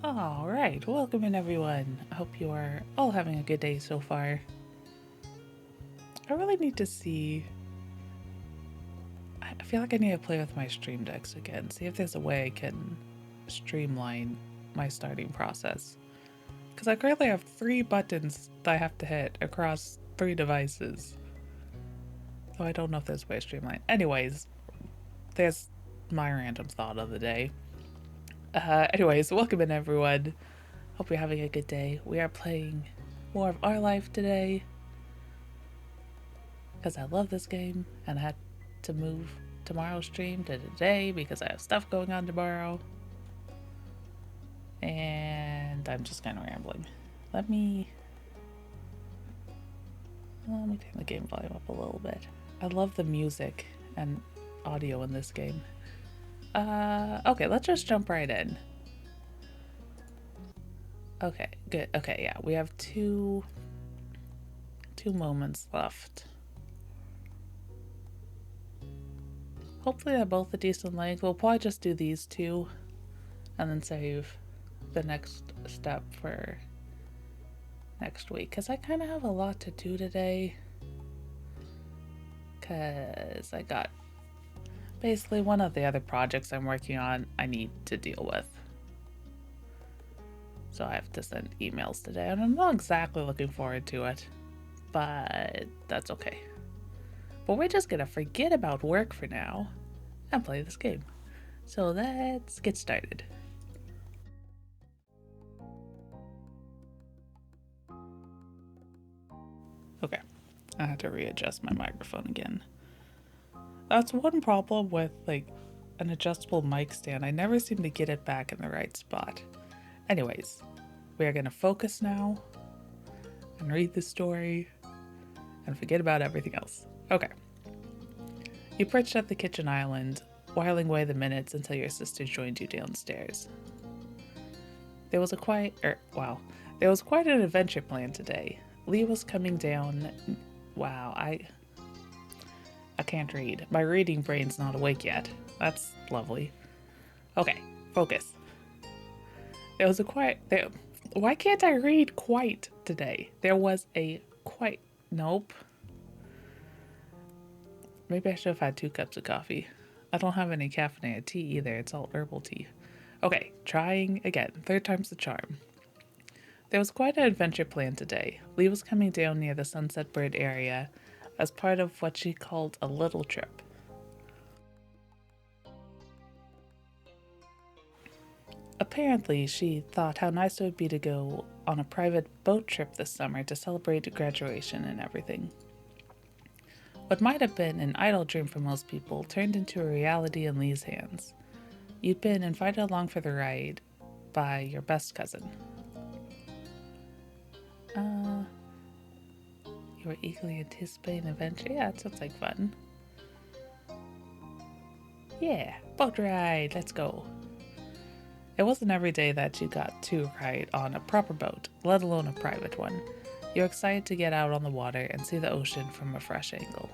Alright, welcome in everyone. I hope you are all having a good day so far. I really need to see... I feel like I need to play with my stream decks again, see if there's a way I can streamline my starting process. Because I currently have 3 buttons that I have to hit across 3 devices. So I don't know if there's a way to streamline. Anyways, there's my random thought of the day. Anyways, welcome in everyone. Hope you're having a good day. We are playing more of Our Life today because I love this game and I had to move tomorrow's stream to today because I have stuff going on tomorrow. And I'm just kind of rambling. Let me turn the game volume up a little bit. I love the music and audio in this game. Okay, let's just jump right in. Okay, good. Okay, yeah, we have two moments left. Hopefully they're both a decent length. We'll probably just do these 2 and then save the next step for next week, because I kind of have a lot to do today, because I got basically one of the other projects I'm working on I need to deal with. So I have to send emails today, and I'm not exactly looking forward to it, but that's okay. But we're just gonna forget about work for now and play this game. So let's get started. Okay, I had to readjust my microphone again. That's one problem with like an adjustable mic stand. I never seem to get it back in the right spot. Anyways, we are gonna focus now and read the story and forget about everything else. Okay. You perched at the kitchen island, whiling away the minutes until your sister joined you downstairs. There was quite an adventure planned today. Lee was coming down. Wow, I can't read. My reading brain's not awake yet. That's lovely. Okay, focus. Why can't I read quite today? There was a quite... Nope. Maybe I should have had 2 cups of coffee. I don't have any caffeinated tea either. It's all herbal tea. Okay, trying again. 3rd time's the charm. There was quite an adventure planned today. Lee was coming down near the Sunset Bird area as part of what she called a little trip. Apparently, she thought how nice it would be to go on a private boat trip this summer to celebrate graduation and everything. What might have been an idle dream for most people turned into a reality in Lee's hands. You'd been invited along for the ride by your best cousin. You were eagerly anticipating an adventure? Yeah, it sounds like fun. Yeah, boat ride, let's go. It wasn't every day that you got to ride on a proper boat, let alone a private one. You're excited to get out on the water and see the ocean from a fresh angle.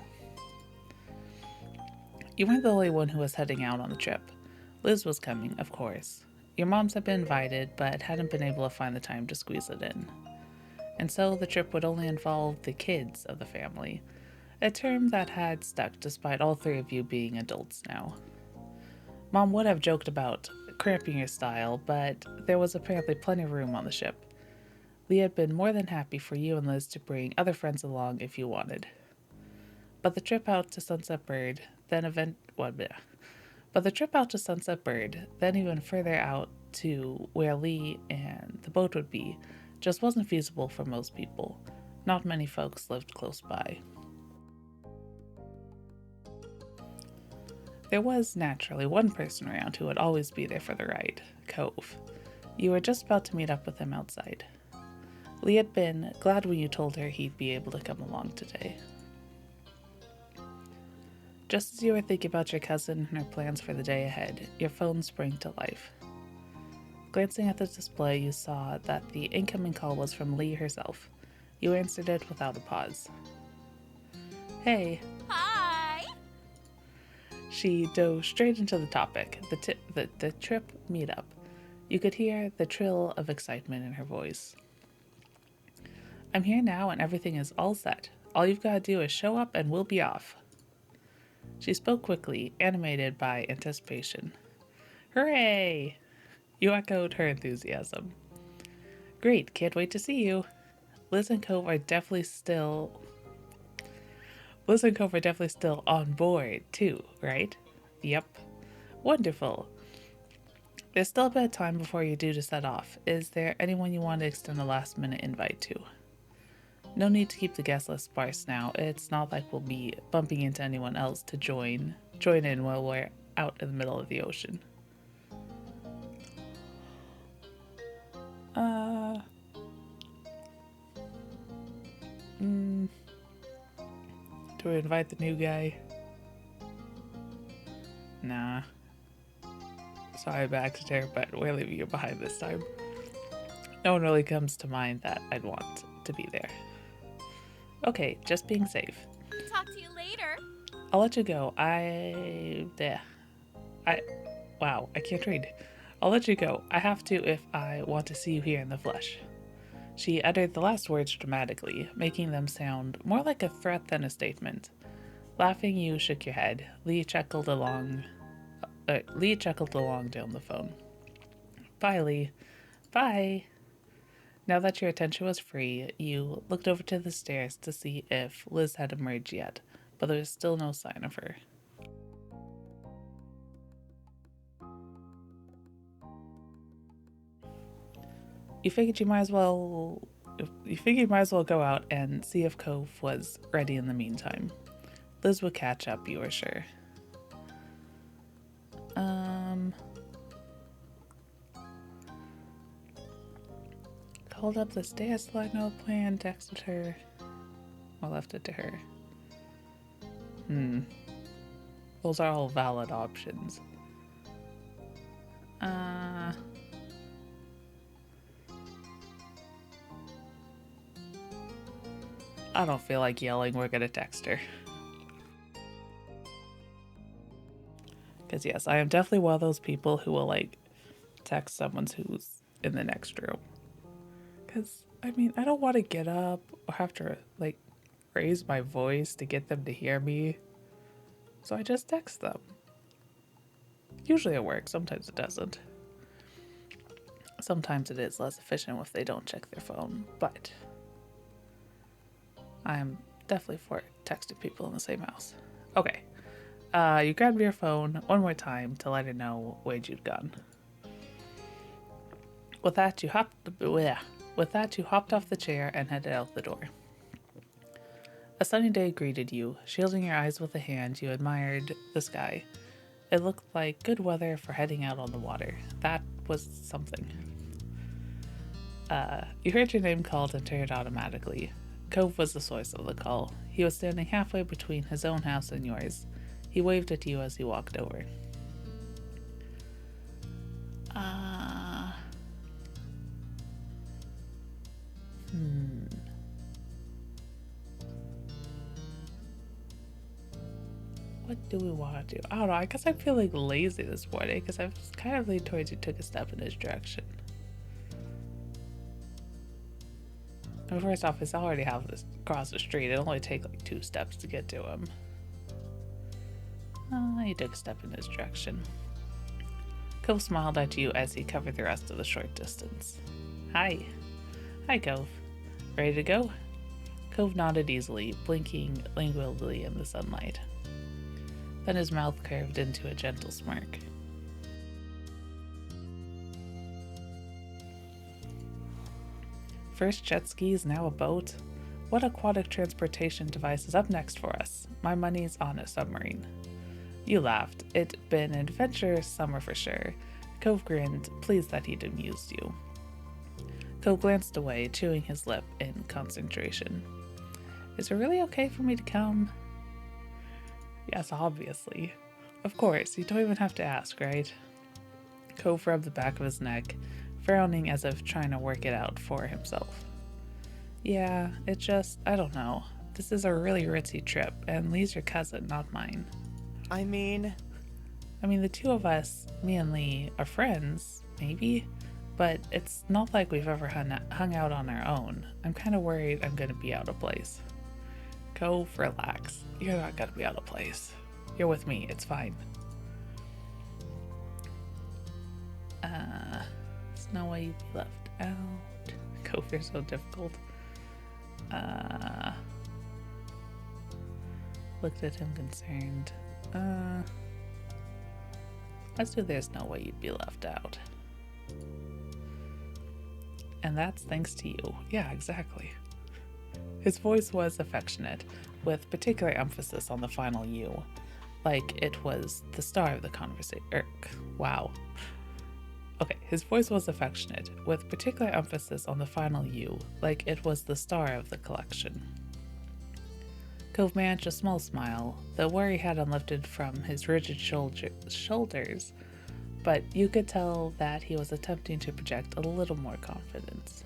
You weren't the only one who was heading out on the trip. Liz was coming, of course. Your moms had been invited, but hadn't been able to find the time to squeeze it in. And so the trip would only involve the kids of the family, a term that had stuck despite all 3 of you being adults now. Mom would have joked about cramping your style, but there was apparently plenty of room on the ship. Lee had been more than happy for you and Liz to bring other friends along if you wanted. But the trip out to Sunset Bird, then even further out to where Lee and the boat would be, just wasn't feasible for most people. Not many folks lived close by. There was, naturally, one person around who would always be there for the ride, Cove. You were just about to meet up with him outside. Lee had been glad when you told her he'd be able to come along today. Just as you were thinking about your cousin and her plans for the day ahead, your phone sprang to life. Glancing at the display, you saw that the incoming call was from Lee herself. You answered it without a pause. Hey. Hi. She dove straight into the topic, the trip meetup. You could hear the trill of excitement in her voice. I'm here now and everything is all set. All you've got to do is show up and we'll be off. She spoke quickly, animated by anticipation. Hooray! You echoed her enthusiasm. Great, can't wait to see you. Liz and Cove are definitely still on board, too, right? Yep. Wonderful. There's still a bit of time before you're due to set off. Is there anyone you want to extend a last-minute invite to? No need to keep the guest list sparse now. It's not like we'll be bumping into anyone else to join in while we're out in the middle of the ocean. Do we invite the new guy? Nah. Sorry, Baxter, but we're leaving you behind this time. No one really comes to mind that I'd want to be there. Okay, just being safe. Talk to you later. I'll let you go. Wow, I can't read. I'll let you go. I have to if I want to see you here in the flesh. She uttered the last words dramatically, making them sound more like a threat than a statement. Laughing, you shook your head. Lee chuckled along down the phone. Bye, Lee. Bye. Now that your attention was free, you looked over to the stairs to see if Liz had emerged yet, but there was still no sign of her. You figured you might as well go out and see if Cove was ready in the meantime. Liz would catch up, you were sure. Called up the stairs to let know plan, texted her, or left it to her. Those are all valid options. I don't feel like yelling, we're gonna text her. Because yes, I am definitely one of those people who will like text someone who's in the next room. Because, I mean, I don't want to get up or have to like raise my voice to get them to hear me. So I just text them. Usually it works, sometimes it doesn't. Sometimes it is less efficient if they don't check their phone, but I'm definitely for texting people in the same house. Okay. You grabbed your phone one more time to let her know where you'd gone. With that, you hopped off the chair and headed out the door. A sunny day greeted you. Shielding your eyes with a hand, you admired the sky. It looked like good weather for heading out on the water. That was something. You heard your name called and turned automatically. Cove was the source of the call. He was standing halfway between his own house and yours. He waved at you as he walked over. What do we want to do? I don't know. I guess I'm feeling lazy this morning because I've kind of leaned towards you took a step in his direction. And first off, I already have this across the street. It'll only take like 2 steps to get to him. He took a step in his direction. Cove smiled at you as he covered the rest of the short distance. Hi. Hi, Cove. Ready to go? Cove nodded easily, blinking languidly in the sunlight. Then his mouth curved into a gentle smirk. First jet skis, now a boat? What aquatic transportation device is up next for us? My money's on a submarine. You laughed. It'd been an adventurous summer for sure. Cove grinned, pleased that he'd amused you. Cove glanced away, chewing his lip in concentration. Is it really okay for me to come? Yes, obviously. Of course, you don't even have to ask, right? Cove rubbed the back of his neck, frowning as if trying to work it out for himself. Yeah, it just, I don't know. This is a really ritzy trip, and Lee's your cousin, not mine. I mean, the two of us, me and Lee, are friends, maybe, but it's not like we've ever hung out on our own. I'm kind of worried I'm gonna be out of place. Cove, relax. You're not gonna be out of place. You're with me, it's fine. There's no way you'd be left out. Cove, you're so difficult. Looked at him concerned. Let's do there's no way you'd be left out. And that's thanks to you. Yeah, exactly. His voice was affectionate, with particular emphasis on the final you, like it was the star of the conversation. Wow. Okay, his voice was affectionate, with particular emphasis on the final you, like it was the star of the collection. Cove managed a small smile, the worry had unlifted from his rigid shoulders, but you could tell that he was attempting to project a little more confidence.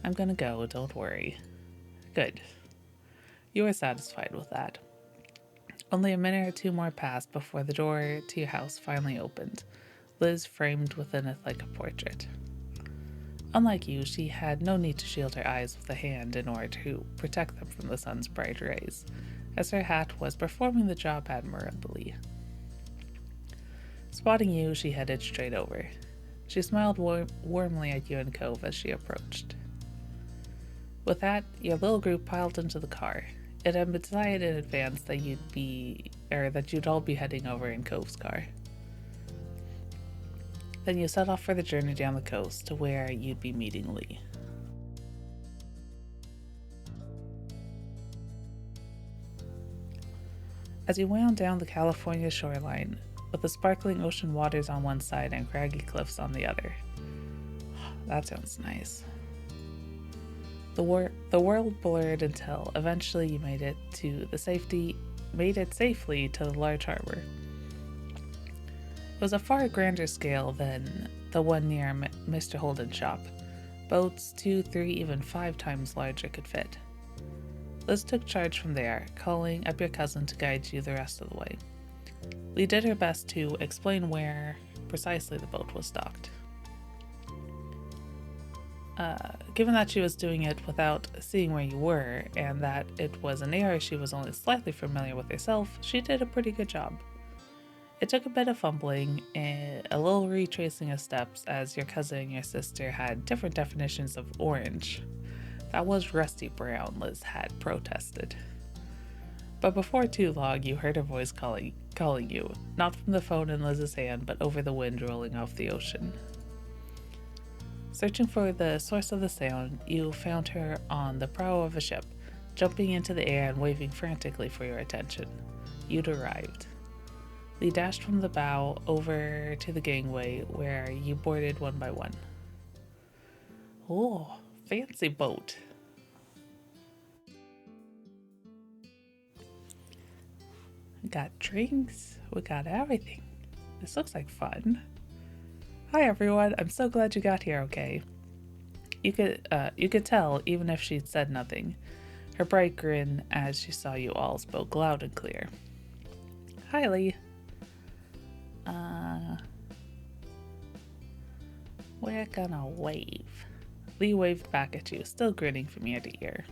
I'm gonna go, don't worry. Good. You were satisfied with that. Only a minute or two more passed before the door to your house finally opened, Liz framed within it like a portrait. Unlike you, she had no need to shield her eyes with a hand in order to protect them from the sun's bright rays, as her hat was performing the job admirably. Spotting you, she headed straight over. She smiled warmly at you and Cove as she approached. With that, your little group piled into the car. It had been decided in advance that you'd all be heading over in Cove's car. Then you set off for the journey down the coast to where you'd be meeting Lee. As you wound down the California shoreline, with the sparkling ocean waters on one side and craggy cliffs on the other. That sounds nice. The world blurred until eventually you made it safely to the large harbor. It was a far grander scale than the one near Mr. Holden's shop. Boats 2, 3, even 5 times larger could fit. Liz took charge from there, calling up your cousin to guide you the rest of the way. Lee did her best to explain where precisely the boat was docked. Given that she was doing it without seeing where you were, and that it was an area she was only slightly familiar with herself, she did a pretty good job. It took a bit of fumbling and a little retracing of steps, as your cousin and your sister had different definitions of orange. That was rusty brown, Liz had protested. But before too long, you heard her voice calling you, not from the phone in Liz's hand, but over the wind rolling off the ocean. Searching for the source of the sound, you found her on the prow of a ship, jumping into the air and waving frantically for your attention. You'd arrived. Lee dashed from the bow over to the gangway, where you boarded one by one. Oh, fancy boat. We got drinks, we got everything. This looks like fun. Hi everyone, I'm so glad you got here okay. You could tell, even if she'd said nothing. Her bright grin as she saw you all spoke loud and clear. Hi Lee. We're gonna wave. Lee waved back at you, still grinning from ear to ear.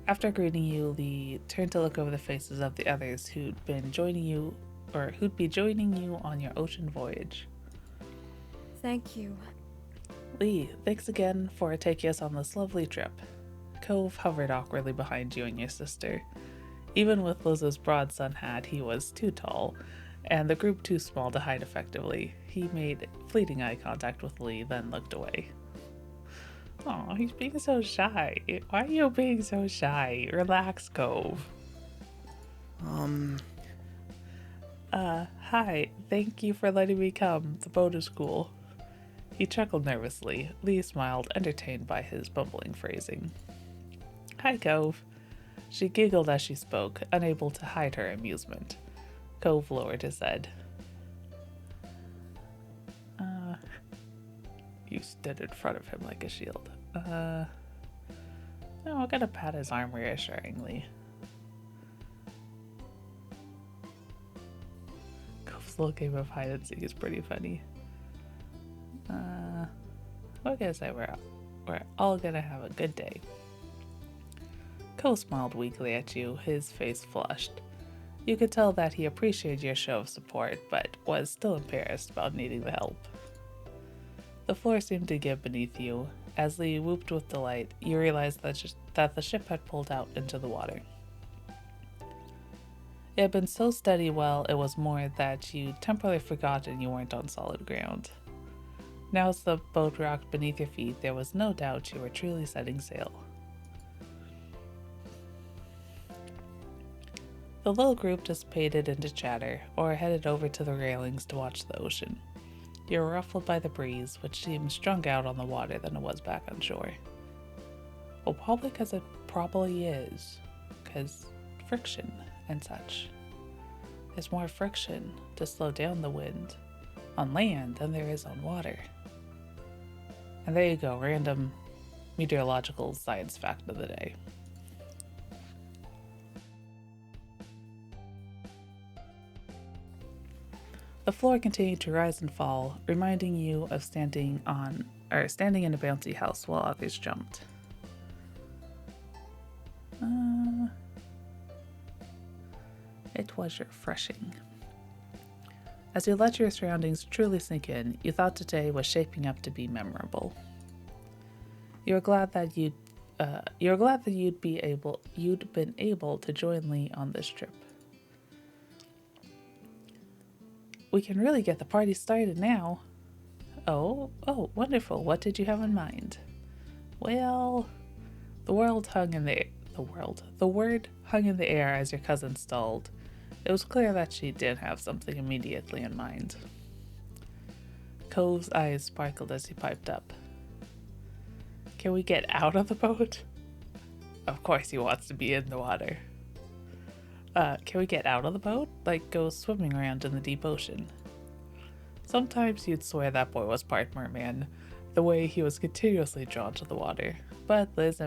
After greeting you, Lee turned to look over the faces of the others who'd be joining you on your ocean voyage. Thank you. Lee, thanks again for taking us on this lovely trip. Cove hovered awkwardly behind you and your sister. Even with Liz's broad sun hat, he was too tall, and the group too small to hide effectively. He made fleeting eye contact with Lee, then looked away. Aw, he's being so shy. Why are you being so shy? Relax, Cove. Hi, thank you for letting me come. The boat is cool. He chuckled nervously. Lee smiled, entertained by his bumbling phrasing. Hi, Cove. She giggled as she spoke, unable to hide her amusement. Cove lowered his head. You stood in front of him like a shield. No, I'm gonna pat his arm reassuringly. Cove's little game of hide and seek is pretty funny. What can I say? We're all gonna have a good day. Cove smiled weakly at you, his face flushed. You could tell that he appreciated your show of support, but was still embarrassed about needing the help. The floor seemed to give beneath you. As Lee whooped with delight, you realized that the ship had pulled out into the water. It had been so steady while it was moored that you temporarily forgotten you weren't on solid ground. Now as the boat rocked beneath your feet, there was no doubt you were truly setting sail. The little group dissipated into chatter, or headed over to the railings to watch the ocean. You were ruffled by the breeze, which seemed stronger out on the water than it was back on shore. Well, probably because it probably is. Because friction and such. There's more friction to slow down the wind on land than there is on water. And there you go, random meteorological science fact of the day. The floor continued to rise and fall, reminding you of standing in a bouncy house while others jumped. It was refreshing. As you let your surroundings truly sink in, you thought today was shaping up to be memorable. You were glad that you'd been able to join Lee on this trip. We can really get the party started now. Oh, wonderful. What did you have in mind? Well, the word hung in the air as your cousin stalled. It was clear that she did have something immediately in mind. Cove's eyes sparkled as he piped up. Can we get out of the boat? Of course he wants to be in the water. Can we get out of the boat? Like go swimming around in the deep ocean? Sometimes you'd swear that boy was part merman, the way he was continuously drawn to the water. But Liz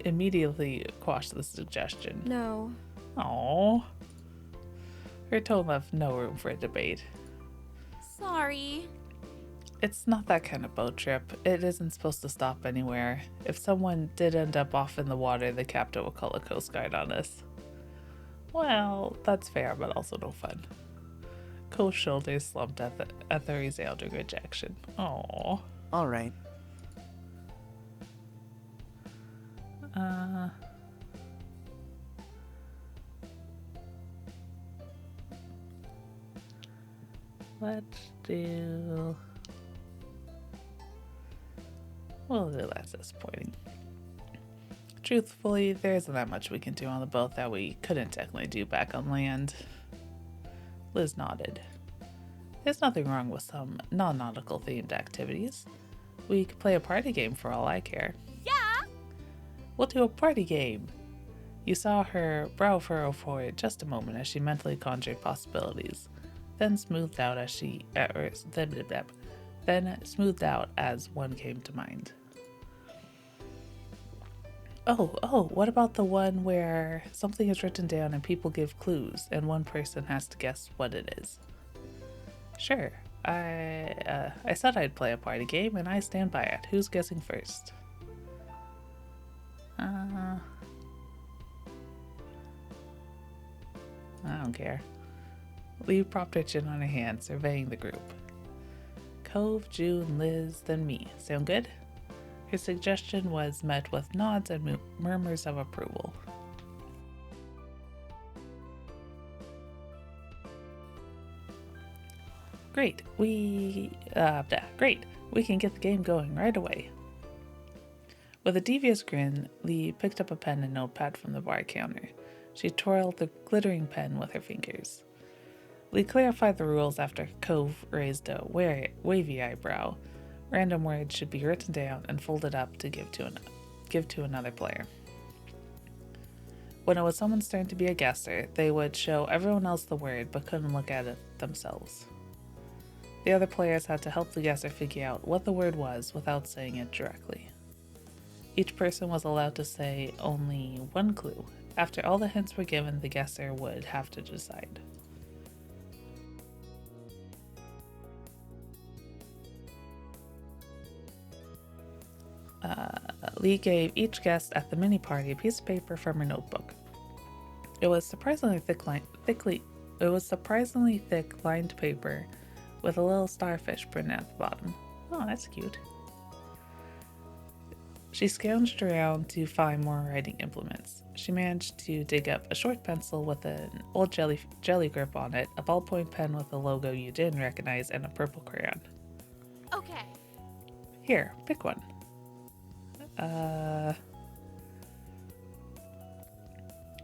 immediately quashed the suggestion. No. Aww. Her tone left no room for a debate. Sorry. It's not that kind of boat trip. It isn't supposed to stop anywhere. If someone did end up off in the water, the captain will call a coast guard on us. Well, that's fair, but also no fun. Cove's shoulders slumped at the resounding rejection. Aww. All right. Let's do... We'll do less disappointing. Truthfully, there isn't that much we can do on the boat that we couldn't technically do back on land. Liz nodded. There's nothing wrong with some non-nautical themed activities. We could play a party game for all I care. Yeah! We'll do a party game! You saw her brow furrow for just a moment as she mentally conjured possibilities, then smoothed out as one came to mind. Oh, what about the one where something is written down and people give clues and one person has to guess what it is? Sure. I said I'd play a party game and I stand by it. Who's guessing first? I don't care. Lee propped her chin on her hand, surveying the group. Cove, June, Liz, then me. Sound good? Her suggestion was met with nods and murmurs of approval. Great, we can get the game going right away. With a devious grin, Lee picked up a pen and notepad from the bar counter. She twirled the glittering pen with her fingers. Lee clarified the rules after Cove raised a wavy eyebrow. Random words should be written down and folded up to give to another player. When it was someone's turn to be a guesser, they would show everyone else the word but couldn't look at it themselves. The other players had to help the guesser figure out what the word was without saying it directly. Each person was allowed to say only one clue. After all the hints were given, the guesser would have to decide. Lee gave each guest at the mini party a piece of paper from her notebook. It was surprisingly thick lined paper with a little starfish printed at the bottom. Oh, that's cute. She scrounged around to find more writing implements. She managed to dig up a short pencil with an old jelly grip on it, a ballpoint pen with a logo you didn't recognize, and a purple crayon. Okay. Here, pick one.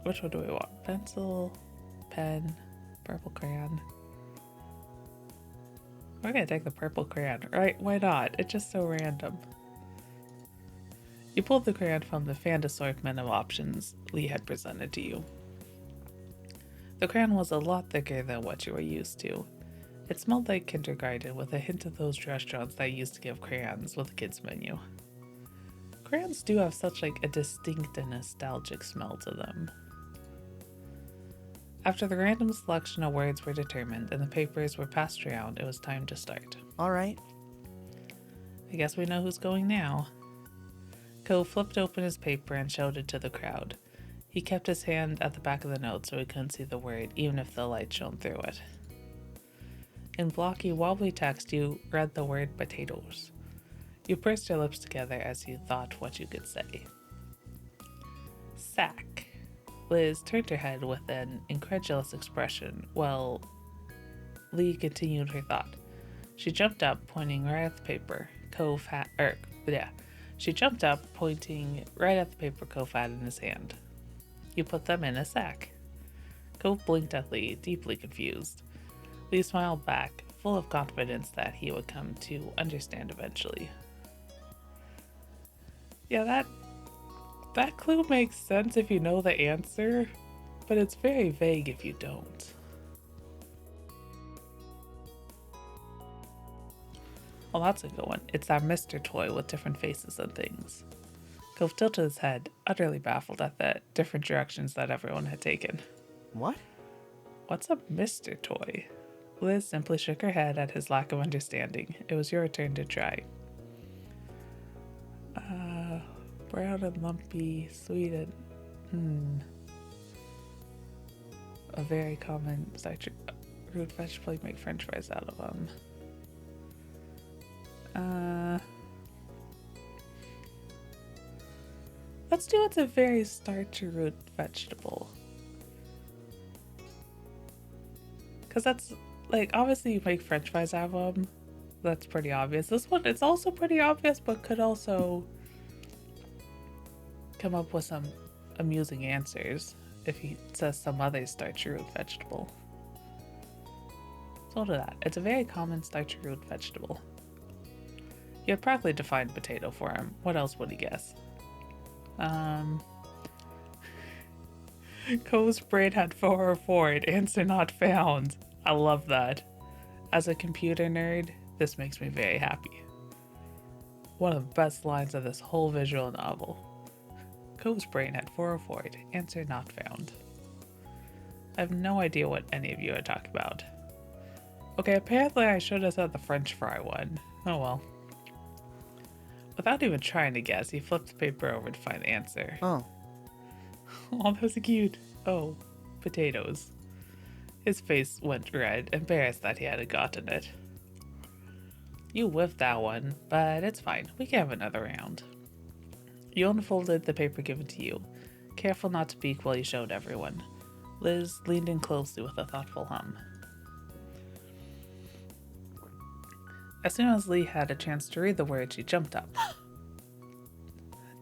Which one do we want? Pencil, pen, purple crayon. We're gonna take the purple crayon, right? Why not? It's just so random. You pulled the crayon from the fanned assortment of options Lee had presented to you. The crayon was a lot thicker than what you were used to. It smelled like kindergarten with a hint of those restaurants that used to give crayons with a kids menu. Crayons do have such a distinct and nostalgic smell to them. After the random selection of words were determined and the papers were passed around, it was time to start. All right. I guess we know who's going now. Cove flipped open his paper and showed it to the crowd. He kept his hand at the back of the note so he couldn't see the word, even if the light shone through it. In blocky, wobbly text, you read the word potatoes. You pursed your lips together as you thought what you could say. Sack. Liz turned her head with an incredulous expression while Lee continued her thought. She jumped up, pointing right at the paper Cove had. She jumped up, pointing right at the paper Cove had in his hand. You put them in a sack. Cove blinked at Lee, deeply confused. Lee smiled back, full of confidence that he would come to understand eventually. Yeah, that clue makes sense if you know the answer, but it's very vague if you don't. Well, that's a good one. It's that Mr. Toy with different faces and things. Cove tilted his head, utterly baffled at the different directions that everyone had taken. What? What's a Mr. Toy? Liz simply shook her head at his lack of understanding. It was your turn to try. Brown and lumpy, sweet and... A very common root vegetable, you make french fries out of them. Let's do it's a very starchy root vegetable. Because that's, obviously you make french fries out of them. That's pretty obvious. This one, it's also pretty obvious, but could also come up with some amusing answers if he says some other starchy root vegetable. So do that. It's a very common starchy root vegetable. You had practically defined potato for him. What else would he guess? Cove's brain had 404. Answer not found. I love that. As a computer nerd, this makes me very happy. One of the best lines of this whole visual novel. Cove's brain had 404. Answer not found. I have no idea what any of you are talking about. Okay, apparently I should have said the french fry one. Oh well. Without even trying to guess, he flipped the paper over to find the answer. Oh. Oh, that was cute. Oh, potatoes. His face went red, embarrassed that he hadn't gotten it. You whiffed that one, but it's fine. We can have another round. You unfolded the paper given to you, careful not to peek while you showed everyone. Liz leaned in closely with a thoughtful hum. As soon as Lee had a chance to read the word, she jumped up.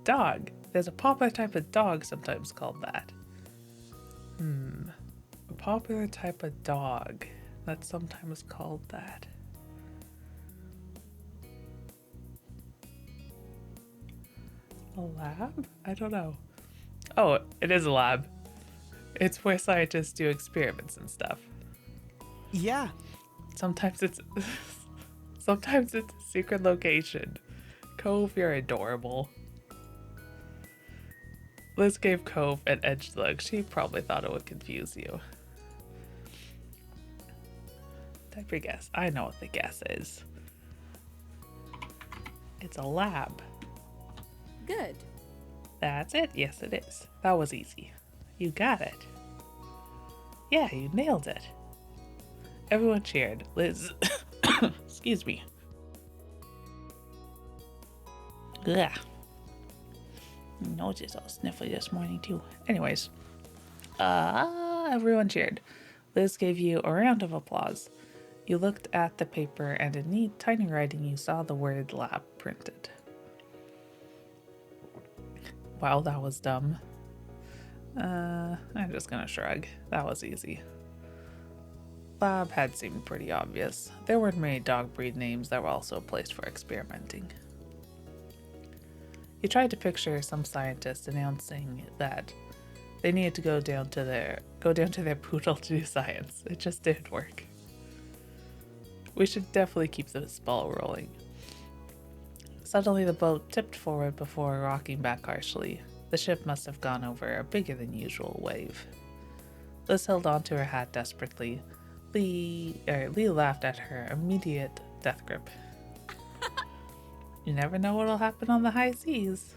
Dog. There's a popular type of dog sometimes called that. A popular type of dog that's sometimes called that. A lab? I don't know. Oh, it is a lab. It's where scientists do experiments and stuff. Yeah. Sometimes it's a secret location. Cove, you're adorable. Liz gave Cove an edged look. She probably thought it would confuse you. Type your guess. I know what the guess is. It's a lab. Good. That's it. Yes, it is. That was easy. You got it. Yeah, you nailed it. Everyone cheered. Liz, excuse me. Ugh. My nose is all sniffly this morning too. Anyways, everyone cheered. Liz gave you a round of applause. You looked at the paper and in neat, tiny writing you saw the word lab printed. Wow, that was dumb. I'm just gonna shrug. That was easy. Lab had seemed pretty obvious. There weren't many dog breed names that were also a place for experimenting. You tried to picture some scientist announcing that they needed to go down to their poodle to do science. It just didn't work. We should definitely keep this ball rolling. Suddenly the boat tipped forward before rocking back harshly. The ship must have gone over a bigger than usual wave. Liz held onto her hat desperately. Lee laughed at her immediate death grip. You never know what'll happen on the high seas.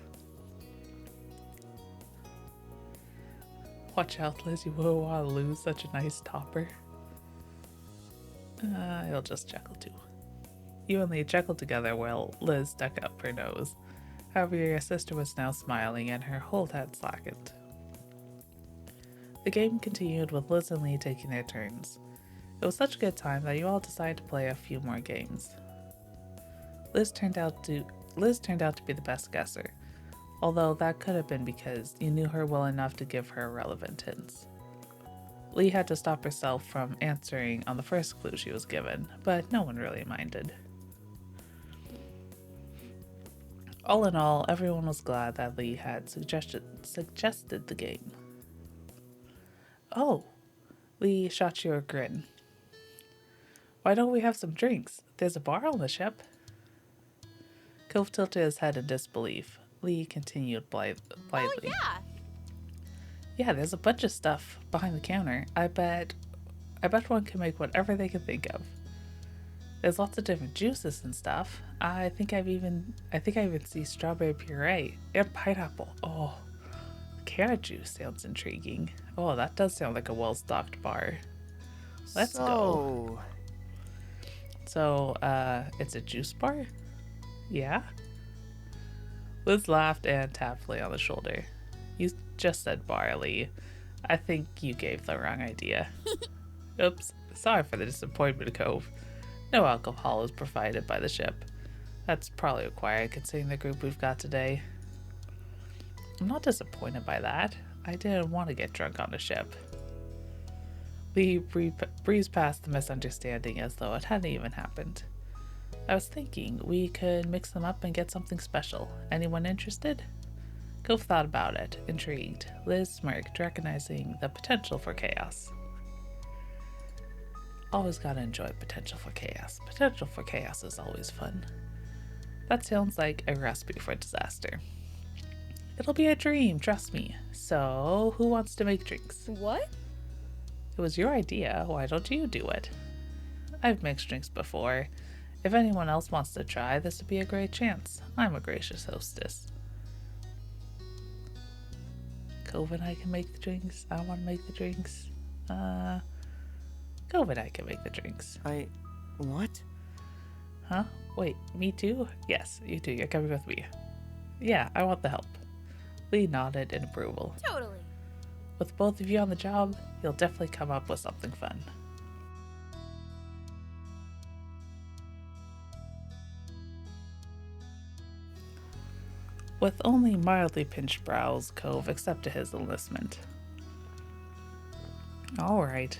Watch out, Liz, you won't want to lose such a nice topper. He'll just chuckle too. You and Lee chuckled together while Liz stuck up her nose. However, your sister was now smiling and her hold had slackened. The game continued with Liz and Lee taking their turns. It was such a good time that you all decided to play a few more games. Liz turned out to be the best guesser, although that could have been because you knew her well enough to give her relevant hints. Lee had to stop herself from answering on the first clue she was given, but no one really minded. All in all, everyone was glad that Lee had suggested the game. Oh, Lee shot you a grin. Why don't we have some drinks? There's a bar on the ship. Cove tilted his head in disbelief. Lee continued blithely. Oh, yeah. Yeah, there's a bunch of stuff behind the counter. I bet one can make whatever they can think of. There's lots of different juices and stuff. I think I even see strawberry puree and pineapple. Oh, carrot juice sounds intriguing. Oh, that does sound like a well-stocked bar. Let's go. So, it's a juice bar? Yeah? Liz laughed and tapped Lee on the shoulder. You just said barley. I think you gave the wrong idea. Oops, sorry for the disappointment, Cove. No alcohol is provided by the ship. That's probably required considering the group we've got today. I'm not disappointed by that. I didn't want to get drunk on a ship. Lee breezed past the misunderstanding as though it hadn't even happened. I was thinking we could mix them up and get something special. Anyone interested? Cove thought about it, intrigued. Liz smirked, recognizing the potential for chaos. Always gotta enjoy potential for chaos. Potential for chaos is always fun. That sounds like a recipe for disaster. It'll be a dream, trust me. So, who wants to make drinks? What? It was your idea, why don't you do it? I've mixed drinks before. If anyone else wants to try, this would be a great chance. I'm a gracious hostess. Cove and I can make the drinks. I want to make the drinks. Cove and I can make the drinks. What? Huh? Wait, me too? Yes, you too. You're coming with me. Yeah, I want the help. Lee nodded in approval. Totally. With both of you on the job, you'll definitely come up with something fun. With only mildly pinched brows, Cove accepted his enlistment. Alright.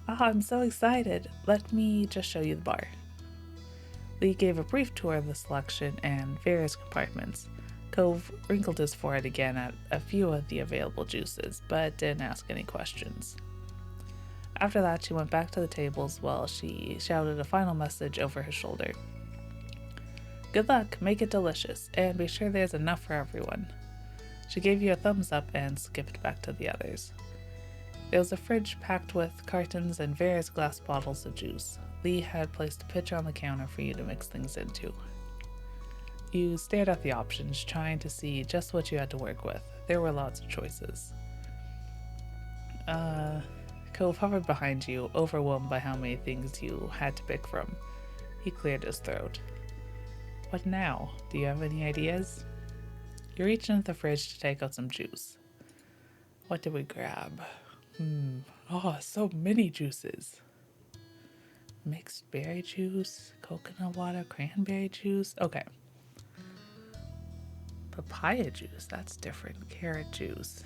I'm so excited. Let me just show you the bar. Lee gave a brief tour of the selection and various compartments. Cove wrinkled his forehead again at a few of the available juices, but didn't ask any questions. After that, she went back to the tables while she shouted a final message over her shoulder. Good luck, make it delicious, and be sure there's enough for everyone. She gave you a thumbs up and skipped back to the others. There was a fridge packed with cartons and various glass bottles of juice. Lee had placed a pitcher on the counter for you to mix things into. You stared at the options, trying to see just what you had to work with. There were lots of choices. Cove hovered behind you, overwhelmed by how many things you had to pick from. He cleared his throat. What now? Do you have any ideas? You reached into the fridge to take out some juice. What did we grab? Oh, so many juices. Mixed berry juice, coconut water, cranberry juice. Okay. Papaya juice, that's different. Carrot juice.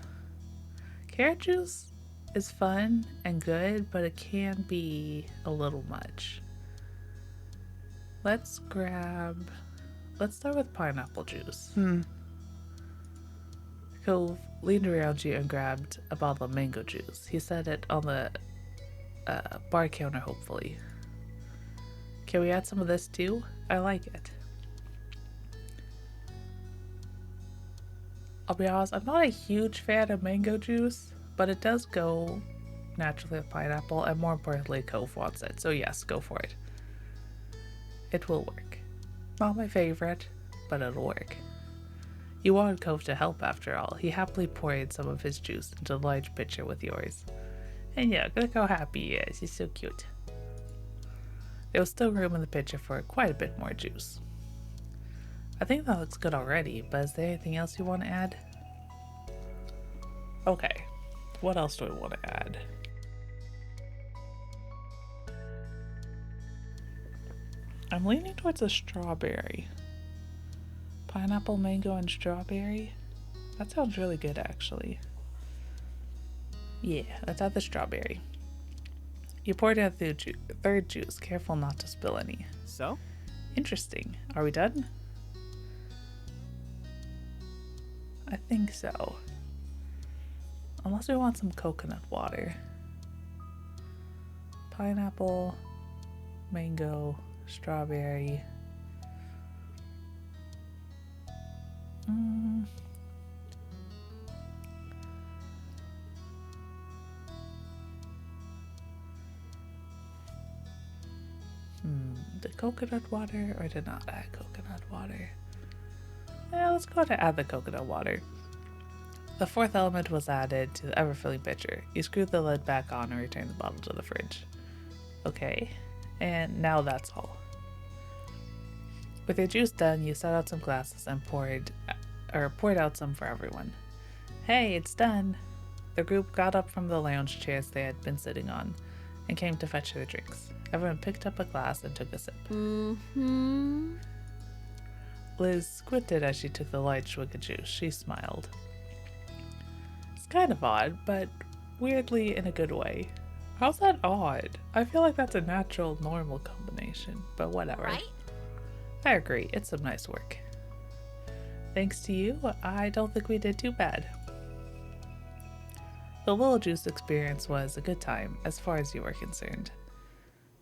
Carrot juice is fun and good, but it can be a little much. Let's start with pineapple juice. Cove leaned around you and grabbed a bottle of mango juice. He set it on the bar counter, hopefully. Can we add some of this too? I like it. I'll be honest, I'm not a huge fan of mango juice, but it does go naturally with pineapple, and more importantly, Cove wants it. So yes, go for it. It will work. Not my favorite, but it'll work. You wanted Cove to help after all. He happily poured some of his juice into the large pitcher with yours. And yeah, look how happy he is. He's so cute. There was still room in the pitcher for quite a bit more juice. I think that looks good already, but is there anything else you want to add? Okay, what else do I want to add? I'm leaning towards a strawberry. Pineapple, mango, and strawberry? That sounds really good, actually. Yeah, let's add the strawberry. You poured out the third juice, careful not to spill any. So? Interesting. Are we done? I think so. Unless we want some coconut water. Pineapple, mango, strawberry. The coconut water or did not add coconut water? Yeah, let's go ahead and add the coconut water. The fourth element was added to the ever-filling pitcher. You screwed the lid back on and returned the bottle to the fridge. Okay, and now that's all. With your juice done, you set out some glasses and poured out some for everyone. Hey, it's done! The group got up from the lounge chairs they had been sitting on and came to fetch their drinks. Everyone picked up a glass and took a sip. Liz squinted as she took the light swig of juice. She smiled. It's kind of odd, but weirdly in a good way. How's that odd? I feel like that's a natural, normal combination, but whatever. Right? I agree, it's some nice work. Thanks to you, I don't think we did too bad. The little juice experience was a good time, as far as you were concerned.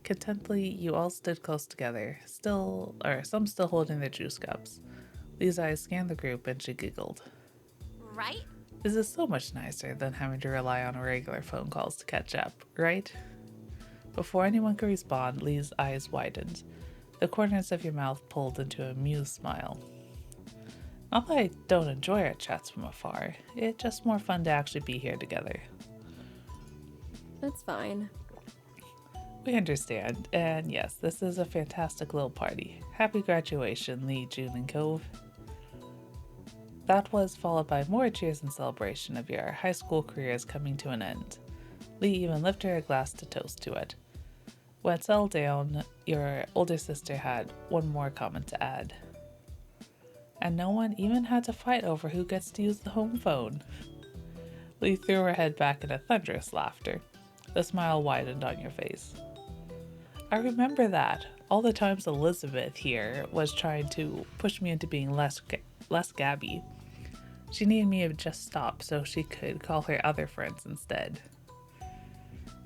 Contently, you all stood close together, some still holding their juice cups. Lee's eyes scanned the group and she giggled. Right? This is so much nicer than having to rely on regular phone calls to catch up, right? Before anyone could respond, Lee's eyes widened. The corners of your mouth pulled into a amused smile. Not that I don't enjoy our chats from afar, it's just more fun to actually be here together. That's fine. We understand, and yes, this is a fantastic little party. Happy graduation, Lee, Jun, and Cove. That was followed by more cheers in celebration of your high school careers coming to an end. Lee even lifted her glass to toast to it. When it settled down, your older sister had one more comment to add. And no one even had to fight over who gets to use the home phone. Lee threw her head back in a thunderous laughter. The smile widened on your face. I remember that. All the times Elizabeth here was trying to push me into being less Gabby. She needed me to just stop so she could call her other friends instead.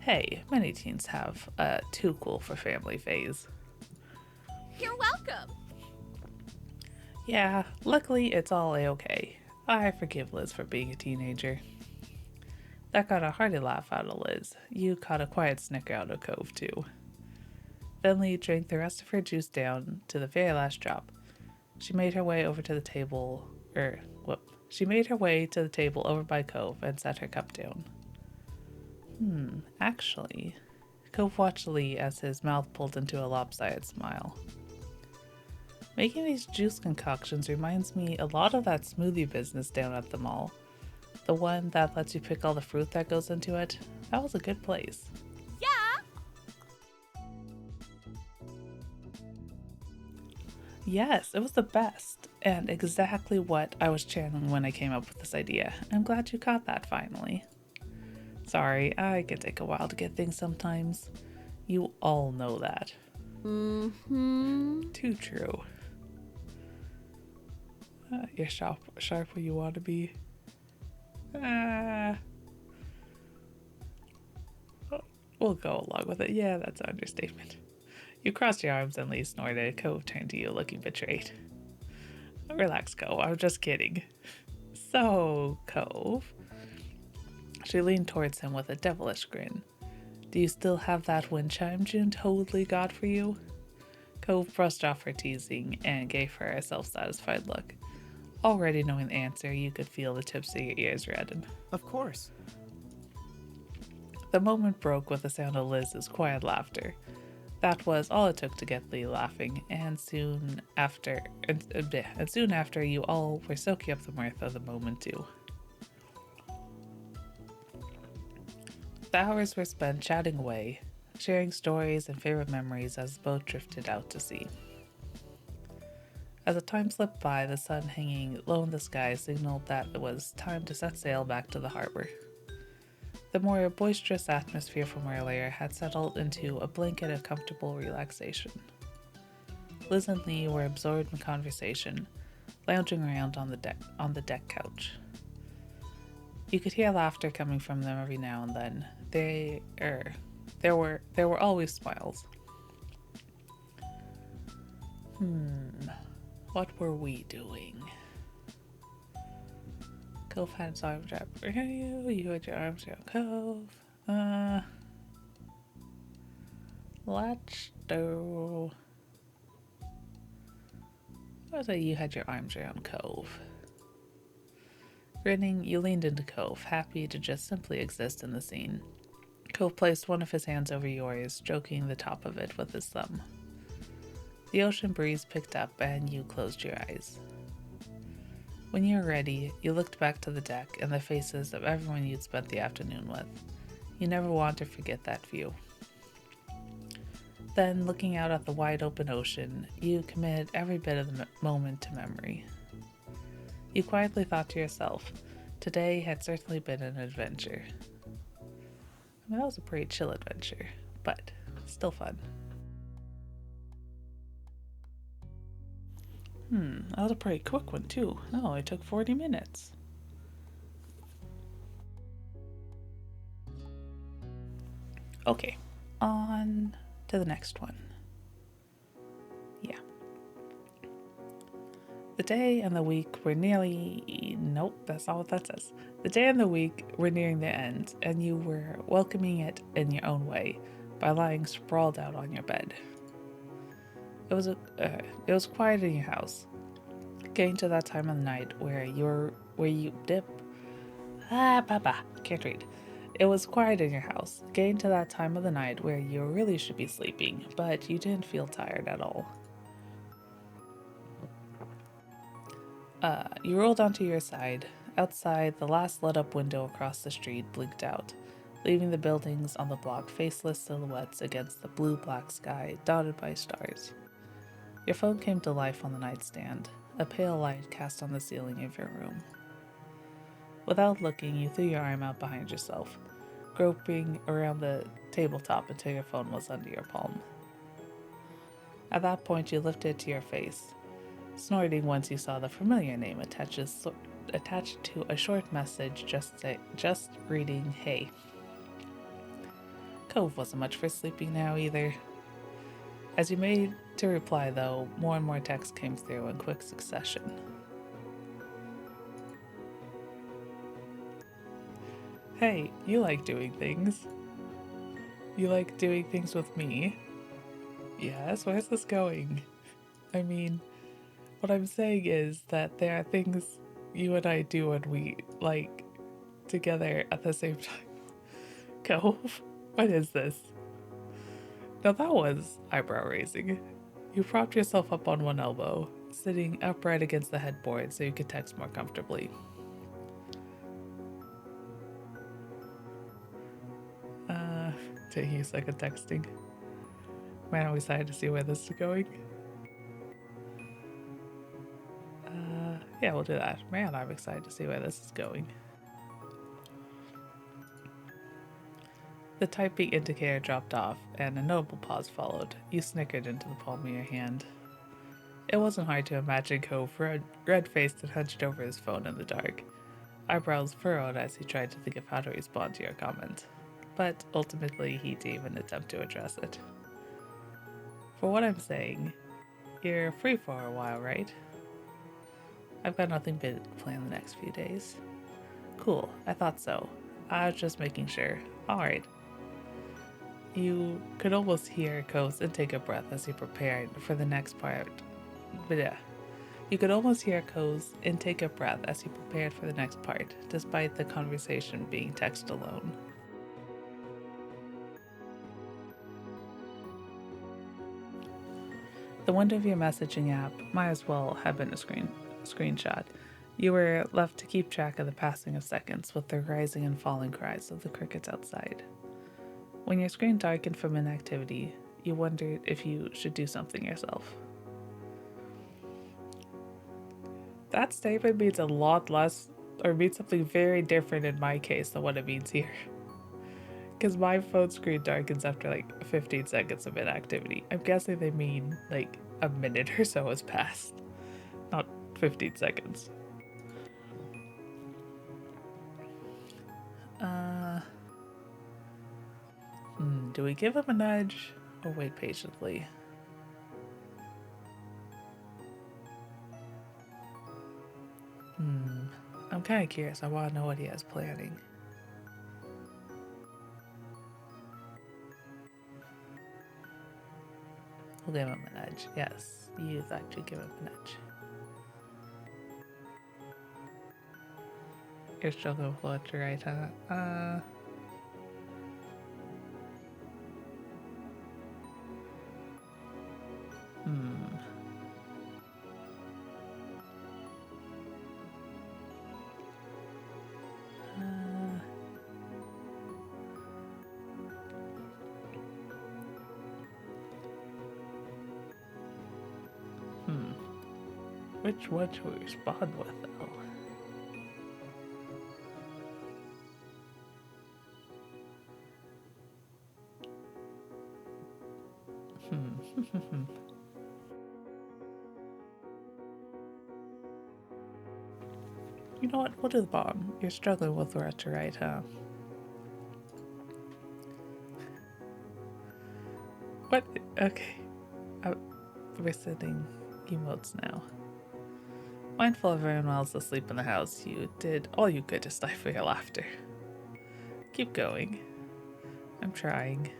Hey, many teens have a too cool for family phase. You're welcome. Yeah, luckily it's all a-okay. I forgive Liz for being a teenager. That got a hearty laugh out of Liz. You caught a quiet snicker out of Cove, too. Then Lee drank the rest of her juice down to the very last drop. She made her way over to the table, She made her way to the table over by Cove and set her cup down. Actually, Cove watched Lee as his mouth pulled into a lopsided smile. Making these juice concoctions reminds me a lot of that smoothie business down at the mall. The one that lets you pick all the fruit that goes into it. That was a good place. Yeah! Yes, it was the best, and exactly what I was channeling when I came up with this idea. I'm glad you caught that finally. Sorry, I can take a while to get things sometimes. You all know that. Too true. You're sharp where you want to be. We'll go along with it. Yeah, that's an understatement. You crossed your arms and Lee snorted. Cove turned to you looking betrayed. Relax, Cove. I'm just kidding. So, Cove. She leaned towards him with a devilish grin. Do you still have that wind chime Jun totally got for you? Cove brushed off her teasing and gave her a self-satisfied look. Already knowing the answer, you could feel the tips of your ears redden. Of course. The moment broke with the sound of Liz's quiet laughter. That was all it took to get Lee laughing, and soon after you all were soaking up the mirth of the moment too. The hours were spent chatting away, sharing stories and favorite memories as the boat drifted out to sea. As the time slipped by, the sun hanging low in the sky signaled that it was time to set sail back to the harbor. The more boisterous atmosphere from earlier had settled into a blanket of comfortable relaxation. Liz and Lee were absorbed in conversation, lounging around on the deck couch. You could hear laughter coming from them every now and then. There were always smiles. What were we doing? Cove had his arms wrapped around you. You had your arms around Cove. Let's do. I thought you had your arms around Cove. Grinning, you leaned into Cove, happy to just simply exist in the scene. Cove placed one of his hands over yours, stroking the top of it with his thumb. The ocean breeze picked up and you closed your eyes. When you were ready, you looked back to the deck and the faces of everyone you'd spent the afternoon with. You never want to forget that view. Then, looking out at the wide open ocean, you committed every bit of the moment to memory. You quietly thought to yourself, today had certainly been an adventure. I mean, that was a pretty chill adventure, but still fun. That was a pretty quick one too. It only took 40 minutes. Okay, on to the next one. Yeah. The day and the week were nope, that's not what that says. The day and the week were nearing the end, and you were welcoming it in your own way by lying sprawled out on your bed. It was quiet in your house, getting to that time of the night where you dip. Can't read. It was quiet in your house, getting to that time of the night where you really should be sleeping, but you didn't feel tired at all. You rolled onto your side. Outside, the last lit-up window across the street blinked out, leaving the buildings on the block faceless silhouettes against the blue-black sky dotted by stars. Your phone came to life on the nightstand, a pale light cast on the ceiling of your room. Without looking, you threw your arm out behind yourself, groping around the tabletop until your phone was under your palm. At that point, you lifted it to your face, snorting once you saw the familiar name attached to a short message just reading, "Hey." Cove wasn't much for sleeping now either. As you made to reply, though, more and more texts came through in quick succession. Hey, you like doing things. You like doing things with me. Yes, where's this going? I mean, What I'm saying is that there are things you and I do when we, like, together at the same time. Cove? What is this? Now that was eyebrow raising. You propped yourself up on one elbow, sitting upright against the headboard so you could text more comfortably. Taking a second texting. Man, I'm excited to see where this is going. Yeah, we'll do that. Man, I'm excited to see where this is going. The typing indicator dropped off, and a notable pause followed. You snickered into the palm of your hand. It wasn't hard to imagine Cove red-faced and hunched over his phone in the dark, eyebrows furrowed as he tried to think of how to respond to your comment. But ultimately, he didn't even attempt to address it. For what I'm saying, you're free for a while, right? I've got nothing big planned the next few days. Cool, I thought so. I was just making sure. Alright. You could almost hear Cove's intake of breath as he prepared for the next part. You could almost hear Cove's intake of breath as he prepared for the next part, despite the conversation being text alone. The window of your messaging app might as well have been a screenshot. You were left to keep track of the passing of seconds with the rising and falling cries of the crickets outside. When your screen darkened from inactivity, you wondered if you should do something yourself. That statement means a lot less, or means something very different in my case than what it means here. Because my phone screen darkens after like 15 seconds of inactivity. I'm guessing they mean like a minute or so has passed, not 15 seconds. Do we give him a nudge or wait patiently? I'm kind of curious. I want to know what he has planning. We'll give him a nudge. Yes, you thought you'd give him a nudge. You're struggling with what to write, huh? Which one should we respond with, though? You know what? We'll do the bottom. You're struggling with what to write, huh? What? Okay. We're sending emotes now. Mindful of everyone else asleep in the house, you did all you could to stifle your laughter. Keep going. I'm trying.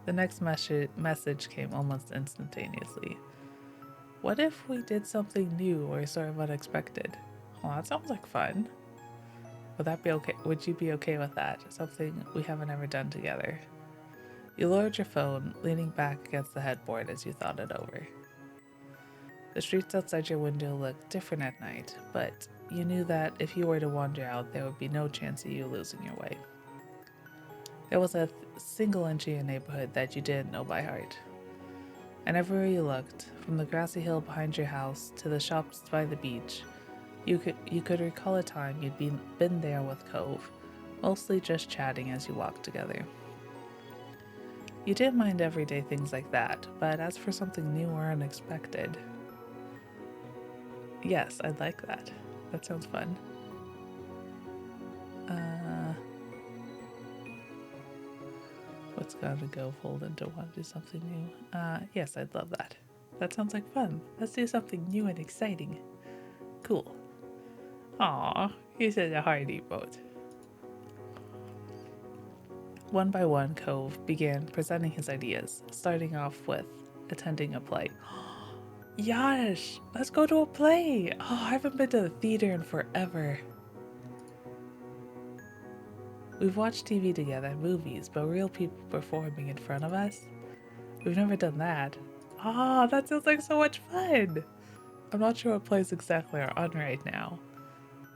The next message came almost instantaneously. What if we did something new or sort of unexpected? Well, that sounds like fun. Would that be okay? Would you be okay with that? Something we haven't ever done together. You lowered your phone, leaning back against the headboard as you thought it over. The streets outside your window looked different at night, but you knew that if you were to wander out, there would be no chance of you losing your way. There was a single inch of your neighborhood that you didn't know by heart. And everywhere you looked, from the grassy hill behind your house to the shops by the beach, you could recall a time you'd been there with Cove, mostly just chatting as you walked together. You didn't mind everyday things like that, but as for something new or unexpected... Yes, I'd like that. That sounds fun. What's gotta go fold into want to do something new? Yes, I'd love that. That sounds like fun. Let's do something new and exciting. Cool. Aw, he said a heart emote. One by one, Cove began presenting his ideas, starting off with attending a play. Yash, let's go to a play. Oh, I haven't been to the theater in forever. We've watched TV together, movies, but real people performing in front of us? We've never done that. Oh, that sounds like so much fun. I'm not sure what plays exactly are on right now,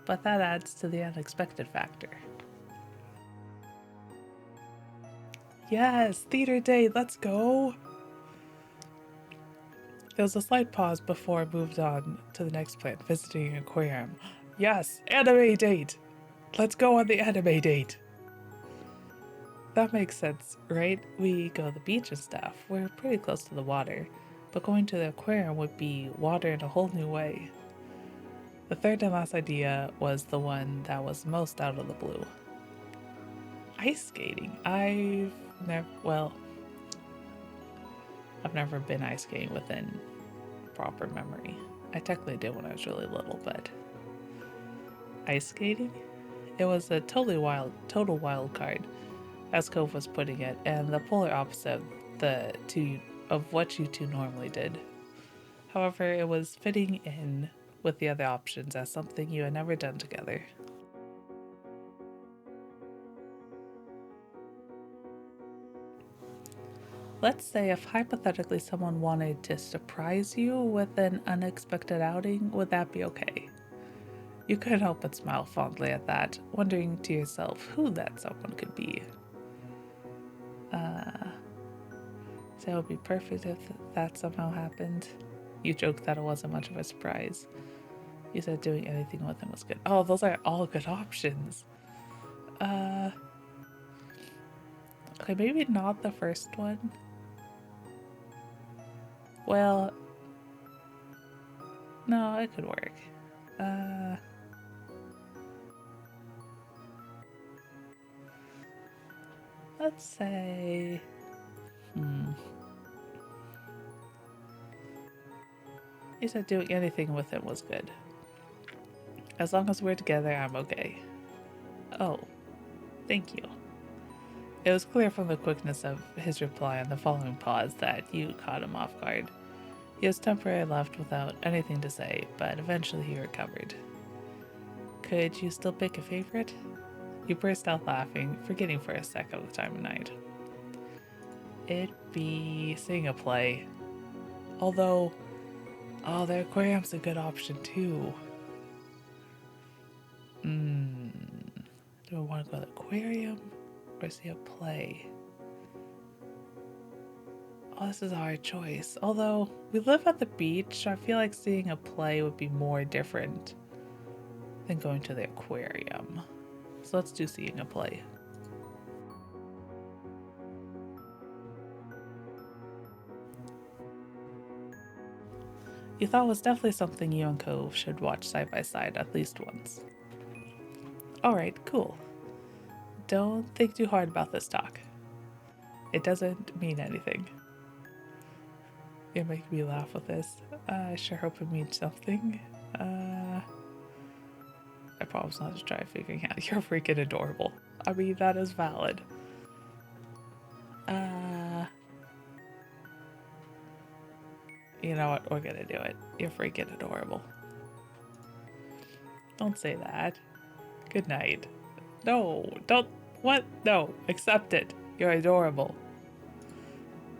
but that adds to the unexpected factor. Yes, theater date, let's go. There was a slight pause before I moved on to the next plan, visiting an aquarium. Yes, anime date. Let's go on the anime date. That makes sense, right? We go to the beach and stuff. We're pretty close to the water, but going to the aquarium would be water in a whole new way. The third and last idea was the one that was most out of the blue. Ice skating. I've never been ice skating within proper memory. I technically did when I was really little, but ice skating? It was a total wild card, as Cove was putting it, and the polar opposite of what you two normally did. However, it was fitting in with the other options as something you had never done together. Let's say if hypothetically someone wanted to surprise you with an unexpected outing, would that be okay? You couldn't help but smile fondly at that, wondering to yourself who that someone could be. So it would be perfect if that somehow happened. You joked that it wasn't much of a surprise. You said doing anything with him was good. Oh, those are all good options. Okay, maybe not the first one. Well, no, it could work. Let's say... You said doing anything with him was good. As long as we're together, I'm okay. Oh, thank you. It was clear from the quickness of his reply and the following pause that you caught him off guard. He was temporarily left without anything to say, but eventually he recovered. Could you still pick a favorite? You burst out laughing, forgetting for a second the time of night. It'd be seeing a play. Although, the aquarium's a good option too. Do I want to go to the aquarium or see a play? Oh, this is a hard choice. Although, we live at the beach, so I feel like seeing a play would be more different than going to the aquarium. So let's do seeing a play. You thought it was definitely something you and Cove should watch side by side at least once. Alright, cool. Don't think too hard about this talk. It doesn't mean anything. You're making me laugh with this. I sure hope it means something. I promise not to try figuring out. You're freaking adorable. I mean, that is valid. You know what? We're gonna do it. You're freaking adorable. Don't say that. Good night. No, don't. What? No, accept it. You're adorable.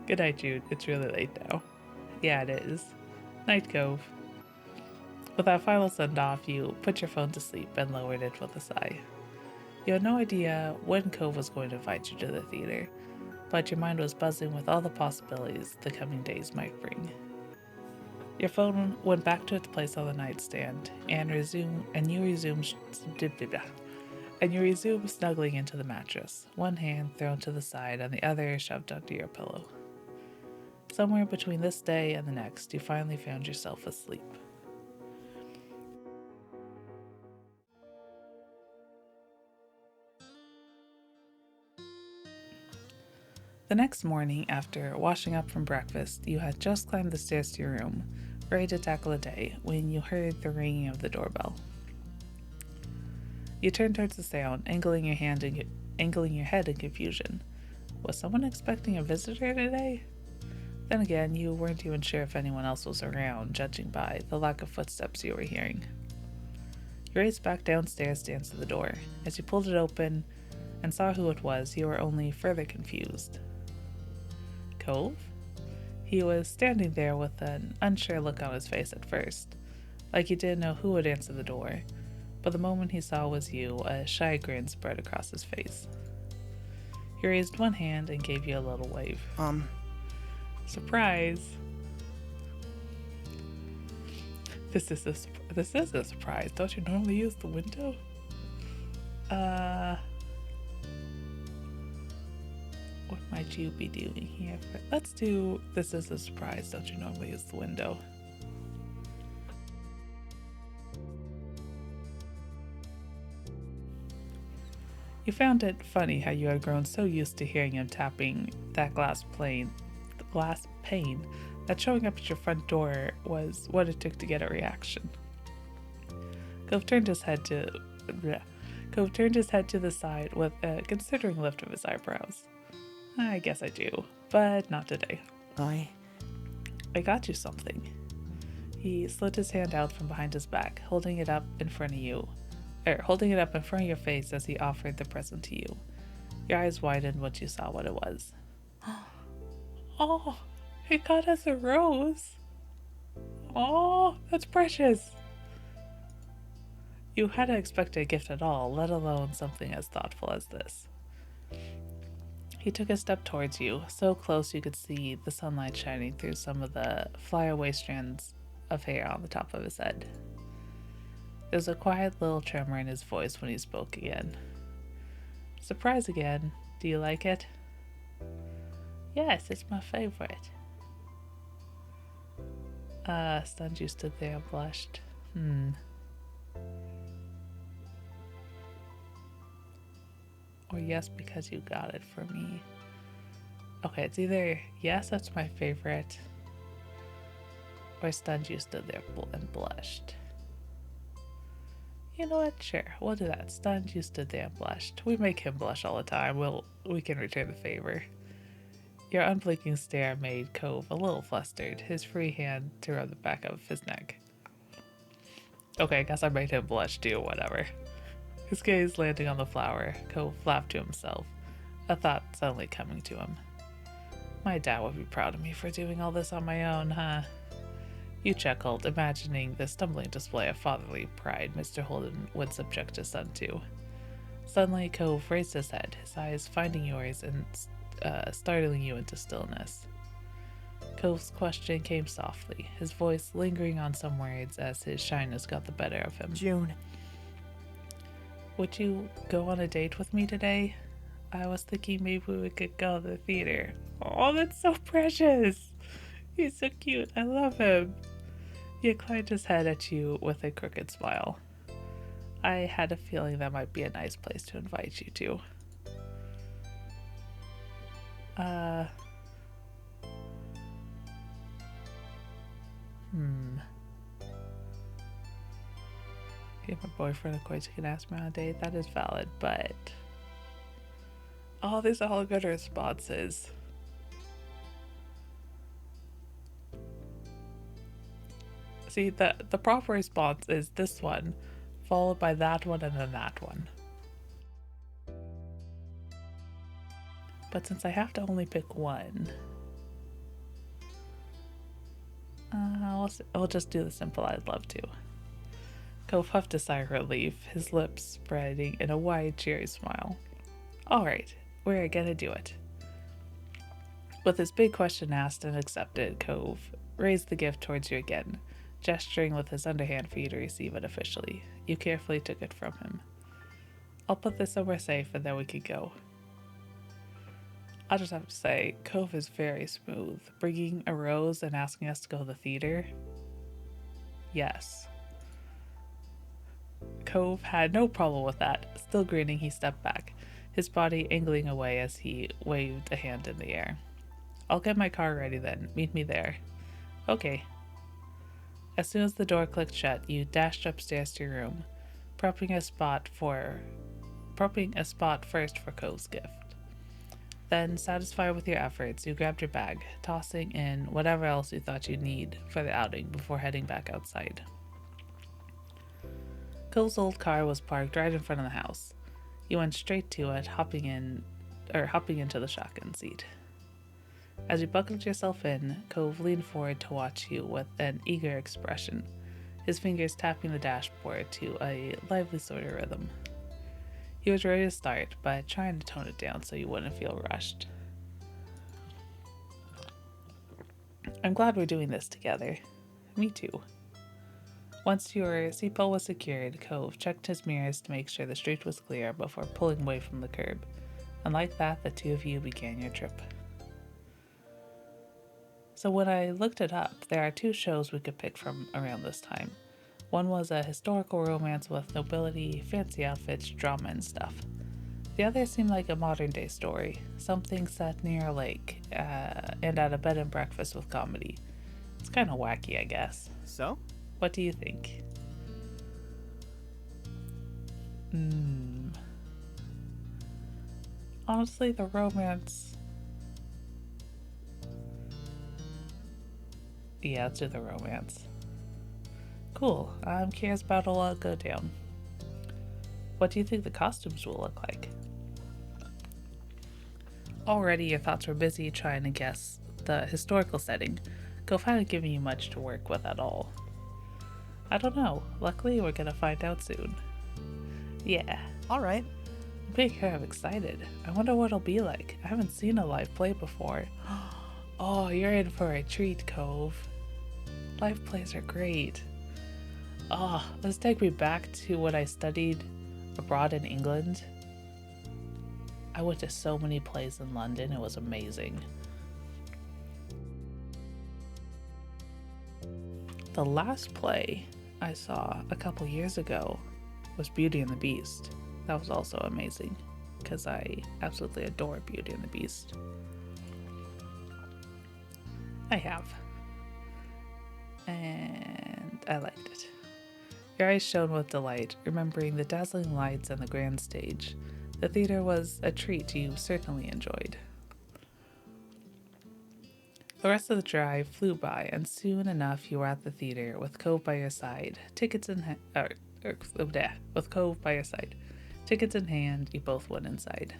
Good night, Jude. It's really late now. Yeah, it is. Night, Cove. With that final send off, you put your phone to sleep and lowered it with a sigh. You had no idea when Cove was going to invite you to the theater, but your mind was buzzing with all the possibilities the coming days might bring. Your phone went back to its place on the nightstand, and you resumed snuggling into the mattress, one hand thrown to the side and the other shoved under your pillow. Somewhere between this day and the next, you finally found yourself asleep. The next morning, after washing up from breakfast, you had just climbed the stairs to your room, ready to tackle the day, when you heard the ringing of the doorbell. You turned towards the sound, angling your head in confusion. Was someone expecting a visitor today? Then again, you weren't even sure if anyone else was around, judging by the lack of footsteps you were hearing. You raced back downstairs to answer the door. As you pulled it open and saw who it was, you were only further confused. Cove? He was standing there with an unsure look on his face at first, like he didn't know who would answer the door, but the moment he saw was you, a shy grin spread across his face. He raised one hand and gave you a little wave. Surprise! This is a surprise. Don't you normally use the window? What might you be doing here? Let's do this is a surprise. Don't you normally use the window? You found it funny how you had grown so used to hearing him tapping that glass pane, that showing up at your front door was what it took to get a reaction. Cove turned his head to the side with a considering lift of his eyebrows. I guess I do, but not today. I got you something. He slid his hand out from behind his back, holding it up in front of your face as he offered the present to you. Your eyes widened once you saw what it was. Oh, he got us a rose. Oh, that's precious. You hadn't expected a gift at all, let alone something as thoughtful as this. He took a step towards you, so close you could see the sunlight shining through some of the flyaway strands of hair on the top of his head. There was a quiet little tremor in his voice when he spoke again. Surprise again. Do you like it? Yes, it's my favorite. Stunned, you stood there and blushed. Or yes, because you got it for me. Okay, it's either yes, that's my favorite, or stunned, you stood there and blushed. You know what? Sure, we'll do that. Stunned, you stood there and blushed. We make him blush all the time. We can return the favor. Your unblinking stare made Cove a little flustered, his free hand to rub the back of his neck. Okay, I guess I made him blush too, whatever. His gaze landing on the flower, Cove laughed to himself, a thought suddenly coming to him. My dad would be proud of me for doing all this on my own, huh? You chuckled, imagining the stumbling display of fatherly pride Mr. Holden would subject his son to. Suddenly, Cove raised his head, his eyes finding yours and startling you into stillness. Cove's question came softly, his voice lingering on some words as his shyness got the better of him. June. Would you go on a date with me today? I was thinking maybe we could go to the theater. Oh, that's so precious! He's so cute. I love him. He inclined his head at you with a crooked smile. I had a feeling that might be a nice place to invite you to. Give my boyfriend a course, you can ask me on a date. That is valid, but... Oh, these are all good responses. See, the proper response is this one, followed by that one, and then that one. But since I have to only pick one, I'll just do the simple I'd love to. Cove huffed a sigh of relief, his lips spreading in a wide, cheery smile. Alright, we're gonna do it. With his big question asked and accepted, Cove raised the gift towards you again, gesturing with his underhand for you to receive it officially. You carefully took it from him. I'll put this somewhere safe and then we can go. I'll just have to say, Cove is very smooth. Bringing a rose and asking us to go to the theater? Yes. Cove had no problem with that. Still grinning, he stepped back, his body angling away as he waved a hand in the air. I'll get my car ready then. Meet me there. Okay. As soon as the door clicked shut, you dashed upstairs to your room, prepping a spot first for Cove's gift. Then, satisfied with your efforts, you grabbed your bag, tossing in whatever else you thought you'd need for the outing before heading back outside. Cove's old car was parked right in front of the house. You went straight to it, hopping into the shotgun seat. As you buckled yourself in, Cove leaned forward to watch you with an eager expression, his fingers tapping the dashboard to a lively sort of rhythm. He was ready to start, but trying to tone it down so you wouldn't feel rushed. I'm glad we're doing this together. Me too. Once your seatbelt was secured, Cove checked his mirrors to make sure the street was clear before pulling away from the curb, and like that, the two of you began your trip. So when I looked it up, there are two shows we could pick from around this time. One was a historical romance with nobility, fancy outfits, drama, and stuff. The other seemed like a modern day story, something set near a lake, and at a bed and breakfast with comedy. It's kind of wacky, I guess. So? What do you think? Honestly, the romance... Yeah, let's do the romance. Cool. I'm curious about how it'll go down. What do you think the costumes will look like? Already your thoughts were busy trying to guess the historical setting. Cove hadn't given you much to work with at all. I don't know. Luckily, we're gonna find out soon. Yeah. Alright. I'm being kind of excited. I wonder what it'll be like. I haven't seen a live play before. Oh, you're in for a treat, Cove. Live plays are great. Oh, let's take me back to when I studied abroad in England. I went to so many plays in London. It was amazing. The last play I saw a couple years ago was Beauty and the Beast. That was also amazing because I absolutely adore Beauty and the Beast. I have. And I liked it. Your eyes shone with delight, remembering the dazzling lights and the grand stage. The theater was a treat you certainly enjoyed. The rest of the drive flew by, and soon enough you were at the theater with Cove by your side. Tickets in hand, you both went inside.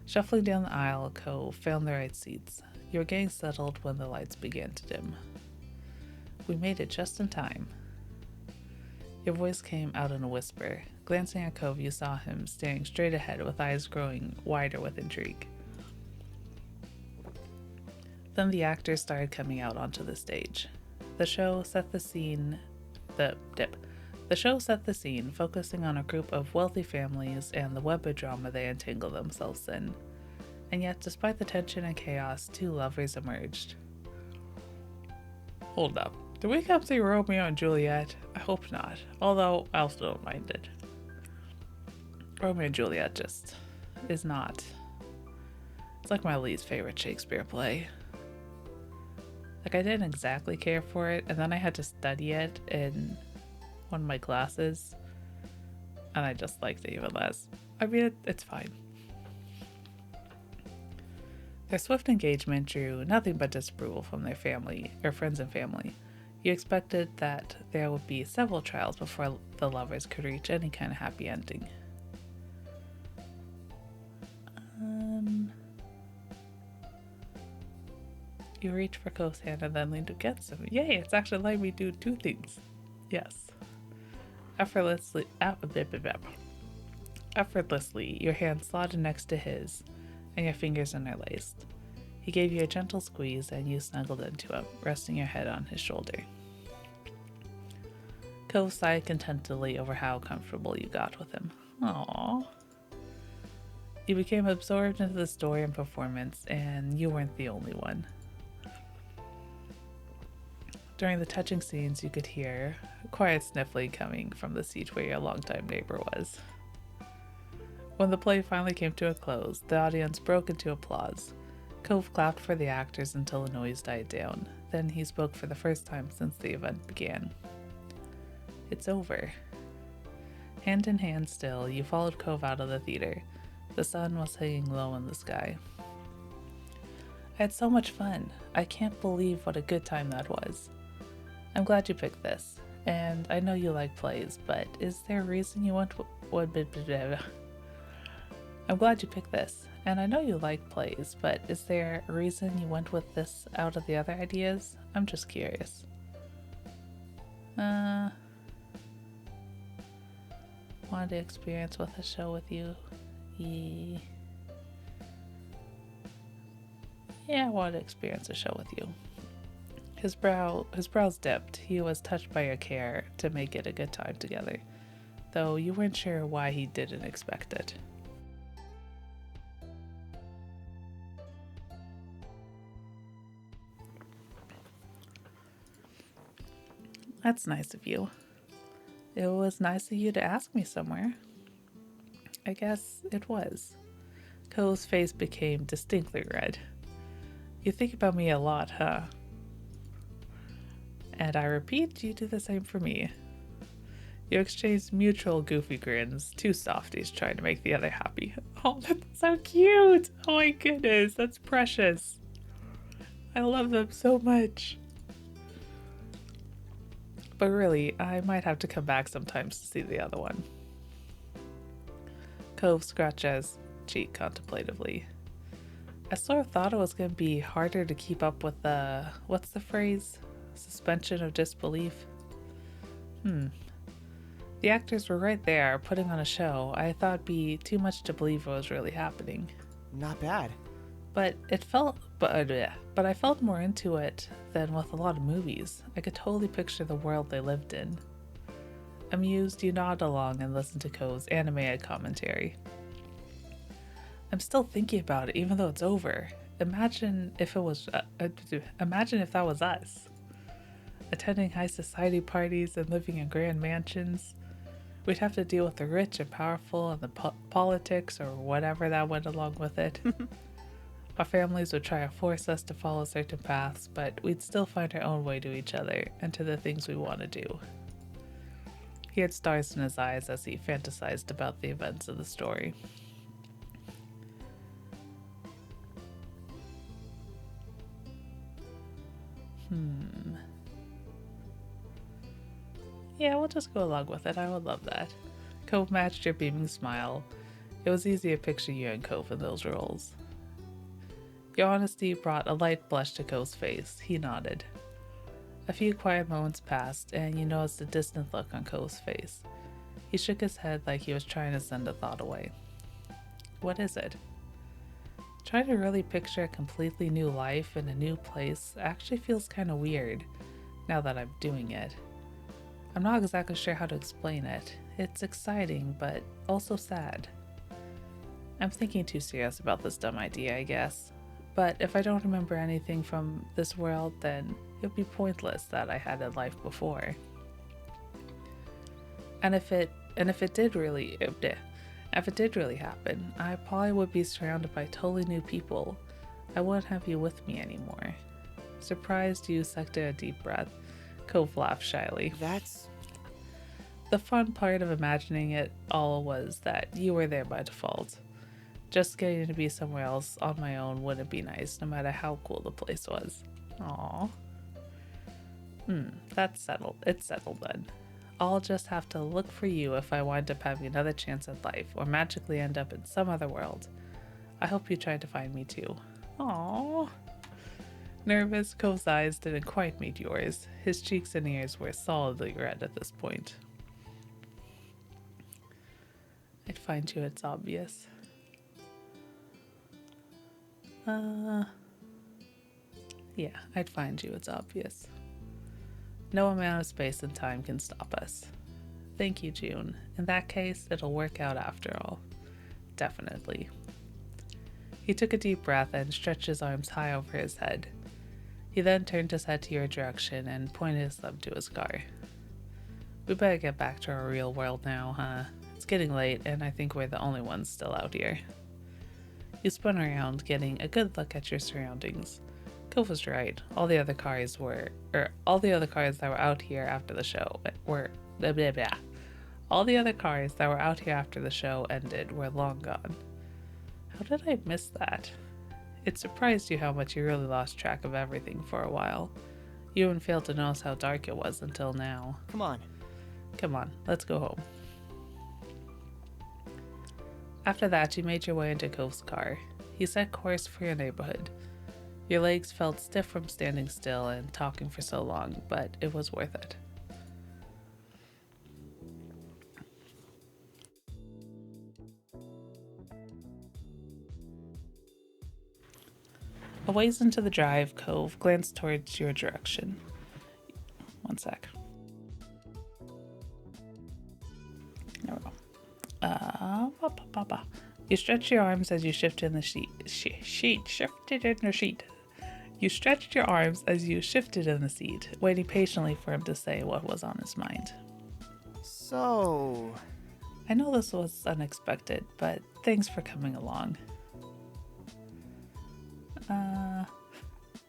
Shuffling down the aisle, Cove found the right seats. You were getting settled when the lights began to dim. We made it just in time. Your voice came out in a whisper. Glancing at Cove, you saw him staring straight ahead with eyes growing wider with intrigue. Then the actors started coming out onto the stage. The show set the scene, focusing on a group of wealthy families and the web of drama they entangle themselves in. And yet, despite the tension and chaos, two lovers emerged. Hold up. Did we come see Romeo and Juliet? I hope not, although I also don't mind it. Romeo and Juliet just is not. It's like my least favorite Shakespeare play. Like, I didn't exactly care for it, and then I had to study it in one of my classes, and I just liked it even less. I mean, it's fine. Their swift engagement drew nothing but disapproval from their family, or friends and family. You expected that there would be several trials before the lovers could reach any kind of happy ending. You reached for Cove's hand and then leaned against him. Yay, it's actually letting me do two things. Yes. Effortlessly, your hand slotted next to his, and your fingers interlaced. He gave you a gentle squeeze, and you snuggled into him, resting your head on his shoulder. Cove sighed contentedly over how comfortable you got with him. Aww. You became absorbed into the story and performance, and you weren't the only one. During the touching scenes, you could hear quiet sniffling coming from the seat where your longtime neighbor was. When the play finally came to a close, the audience broke into applause. Cove clapped for the actors until the noise died down. Then he spoke for the first time since the event began. It's over. Hand in hand still, you followed Cove out of the theater. The sun was hanging low in the sky. I had so much fun. I can't believe what a good time that was. I'm glad you picked this, and I know you like plays, but is there a reason you want I'm glad you picked this, and I know you like plays, but is there a reason you went with this out of the other ideas? I'm just curious. Wanted to experience with a show with you. Yeah, I wanted to experience a show with you. His brows dipped. He was touched by your care to make it a good time together, though you weren't sure why he didn't expect it. That's nice of you. It was nice of you to ask me somewhere. I guess it was. Cove's face became distinctly red. You think about me a lot, huh? And I repeat, you do the same for me. You exchanged mutual goofy grins, two softies trying to make the other happy. Oh, that's so cute! Oh my goodness, that's precious. I love them so much. But really, I might have to come back sometimes to see the other one. Cove scratched his cheek contemplatively. I sort of thought it was going to be harder to keep up with the, what's the phrase? Suspension of disbelief? The actors were right there, putting on a show. I thought it'd be too much to believe it was really happening. Not bad. But I felt more into it than with a lot of movies. I could totally picture the world they lived in. Amused, you nod along and listen to Cove's animated commentary. I'm still thinking about it, even though it's over. Imagine if that was us. Attending high society parties and living in grand mansions. We'd have to deal with the rich and powerful and the politics or whatever that went along with it. Our families would try to force us to follow certain paths, but we'd still find our own way to each other and to the things we want to do. He had stars in his eyes as he fantasized about the events of the story. Yeah, we'll just go along with it. I would love that. Cove matched your beaming smile. It was easy to picture you and Cove in those roles. Your honesty brought a light blush to Cove's face. He nodded. A few quiet moments passed, and you noticed a distant look on Cove's face. He shook his head like he was trying to send a thought away. What is it? Trying to really picture a completely new life in a new place actually feels kind of weird, now that I'm doing it. I'm not exactly sure how to explain it. It's exciting, but also sad. I'm thinking too serious about this dumb idea, I guess. But if I don't remember anything from this world, then it would be pointless that I had a life before. And if it did really happen, I probably would be surrounded by totally new people. I wouldn't have you with me anymore. Surprised, you sucked in a deep breath. Cove laughed shyly. That's... The fun part of imagining it all was that you were there by default. Just getting to be somewhere else on my own wouldn't be nice, no matter how cool the place was. Aww. That's settled. It's settled then. I'll just have to look for you if I wind up having another chance at life, or magically end up in some other world. I hope you try to find me too. Aww. Nervous, Cove's eyes didn't quite meet yours. His cheeks and ears were solidly red at this point. I'd find you, it's obvious. Yeah, I'd find you, it's obvious. No amount of space and time can stop us. Thank you, June. In that case, it'll work out after all. Definitely. He took a deep breath and stretched his arms high over his head. He then turned his head to your direction and pointed his thumb to his car. We better get back to our real world now, huh? It's getting late, and I think we're the only ones still out here. You spun around, getting a good look at your surroundings. Cove was right. All the other cars that were out here after the show All the other cars that were out here after the show ended were long gone. How did I miss that? It surprised you how much you really lost track of everything for a while. You even failed to notice how dark it was until now. Come on. Come on, let's go home. After that, you made your way into Cove's car. You set course for your neighborhood. Your legs felt stiff from standing still and talking for so long, but it was worth it. A ways into the drive, Cove glanced towards your direction. One sec. There we go. You stretched your arms as you shifted in the sheet. Shifted in the sheet. You stretched your arms as you shifted in the seat, waiting patiently for him to say what was on his mind. So... I know this was unexpected, but thanks for coming along.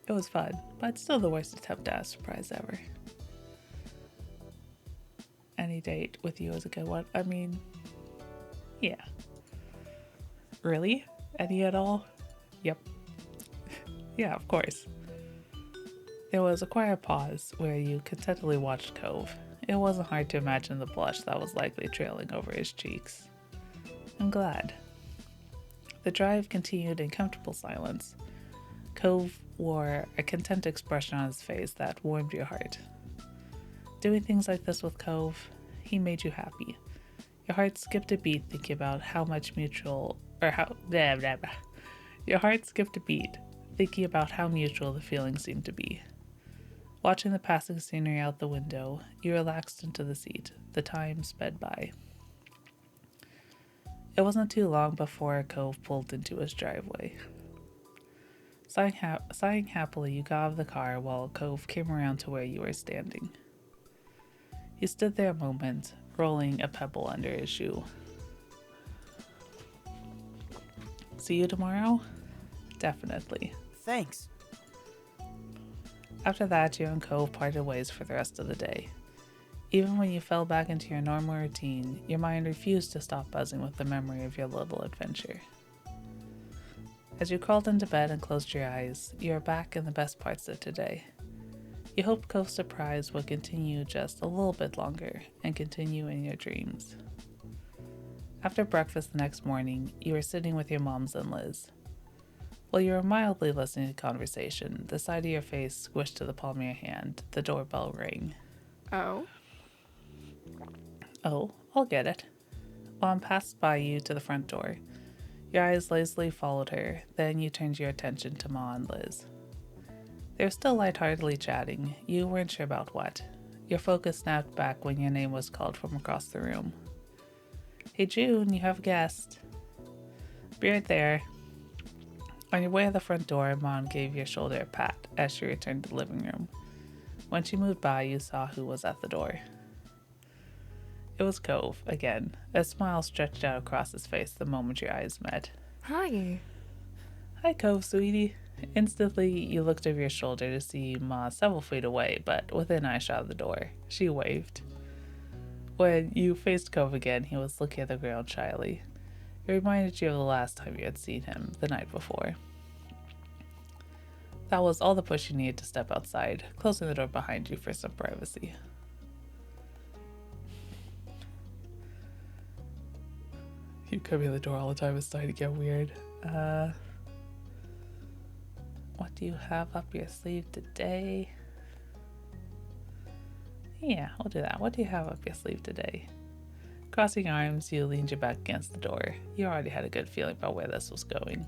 It was fun, but still the worst attempt at a surprise ever. Any date with you is a good one. I mean, yeah. Really? Any at all? Yep. Yeah, of course. There was a quiet pause where you contentedly watched Cove. It wasn't hard to imagine the blush that was likely trailing over his cheeks. I'm glad. The drive continued in comfortable silence. Cove wore a content expression on his face that warmed your heart. Doing things like this with Cove, he made you happy. Your heart skipped a beat thinking about how much mutual, or how, blah, blah, blah. Your heart skipped a beat thinking about how mutual the feeling seemed to be. Watching the passing scenery out the window, you relaxed into the seat. The time sped by. It wasn't too long before Cove pulled into his driveway. Sighing happily, you got out of the car while Cove came around to where you were standing. He stood there a moment, rolling a pebble under his shoe. See you tomorrow? Definitely. Thanks. After that, you and Cove parted ways for the rest of the day. Even when you fell back into your normal routine, your mind refused to stop buzzing with the memory of your little adventure. As you crawled into bed and closed your eyes, you are back in the best parts of today. You hoped Cove's surprise would continue just a little bit longer and continue in your dreams. After breakfast the next morning, you were sitting with your moms and Liz. While you were mildly listening to conversation, the side of your face squished to the palm of your hand. The doorbell rang. Oh? Oh, I'll get it. Mom passed by you to the front door. Your eyes lazily followed her, then you turned your attention to Ma and Liz. They were still lightheartedly chatting. You weren't sure about what. Your focus snapped back when your name was called from across the room. Hey June, you have a guest. Be right there. On your way to the front door, Mom gave your shoulder a pat as she returned to the living room. When she moved by, you saw who was at the door. It was Cove, again. A smile stretched out across his face the moment your eyes met. Hi. Hi, Cove, sweetie. Instantly, you looked over your shoulder to see Ma several feet away, but within eyeshot of the door. She waved. When you faced Cove again, he was looking at the ground shyly. It reminded you of the last time you had seen him, the night before. That was all the push you needed to step outside, closing the door behind you for some privacy. You come in the door all the time, it's starting to get weird. What do you have up your sleeve today? Yeah, we'll do that. What do you have up your sleeve today? Crossing arms, you leaned your back against the door. You already had a good feeling about where this was going.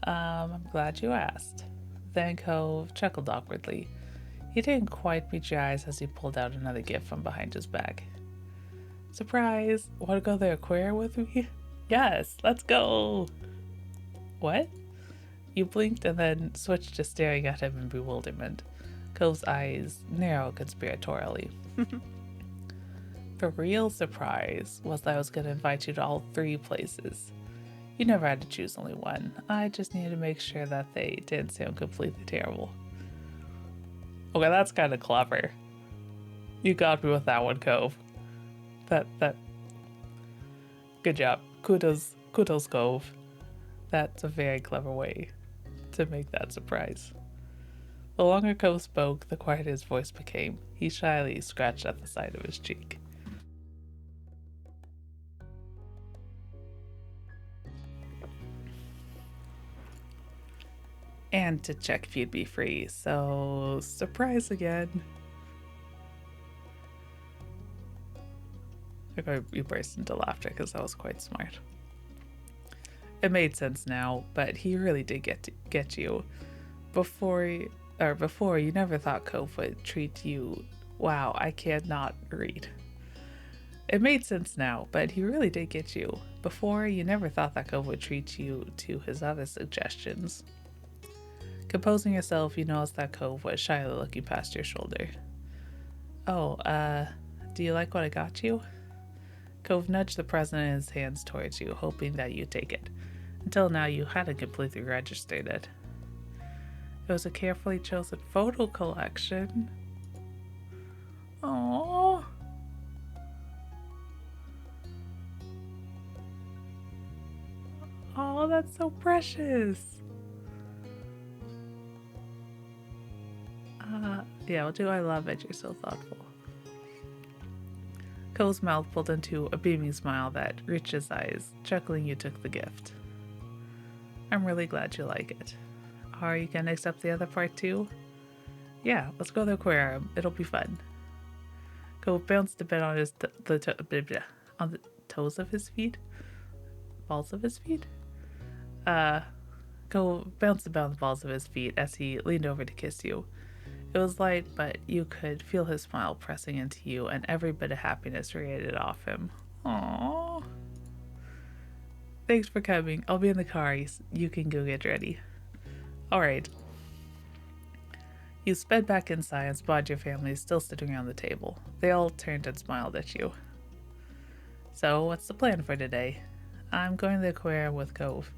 I'm glad you asked. Then Cove chuckled awkwardly. He didn't quite meet your eyes as he pulled out another gift from behind his back. Surprise! Want to go to the aquarium with me? Yes, let's go! What? You blinked and then switched to staring at him in bewilderment. Cove's eyes narrowed conspiratorially. The real surprise was that I was going to invite you to all three places. You never had to choose only one. I just needed to make sure that they didn't sound completely terrible. Okay, that's kind of clever. You got me with that one, Cove. That. Good job. Kudos, Cove. That's a very clever way to make that surprise. The longer Cove spoke, the quieter his voice became. He shyly scratched at the side of his cheek. And to check if you'd be free, so surprise again. You burst into laughter because that was quite smart. It made sense now, but he really did get you. Before you never thought Cove would treat you. Wow, I cannot read. It made sense now, but he really did get you. Before, you never thought that Cove would treat you to his other suggestions. Composing yourself, you noticed that Cove was shyly looking past your shoulder. Oh, do you like what I got you? Cove nudged the present in his hands towards you, hoping that you'd take it. Until now, you hadn't completely registered it. It was a carefully chosen photo collection. Aww. Oh, that's so precious. Yeah, well, do I love it? You're so thoughtful. Cole's mouth pulled into a beaming smile that reached his eyes. Chuckling, you took the gift. I'm really glad you like it. Are you gonna accept the other part too? Yeah, let's go to the aquarium. It'll be fun. Cole bounced a bit on on the toes of his feet. Balls of his feet? Cole bounced about on the balls of his feet as he leaned over to kiss you. It was light, but you could feel his smile pressing into you, and every bit of happiness radiated off him. Aww. Thanks for coming. I'll be in the car. You can go get ready. Alright. You sped back inside and spotted your family still sitting around the table. They all turned and smiled at you. So, what's the plan for today? I'm going to the aquarium with Cove.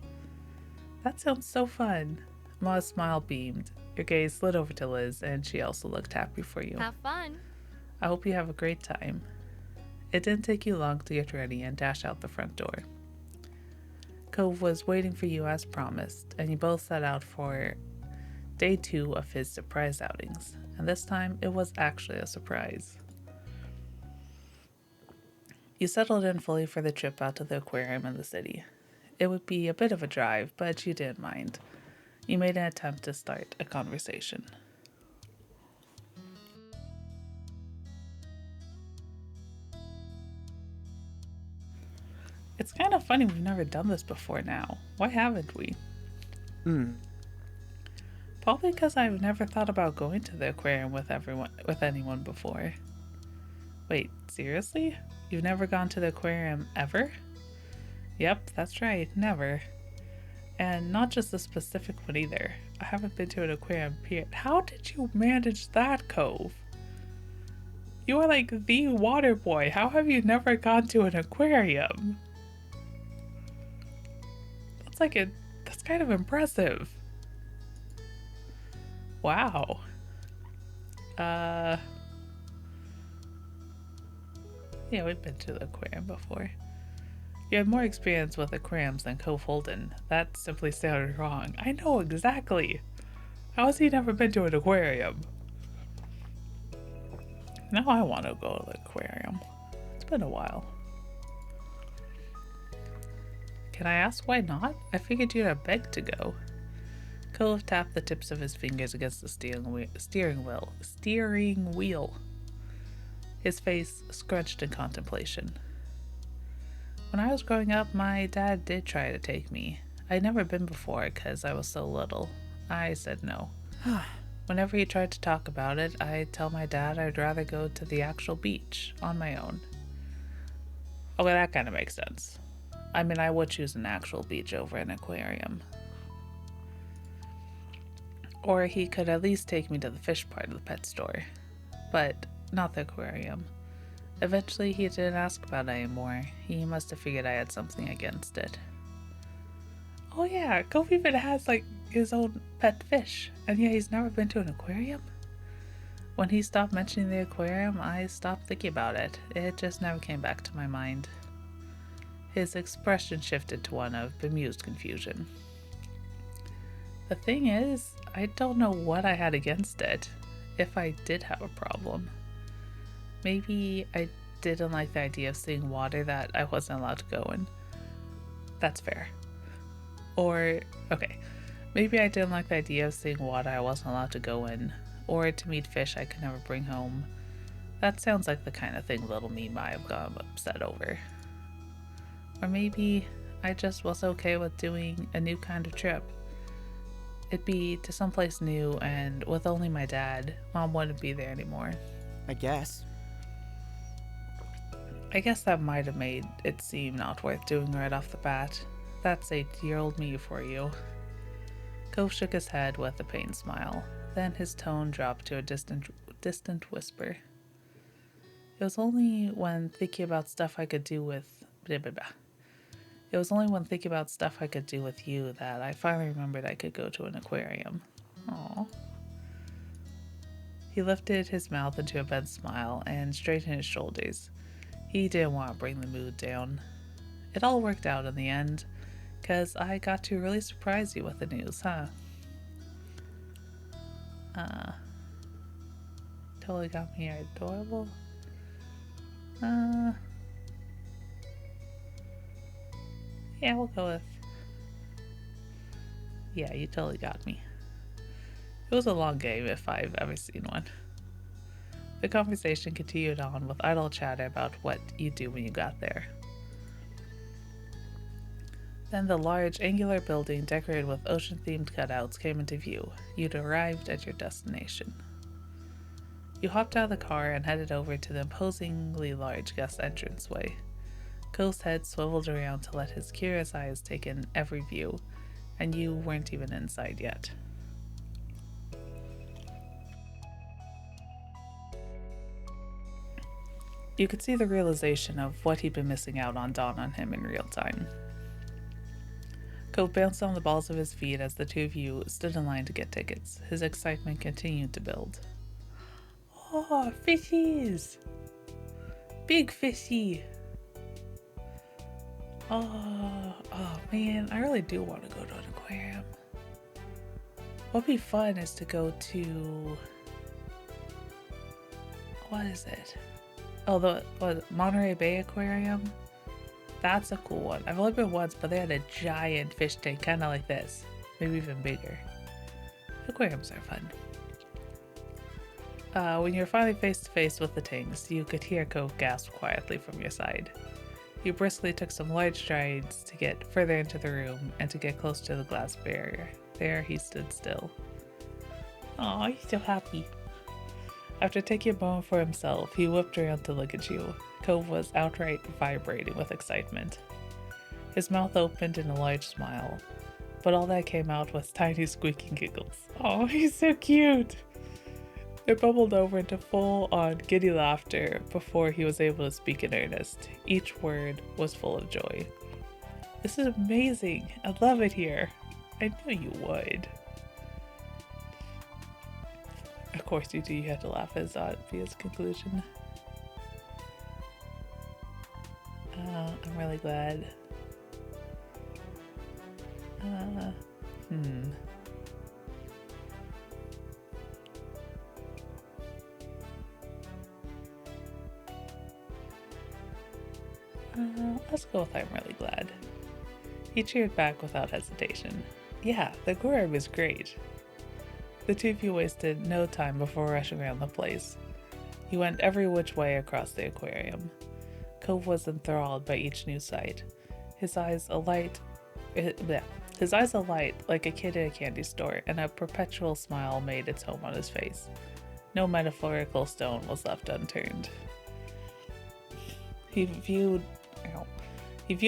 That sounds so fun. Ma's smile beamed. Your gaze slid over to Liz, and she also looked happy for you. Have fun. I hope you have a great time. It didn't take you long to get ready and dash out the front door. Cove was waiting for you as promised, and you both set out for day 2 of his surprise outings. And this time, it was actually a surprise. You settled in fully for the trip out to the aquarium in the city. It would be a bit of a drive, but you didn't mind. You made an attempt to start a conversation. It's kind of funny we've never done this before now. Why haven't we? Probably because I've never thought about going to the aquarium with anyone before. Wait, seriously? You've never gone to the aquarium ever? Yep, that's right, never. And not just a specific one either. I haven't been to an aquarium period. How did you manage that, Cove? You are like the water boy. How have you never gone to an aquarium? That's kind of impressive. Wow. Yeah, we've been to the aquarium before. You had more experience with aquariums than Cove Holden. That simply sounded wrong. I know exactly. How has he never been to an aquarium? Now I want to go to the aquarium. It's been a while. Can I ask why not? I figured you'd have begged to go. Cove tapped the tips of his fingers against the steering wheel. His face scrunched in contemplation. When I was growing up, my dad did try to take me. I'd never been before because I was so little. I said no. Whenever he tried to talk about it, I'd tell my dad I'd rather go to the actual beach on my own. Okay, that kind of makes sense. I mean, I would choose an actual beach over an aquarium. Or he could at least take me to the fish part of the pet store. But not the aquarium. Eventually, he didn't ask about it anymore. He must have figured I had something against it. Oh yeah, Cove even has, like, his own pet fish. And yeah, he's never been to an aquarium? When he stopped mentioning the aquarium, I stopped thinking about it. It just never came back to my mind. His expression shifted to one of bemused confusion. The thing is, I don't know what I had against it, if I did have a problem. Maybe I didn't like the idea of seeing water that I wasn't allowed to go in. That's fair. Or, okay, maybe I didn't like the idea of seeing water I wasn't allowed to go in, or to meet fish I could never bring home. That sounds like the kind of thing little me might have gotten upset over. Or maybe I just was okay with doing a new kind of trip. It'd be to someplace new, and with only my dad, Mom wouldn't be there anymore. I guess. I guess that might have made it seem not worth doing right off the bat. That's 8-year-old me for you. Cove shook his head with a pained smile. Then his tone dropped to a distant whisper. It was only when thinking about stuff I could do with you that I finally remembered I could go to an aquarium. Aww. He lifted his mouth into a bent smile and straightened his shoulders. He didn't want to bring the mood down. It all worked out in the end, 'cause I got to really surprise you with the news, huh? Totally got me adorable. Yeah, we'll go with... Yeah, you totally got me. It was a long game if I've ever seen one. The conversation continued on with idle chatter about what you'd do when you got there. Then the large, angular building decorated with ocean-themed cutouts came into view. You'd arrived at your destination. You hopped out of the car and headed over to the imposingly large guest entranceway. Cove's head swiveled around to let his curious eyes take in every view, and you weren't even inside yet. You could see the realization of what he'd been missing out on dawn on him in real time. Cove bounced on the balls of his feet as the two of you stood in line to get tickets. His excitement continued to build. Oh, fishies! Big fishy! Oh man, I really do want to go to an aquarium. What'd be fun is to go to... What is it? Oh, the Monterey Bay Aquarium? That's a cool one. I've only been once, but they had a giant fish tank, kind of like this. Maybe even bigger. Aquariums are fun. When you were finally face to face with the tanks, you could hear Cove gasp quietly from your side. You briskly took some large strides to get further into the room and to get close to the glass barrier. There he stood still. Aw, he's so happy. After taking a moment for himself, he whipped around to look at you. Cove was outright vibrating with excitement. His mouth opened in a large smile, but all that came out was tiny squeaking giggles. Oh, he's so cute! It bubbled over into full-on giddy laughter before he was able to speak in earnest. Each word was full of joy. This is amazing! I love it here! I knew you would. Of course you do, you had to laugh at his obvious conclusion. I'm really glad. Let's go with I'm really glad. He cheered back without hesitation. Yeah, the aquarium is great. The two of you wasted no time before rushing around the place. You went every which way across the aquarium. Cove was enthralled by each new sight. His eyes alight like a kid in a candy store, and a perpetual smile made its home on his face. No metaphorical stone was left unturned. He viewed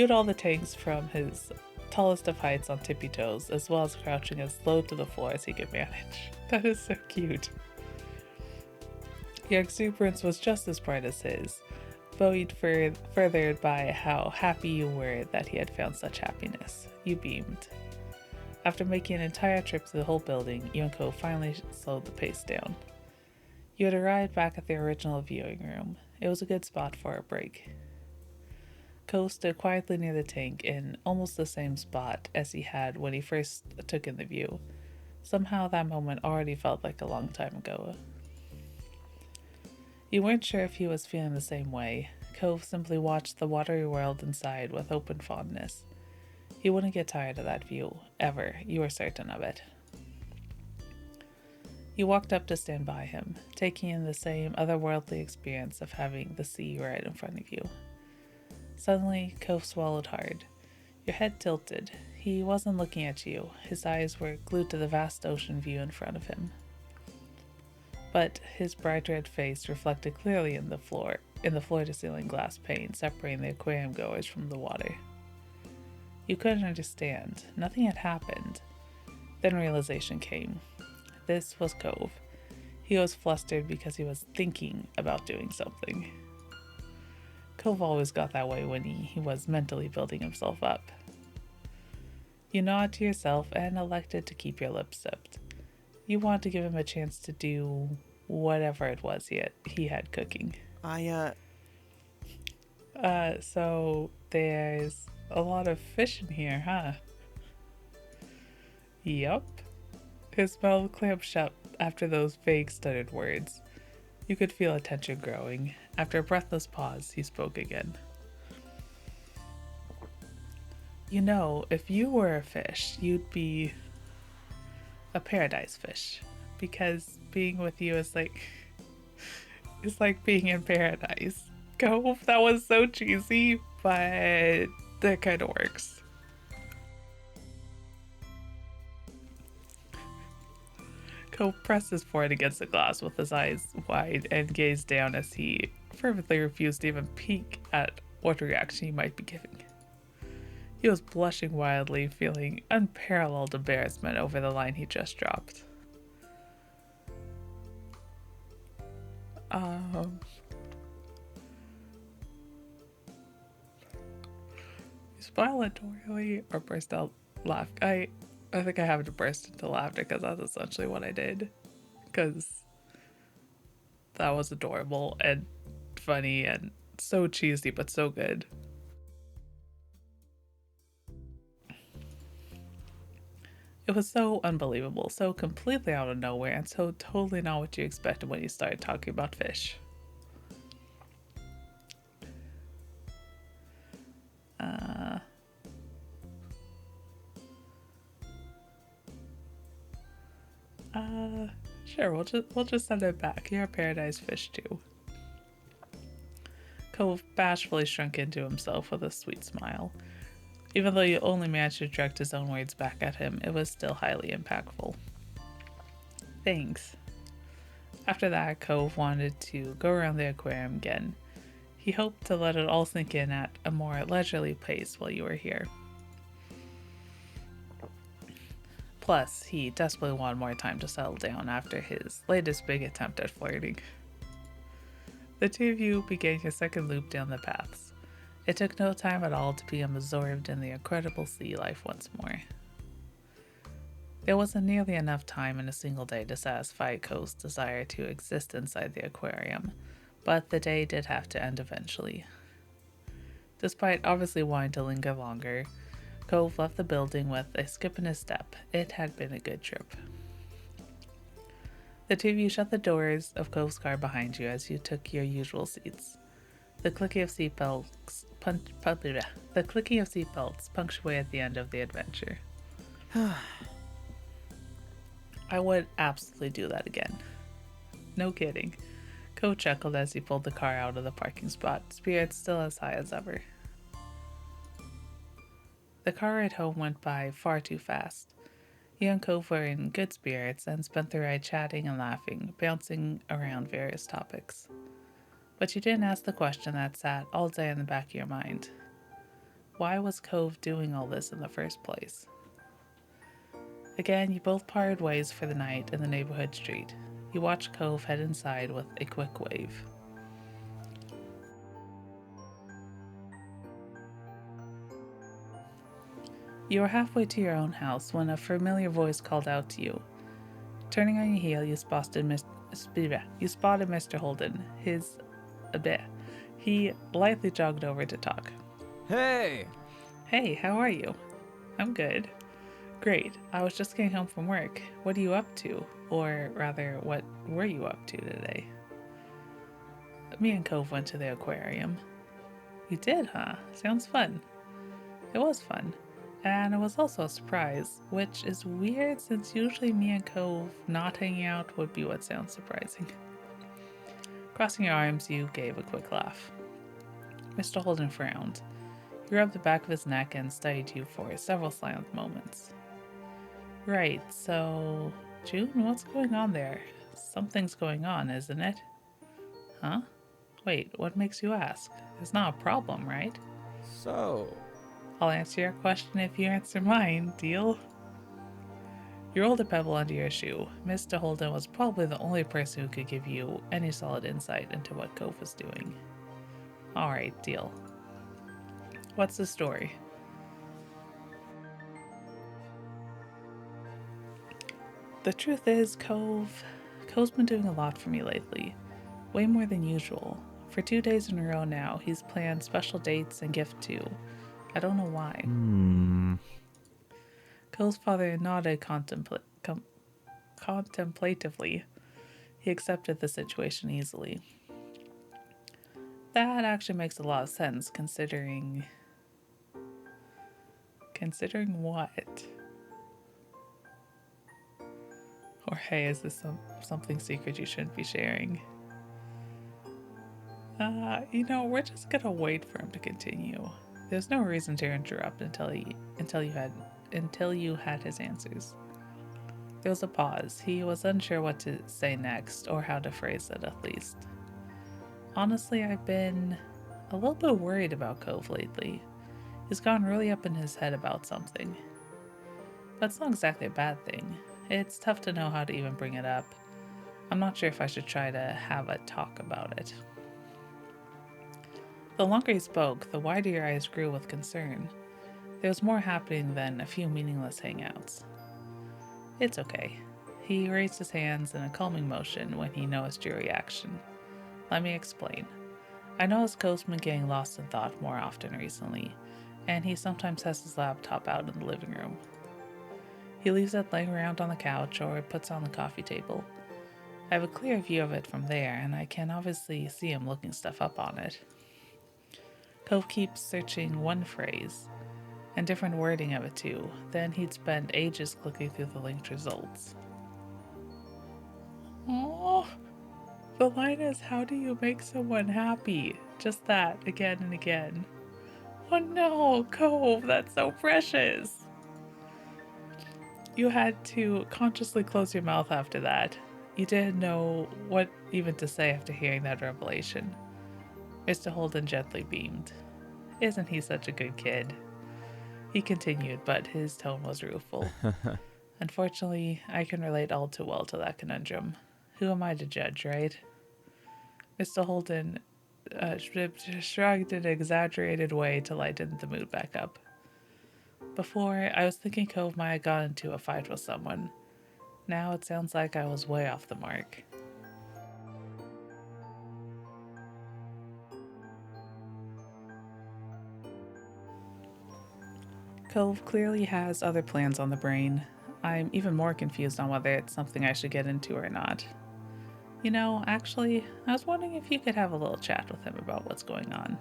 all the tanks from his tallest of heights on tippy toes, as well as crouching as low to the floor as he could manage. That is so cute. Your exuberance was just as bright as his, buoyed furthered by how happy you were that he had found such happiness. You beamed. After making an entire trip to the whole building, you and Cove finally slowed the pace down. You had arrived back at the original viewing room. It was a good spot for a break. Cove stood quietly near the tank in almost the same spot as he had when he first took in the view. Somehow that moment already felt like a long time ago. You weren't sure if he was feeling the same way. Cove simply watched the watery world inside with open fondness. He wouldn't get tired of that view, ever, you were certain of it. You walked up to stand by him, taking in the same otherworldly experience of having the sea right in front of you. Suddenly, Cove swallowed hard. Your head tilted. He wasn't looking at you. His eyes were glued to the vast ocean view in front of him. But his bright red face reflected clearly in the floor-to-ceiling glass pane separating the aquarium goers from the water. You couldn't understand. Nothing had happened. Then realization came. This was Cove. He was flustered because he was thinking about doing something. Cove always got that way when he was mentally building himself up. You nodded to yourself and elected to keep your lips zipped. You wanted to give him a chance to do whatever it was he had cooking. So there's a lot of fish in here, huh? Yup. His mouth clamped shut after those vague stuttered words. You could feel a tension growing. After a breathless pause, he spoke again. You know, if you were a fish, you'd be a paradise fish. Because being with you is like being in paradise. Cove, that was so cheesy, but that kind of works. Cove pressed his forehead against the glass with his eyes wide and gazed down as he fervently refused to even peek at what reaction he might be giving. He was blushing wildly, feeling unparalleled embarrassment over the line he just dropped. You smile adorably or burst out laughing. I think I have to burst into laughter because that's essentially what I did. Because that was adorable and funny and so cheesy but so good. It was so unbelievable, so completely out of nowhere, and so totally not what you expected when you started talking about fish. Sure, we'll just send it back. You're a paradise fish too. Cove bashfully shrunk into himself with a sweet smile. Even though you only managed to direct his own words back at him, it was still highly impactful. Thanks. After that, Cove wanted to go around the aquarium again. He hoped to let it all sink in at a more leisurely pace while you were here. Plus, he desperately wanted more time to settle down after his latest big attempt at flirting. The two of you began your second loop down the paths. It took no time at all to become absorbed in the incredible sea life once more. There wasn't nearly enough time in a single day to satisfy Cove's desire to exist inside the aquarium, but the day did have to end eventually. Despite obviously wanting to linger longer, Cove left the building with a skip in his step. It had been a good trip. The two of you shut the doors of Cove's car behind you as you took your usual seats. The clicking of seatbelts punctuated the end of the adventure. I would absolutely do that again. No kidding. Cove chuckled as he pulled the car out of the parking spot, spirits still as high as ever. The car ride home went by far too fast. You and Cove were in good spirits and spent the ride chatting and laughing, bouncing around various topics. But you didn't ask the question that sat all day in the back of your mind. Why was Cove doing all this in the first place? Again, you both parted ways for the night in the neighborhood street. You watched Cove head inside with a quick wave. You were halfway to your own house when a familiar voice called out to you. Turning on your heel, you spotted Mr. Holden. He lightly jogged over to talk. Hey! Hey, how are you? I'm good. Great. I was just getting home from work. What are you up to? Or rather, what were you up to today? Me and Cove went to the aquarium. You did, huh? Sounds fun. It was fun. And it was also a surprise, which is weird since usually me and Cove not hanging out would be what sounds surprising. Crossing your arms, you gave a quick laugh. Mr. Holden frowned. He rubbed the back of his neck and studied you for several silent moments. Right, so, June, what's going on there? Something's going on, isn't it? Huh? Wait, what makes you ask? There's not a problem, right? So, I'll answer your question if you answer mine, deal? You rolled a pebble under your shoe. Mr. Holden was probably the only person who could give you any solid insight into what Cove was doing. Alright, deal. What's the story? The truth is, Cove's been doing a lot for me lately. Way more than usual. For 2 days in a row now, he's planned special dates and gift too. I don't know why. Cove's father nodded contemplatively. He accepted the situation easily. That actually makes a lot of sense, considering... Considering what? Or hey, is this something secret you shouldn't be sharing? We're just gonna wait for him to continue. There's no reason to interrupt until you had his answers. There was a pause. He was unsure what to say next, or how to phrase it at least. Honestly, I've been a little bit worried about Cove lately. He's gone really up in his head about something. But it's not exactly a bad thing. It's tough to know how to even bring it up. I'm not sure if I should try to have a talk about it. The longer he spoke, the wider your eyes grew with concern. There was more happening than a few meaningless hangouts. It's okay. He raised his hands in a calming motion when he noticed your reaction. Let me explain. I noticed Cove's been getting lost in thought more often recently, and he sometimes has his laptop out in the living room. He leaves it laying around on the couch or puts it on the coffee table. I have a clear view of it from there, and I can obviously see him looking stuff up on it. Cove keeps searching one phrase, and different wording of it too. Then he'd spend ages clicking through the linked results. Oh, the line is, how do you make someone happy? Just that, again and again. Oh no, Cove, that's so precious. You had to consciously close your mouth after that. You didn't know what even to say after hearing that revelation. Mr. Holden gently beamed. Isn't he such a good kid? He continued, but his tone was rueful. Unfortunately, I can relate all too well to that conundrum. Who am I to judge, right? Mr. Holden shrugged in an exaggerated way to lighten the mood back up. Before, I was thinking Cove might have gotten into a fight with someone. Now it sounds like I was way off the mark. Cove clearly has other plans on the brain. I'm even more confused on whether it's something I should get into or not. Actually, I was wondering if you could have a little chat with him about what's going on.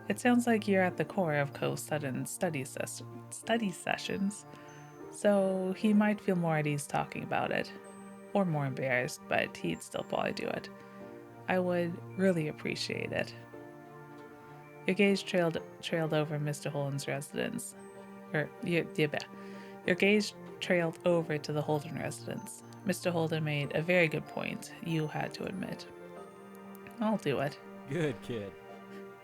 It sounds like you're at the core of Cove's sudden study sessions, so he might feel more at ease talking about it. Or more embarrassed, but he'd still probably do it. I would really appreciate it. Your gaze trailed over Mr. Holden's residence. Your gaze trailed over to the Holden residence. Mr. Holden made a very good point, you had to admit. I'll do it. good kid.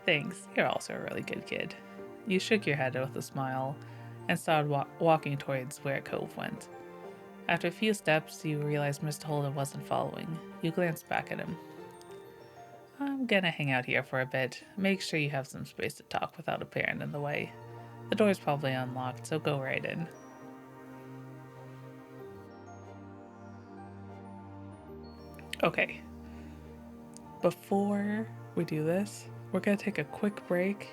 Thanks, you're also a really good kid. You shook your head with a smile and started walking towards where Cove went. After a few steps, you realized Mr. Holden wasn't following. You glanced back at him. I'm gonna hang out here for a bit. Make sure you have some space to talk without a parent in the way. The door's probably unlocked, so go right in. Okay. Before we do this, we're gonna take a quick break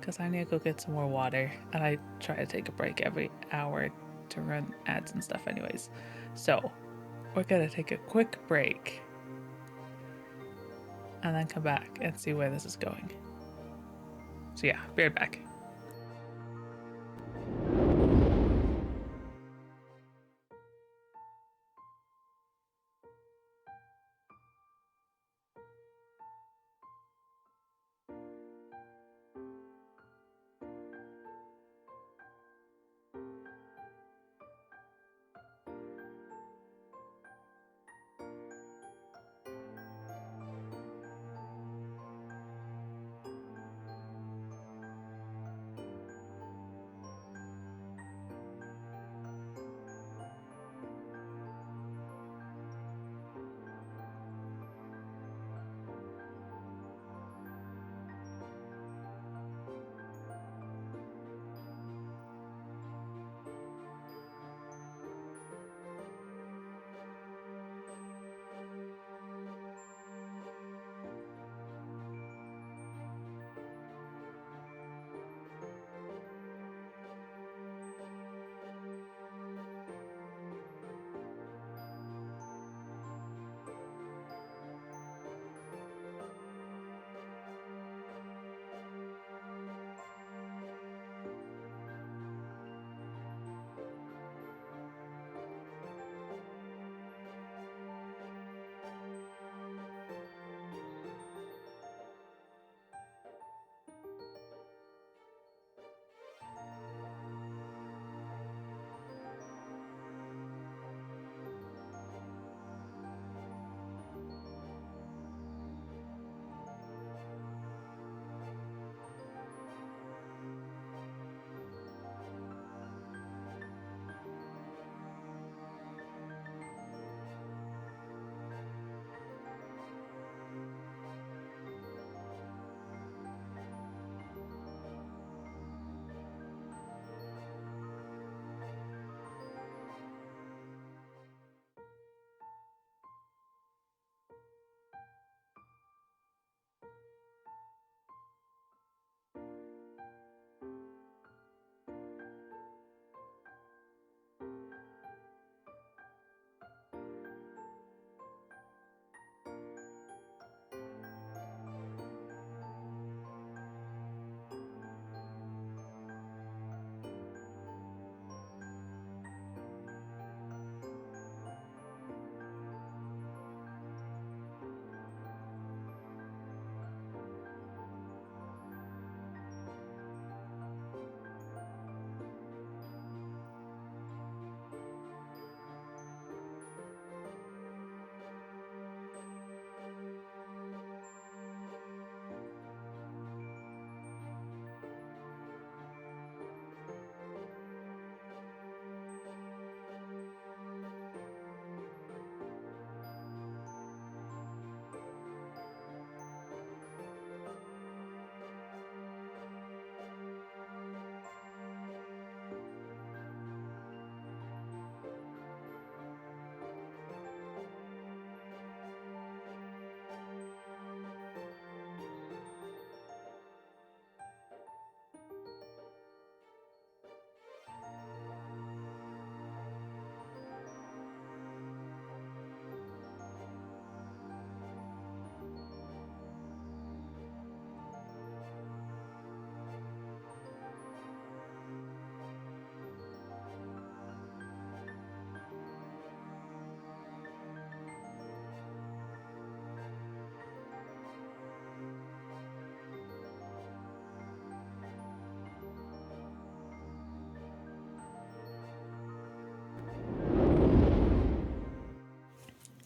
because I need to go get some more water, and I try to take a break every hour to run ads and stuff anyways. So we're gonna take a quick break and then come back and see where this is going. So yeah, be right back.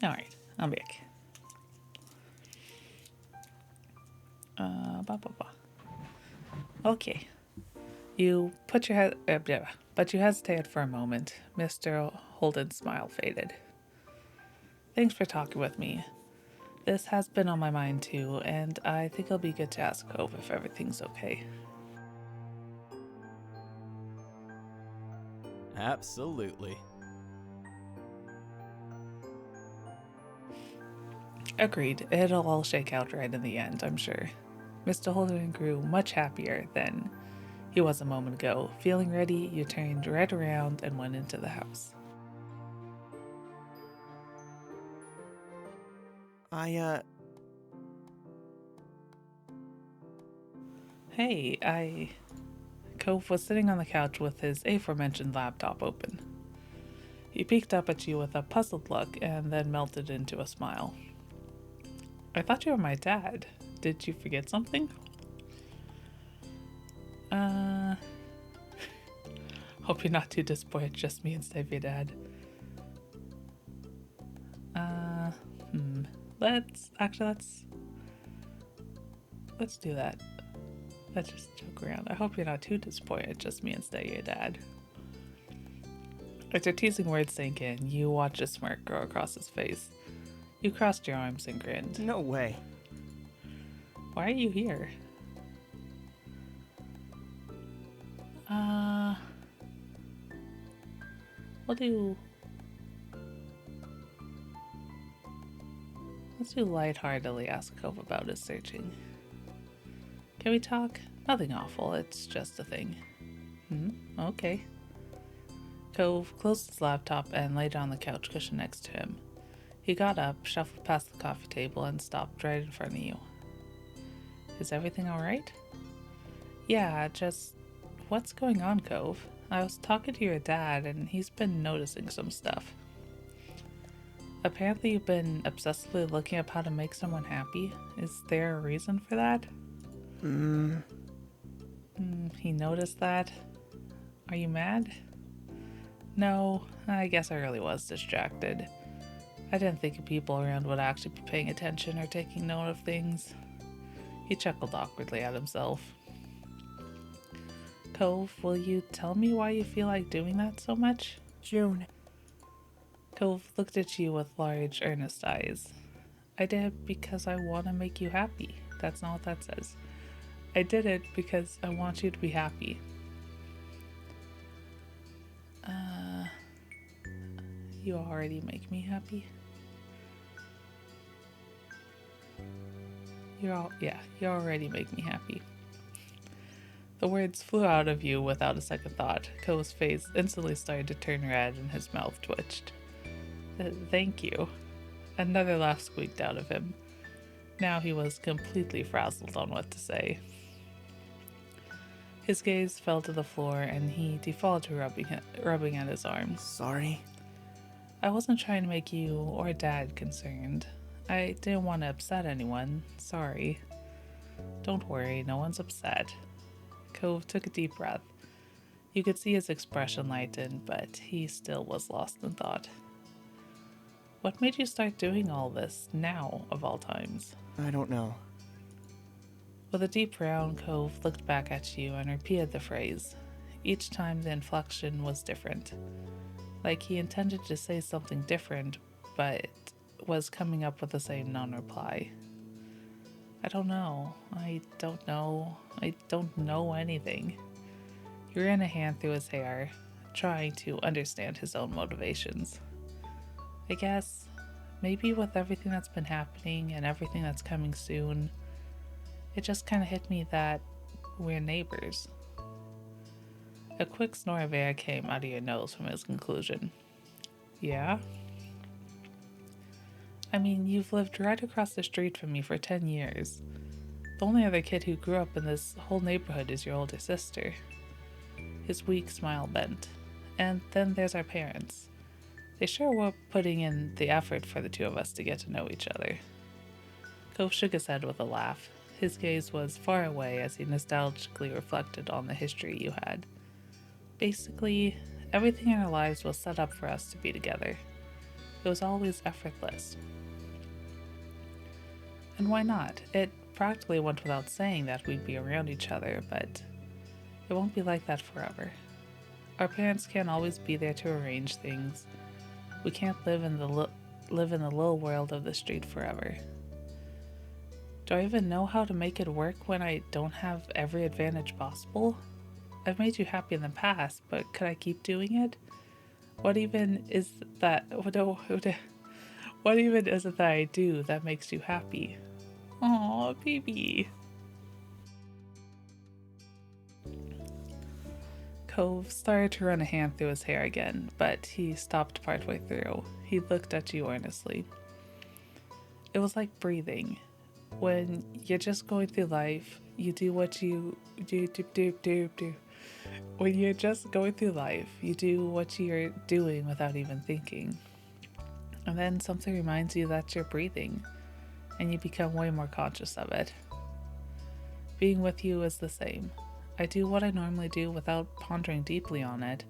All right, I'm back. Okay. You put your head, but you hesitated for a moment. Mr. Holden's smile faded. Thanks for talking with me. This has been on my mind too, and I think it'll be good to ask Cove if everything's okay. Absolutely. Agreed. It'll all shake out right in the end, I'm sure. Mr. Holden grew much happier than he was a moment ago. Feeling ready, you turned right around and went into the house. Hey, Cove was sitting on the couch with his aforementioned laptop open. He peeked up at you with a puzzled look and then melted into a smile. I thought you were my dad. Did you forget something? Hope you're not too disappointed, just me instead of your dad. Let's do that. Let's just joke around. I hope you're not too disappointed, just me instead of your dad. As your teasing words sank in, you watched a smirk grow across his face. You crossed your arms and grinned. No way. Why are you here? Let's do lightheartedly ask Cove about his searching. Can we talk? Nothing awful, it's just a thing. Okay. Cove closed his laptop and lay down on the couch cushion next to him. He got up, shuffled past the coffee table, and stopped right in front of you. Is everything alright? Yeah, just... What's going on, Cove? I was talking to your dad, and he's been noticing some stuff. Apparently you've been obsessively looking up how to make someone happy. Is there a reason for that? He noticed that? Are you mad? No, I guess I really was distracted. I didn't think people around would actually be paying attention or taking note of things. He chuckled awkwardly at himself. Cove, will you tell me why you feel like doing that so much? June. Cove looked at you with large, earnest eyes. I did it because I want to make you happy. That's not what that says. I did it because I want you to be happy. You already make me happy. You already make me happy. The words flew out of you without a second thought. Cove's face instantly started to turn red and his mouth twitched. Thank you. Another laugh squeaked out of him. Now he was completely frazzled on what to say. His gaze fell to the floor and he defaulted to rubbing at his arms. Sorry. I wasn't trying to make you or Dad concerned. I didn't want to upset anyone. Sorry. Don't worry, no one's upset. Cove took a deep breath. You could see his expression lighten, but he still was lost in thought. What made you start doing all this now, of all times? I don't know. With a deep frown, Cove looked back at you and repeated the phrase. Each time the inflection was different. Like he intended to say something different, but was coming up with the same non-reply. I don't know anything. You ran a hand through his hair, trying to understand his own motivations. I guess, maybe with everything that's been happening and everything that's coming soon, it just kind of hit me that we're neighbors. A quick snore of air came out of your nose from his conclusion. Yeah? I mean, you've lived right across the street from me for 10 years. The only other kid who grew up in this whole neighborhood is your older sister. His weak smile bent. And then there's our parents. They sure were putting in the effort for the two of us to get to know each other. Cove shook his head with a laugh. His gaze was far away as he nostalgically reflected on the history you had. Basically, everything in our lives was set up for us to be together. It was always effortless. And why not? It practically went without saying that we'd be around each other, but it won't be like that forever. Our parents can't always be there to arrange things. We can't live in the little world of the street forever. Do I even know how to make it work when I don't have every advantage possible? I've made you happy in the past, but could I keep doing it? What even is that? What even is it that I do that makes you happy? Aw, baby. Cove started to run a hand through his hair again, but he stopped partway through. He looked at you earnestly. It was like breathing. When you're just going through life, you do what you do. When you're just going through life, you do what you're doing without even thinking. And then something reminds you that you're breathing, and you become way more conscious of it. Being with you is the same. I do what I normally do without pondering deeply on it,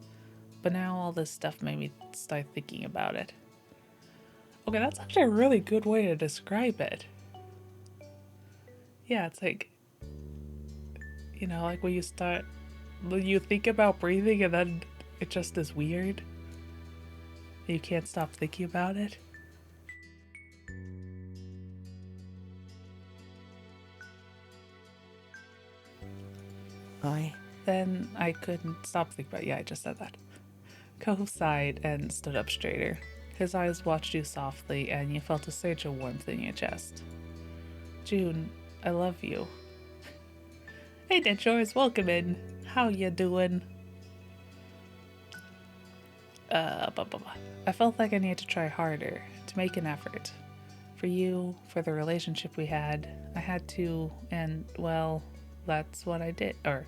but now all this stuff made me start thinking about it. Okay, that's actually a really good way to describe it. Yeah, it's like, like when you think about breathing and then it just is weird. You can't stop thinking about it. Then I couldn't stop thinking about it. Yeah, I just said that. Cove sighed and stood up straighter. His eyes watched you softly, and you felt a surge of warmth in your chest. June, I love you. Hey, Detroit's welcome in. How you doing? I felt like I needed to try harder, to make an effort. For you, for the relationship we had, I had to, and, well, that's what I did. Or,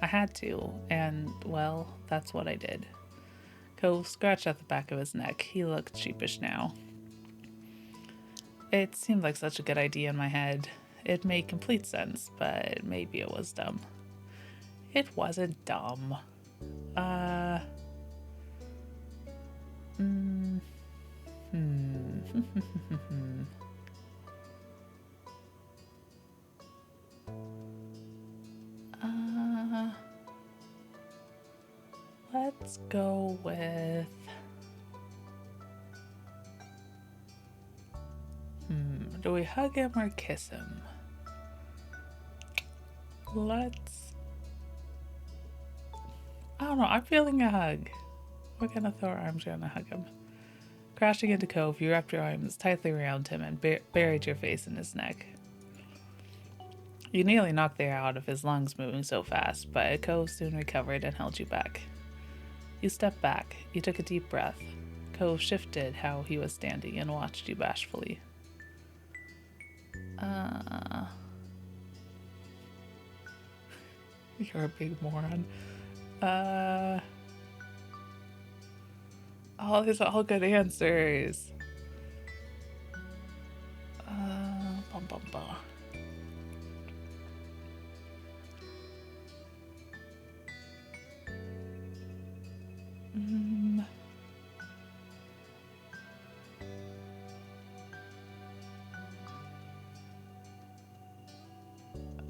I had to, and, well, that's what I did. Cove scratched at the back of his neck. He looked sheepish now. It seemed like such a good idea in my head. It made complete sense, but maybe it was dumb. It wasn't dumb. Let's go with... do we hug him or kiss him? I don't know, I'm feeling a hug. We're gonna throw our arms around and hug him. Crashing into Cove, you wrapped your arms tightly around him and buried your face in his neck. You nearly knocked the air out of his lungs moving so fast, but Cove soon recovered and held you back. You stepped back. You took a deep breath. Cove shifted how he was standing and watched you bashfully. You're a big moron. Oh, these are all good answers. Bum bum bum.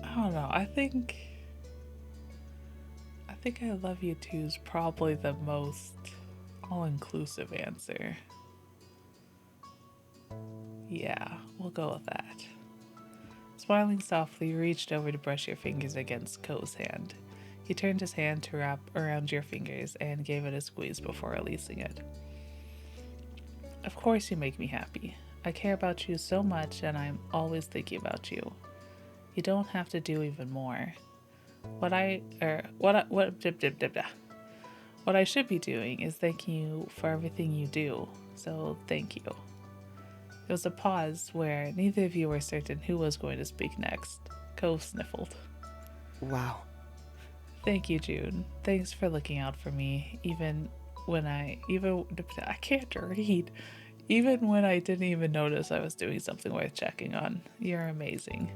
I don't know. I think I love you too is probably the most all-inclusive answer. Yeah, we'll go with that. Smiling softly, you reached over to brush your fingers against Cove's hand. He turned his hand to wrap around your fingers and gave it a squeeze before releasing it. Of course you make me happy. I care about you so much and I'm always thinking about you. You don't have to do even more. What I should be doing is thanking you for everything you do, so thank you. There was a pause where neither of you were certain who was going to speak next. Cove sniffled. Wow. Thank you, June. Thanks for looking out for me, even when I can't read. Even when I didn't even notice I was doing something worth checking on. You're amazing.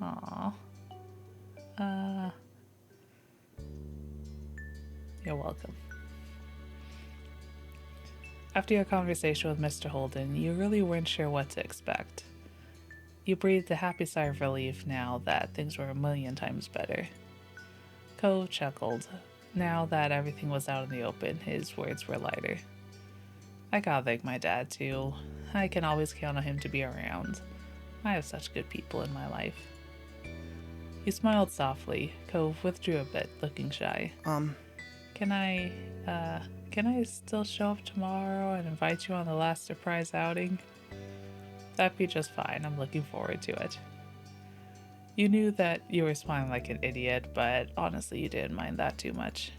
Aww. You're welcome. After your conversation with Mr. Holden, you really weren't sure what to expect. You breathed a happy sigh of relief now that things were a million times better. Cove chuckled. Now that everything was out in the open, his words were lighter. I gotta thank my dad, too. I can always count on him to be around. I have such good people in my life. You smiled softly. Cove withdrew a bit, looking shy. Can I still show up tomorrow and invite you on the last surprise outing? That'd be just fine. I'm looking forward to it. You knew that you were smiling like an idiot, but honestly, you didn't mind that too much.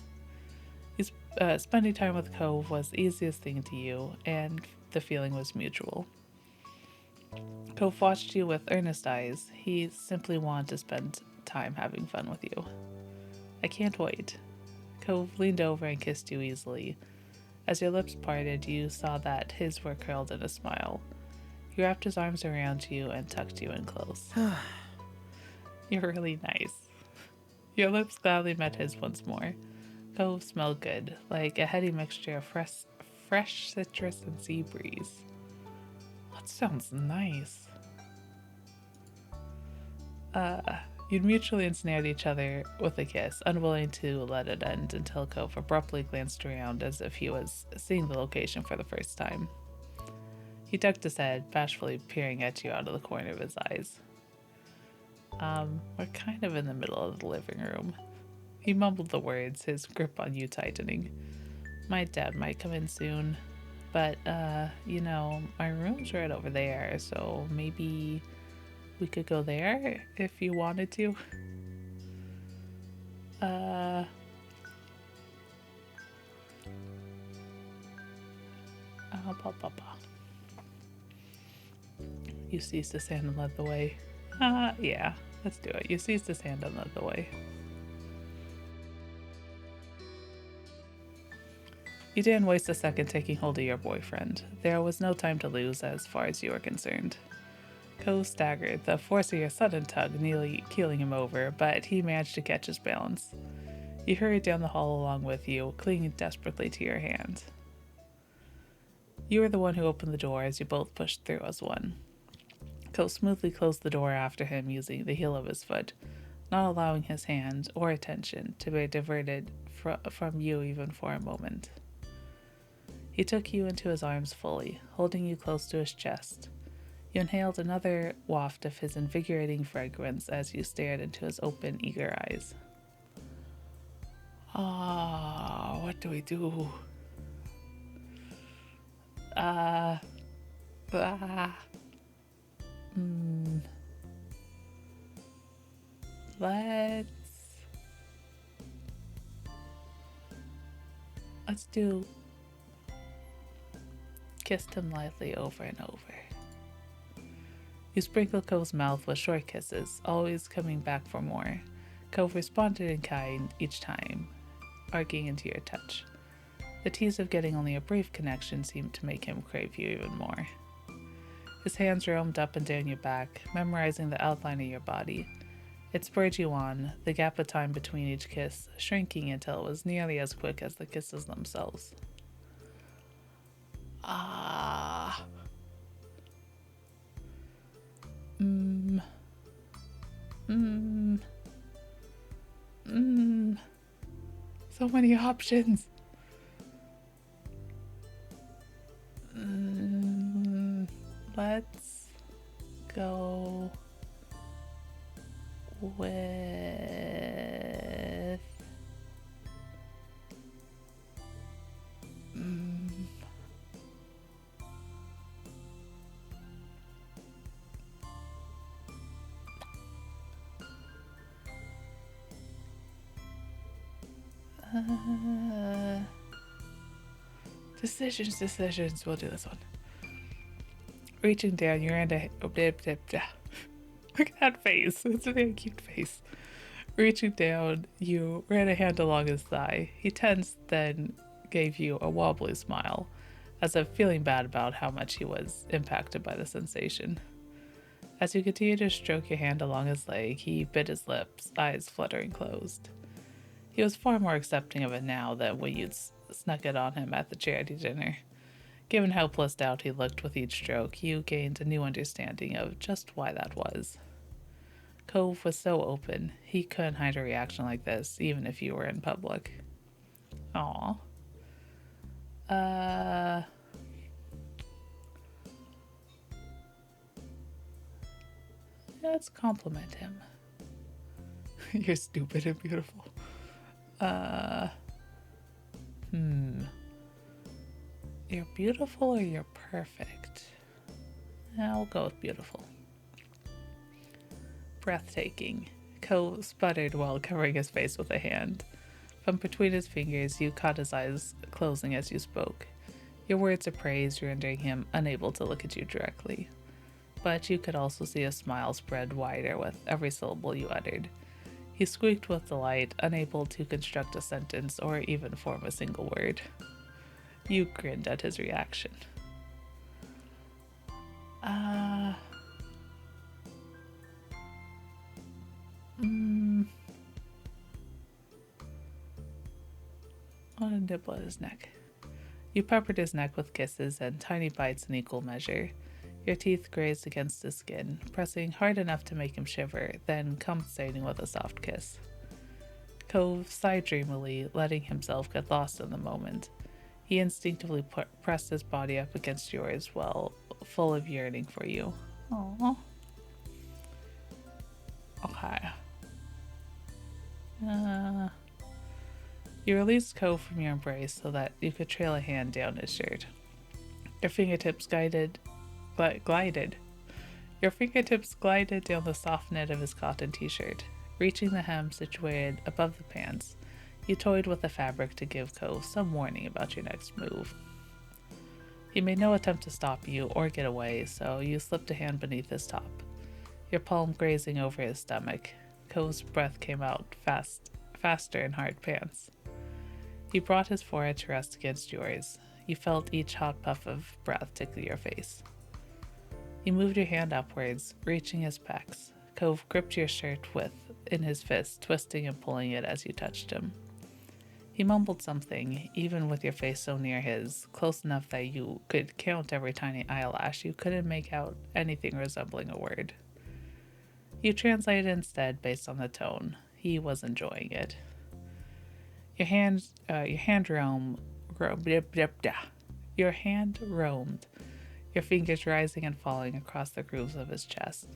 Spending time with Cove was the easiest thing to you, and the feeling was mutual. Cove watched you with earnest eyes. He simply wanted to spend time having fun with you. I can't wait. Cove leaned over and kissed you easily. As your lips parted, you saw that his were curled in a smile. He wrapped his arms around you and tucked you in close. You're really nice. Your lips gladly met his once more. Cove smelled good, like a heady mixture of fresh citrus and sea breeze. That sounds nice. You'd mutually ensnared each other with a kiss, unwilling to let it end until Cove abruptly glanced around as if he was seeing the location for the first time. He ducked his head, bashfully peering at you out of the corner of his eyes. We're kind of in the middle of the living room. He mumbled the words, his grip on you tightening. My dad might come in soon, but, my room's right over there, so maybe we could go there if you wanted to. You seized his hand and led the way. Yeah, let's do it. You seized his hand and led the way. You didn't waste a second taking hold of your boyfriend. There was no time to lose as far as you were concerned. Cove staggered, the force of your sudden tug nearly keeling him over, but he managed to catch his balance. He hurried down the hall along with you, clinging desperately to your hand. You were the one who opened the door as you both pushed through as one. Cove smoothly closed the door after him using the heel of his foot, not allowing his hand or attention to be diverted from you even for a moment. He took you into his arms fully, holding you close to his chest. You inhaled another waft of his invigorating fragrance as you stared into his open, eager eyes. What do we do? Let's do... Kissed him lightly over and over. You sprinkled Cove's mouth with short kisses, always coming back for more. Cove responded in kind each time, arcing into your touch. The tease of getting only a brief connection seemed to make him crave you even more. His hands roamed up and down your back, memorizing the outline of your body. It spurred you on, the gap of time between each kiss shrinking until it was nearly as quick as the kisses themselves. So many options. Let's go with decisions. We'll do this one. Reaching down, your hand. Look at that face. It's a very cute face. Reaching down, you ran a hand along his thigh. He tensed, then gave you a wobbly smile, as if feeling bad about how much he was impacted by the sensation. As you continued to stroke your hand along his leg, he bit his lips, eyes fluttering closed. He was far more accepting of it now than when you'd snuck it on him at the charity dinner. Given how blissed out he looked with each stroke, you gained a new understanding of just why that was. Cove was so open, he couldn't hide a reaction like this, even if you were in public. Aww. Let's compliment him. You're stupid and beautiful. You're beautiful or you're perfect? I'll go with beautiful. Breathtaking. Cove sputtered while covering his face with a hand. From between his fingers, you caught his eyes closing as you spoke. Your words of praise rendering him unable to look at you directly. But you could also see a smile spread wider with every syllable you uttered. He squeaked with delight, unable to construct a sentence or even form a single word. You grinned at his reaction. I want to nibble at his neck. You peppered his neck with kisses and tiny bites in equal measure. Your teeth grazed against his skin, pressing hard enough to make him shiver, then compensating with a soft kiss. Cove sighed dreamily, letting himself get lost in the moment. He instinctively pressed his body up against yours, well, full of yearning for you. Aww. Okay. You released Cove from your embrace so that you could trail a hand down his shirt. Your fingertips glided down the soft knit of his cotton t-shirt. Reaching the hem situated above the pants, you toyed with the fabric to give Cove some warning about your next move. He made no attempt to stop you or get away, so you slipped a hand beneath his top, your palm grazing over his stomach. Cove's breath came out faster in hard pants. He brought his forehead to rest against yours. You felt each hot puff of breath tickle your face. He moved your hand upwards, reaching his pecs. Cove gripped your shirt in his fist, twisting and pulling it as you touched him. He mumbled something, even with your face so near his, close enough that you could count every tiny eyelash. You couldn't make out anything resembling a word. You translated instead based on the tone. He was enjoying it. Your hand roamed, your fingers rising and falling across the grooves of his chest,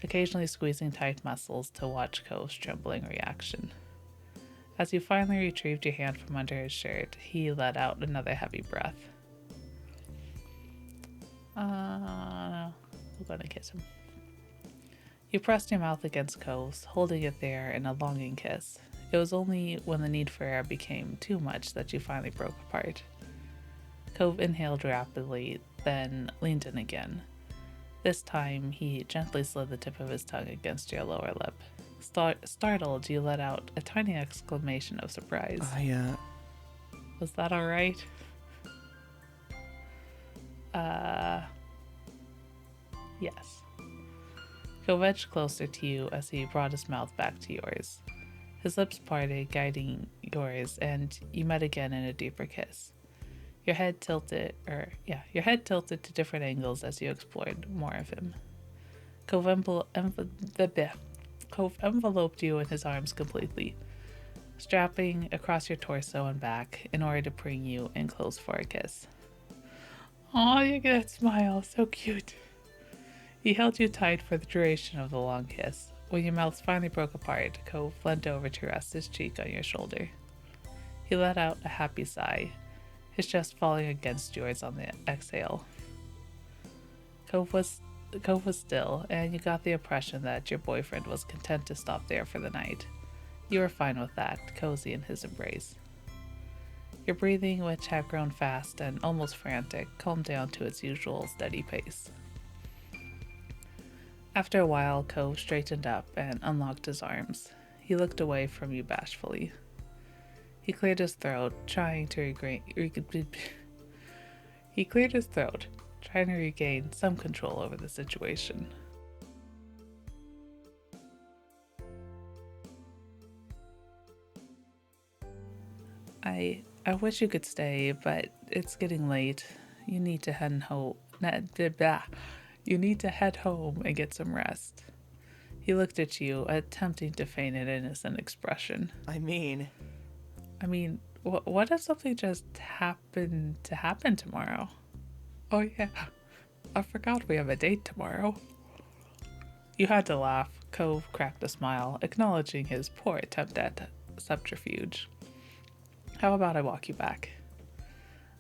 occasionally squeezing tight muscles to watch Cove's trembling reaction. As you finally retrieved your hand from under his shirt, he let out another heavy breath. I'm gonna kiss him. You pressed your mouth against Cove's, holding it there in a longing kiss. It was only when the need for air became too much that you finally broke apart. Cove inhaled rapidly, then leaned in again. This time, he gently slid the tip of his tongue against your lower lip. Startled, you let out a tiny exclamation of surprise. Was that alright? Yes. Cove edged closer to you as he brought his mouth back to yours. His lips parted, guiding yours, and you met again in a deeper kiss. Your head tilted to different angles as you explored more of him. Cove enveloped you in his arms completely, strapping across your torso and back in order to bring you in close for a kiss. Aw, you get that smile, so cute. He held you tight for the duration of the long kiss. When your mouths finally broke apart, Cove leant over to rest his cheek on your shoulder. He let out a happy sigh, his chest falling against yours on the exhale. Cove was still, and you got the impression that your boyfriend was content to stop there for the night. You were fine with that, cozy in his embrace. Your breathing, which had grown fast and almost frantic, calmed down to its usual steady pace. After a while, Cove straightened up and unlocked his arms. He looked away from you bashfully. He cleared his throat, trying to regain some control over the situation. I wish you could stay, but it's getting late. You need to head home. You need to head home and get some rest. He looked at you, attempting to feign an innocent expression. I mean, what if something just happened to happen tomorrow? Oh yeah, I forgot we have a date tomorrow. You had to laugh. Cove cracked a smile, acknowledging his poor attempt at subterfuge. How about I walk you back?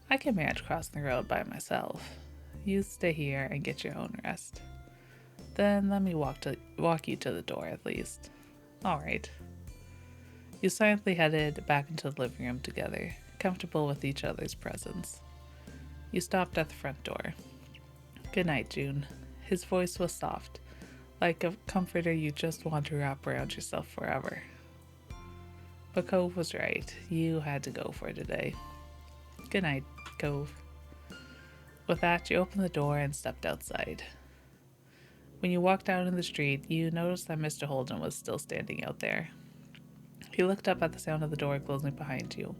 I can manage crossing the road by myself. You stay here and get your own rest. Then let me walk you to the door at least. All right. You silently headed back into the living room together, comfortable with each other's presence. You stopped at the front door. Good night, June. His voice was soft, like a comforter you just want to wrap around yourself forever. But Cove was right. You had to go for today. Good night, Cove. With that, you opened the door and stepped outside. When you walked out in the street, you noticed that Mr. Holden was still standing out there. He looked up at the sound of the door closing behind you,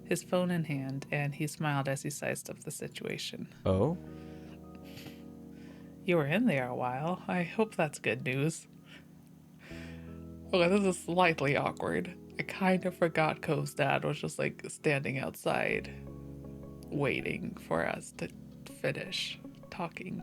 his phone in hand, and he smiled as he sized up the situation. Oh? You were in there a while. I hope that's good news. Okay, this is slightly awkward. I kind of forgot Cove's dad was just like standing outside, waiting for us to finish talking.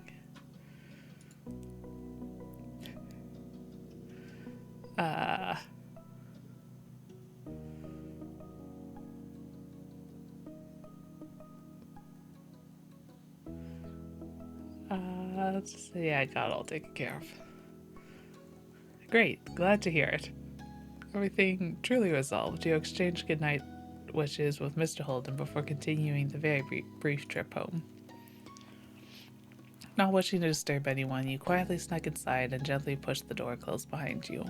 Let's see, I got it all taken care of. Great, glad to hear it. Everything truly resolved. You exchanged goodnight wishes with Mr. Holden before continuing the very brief trip home. Not wishing to disturb anyone, you quietly snuck inside and gently pushed the door closed behind you.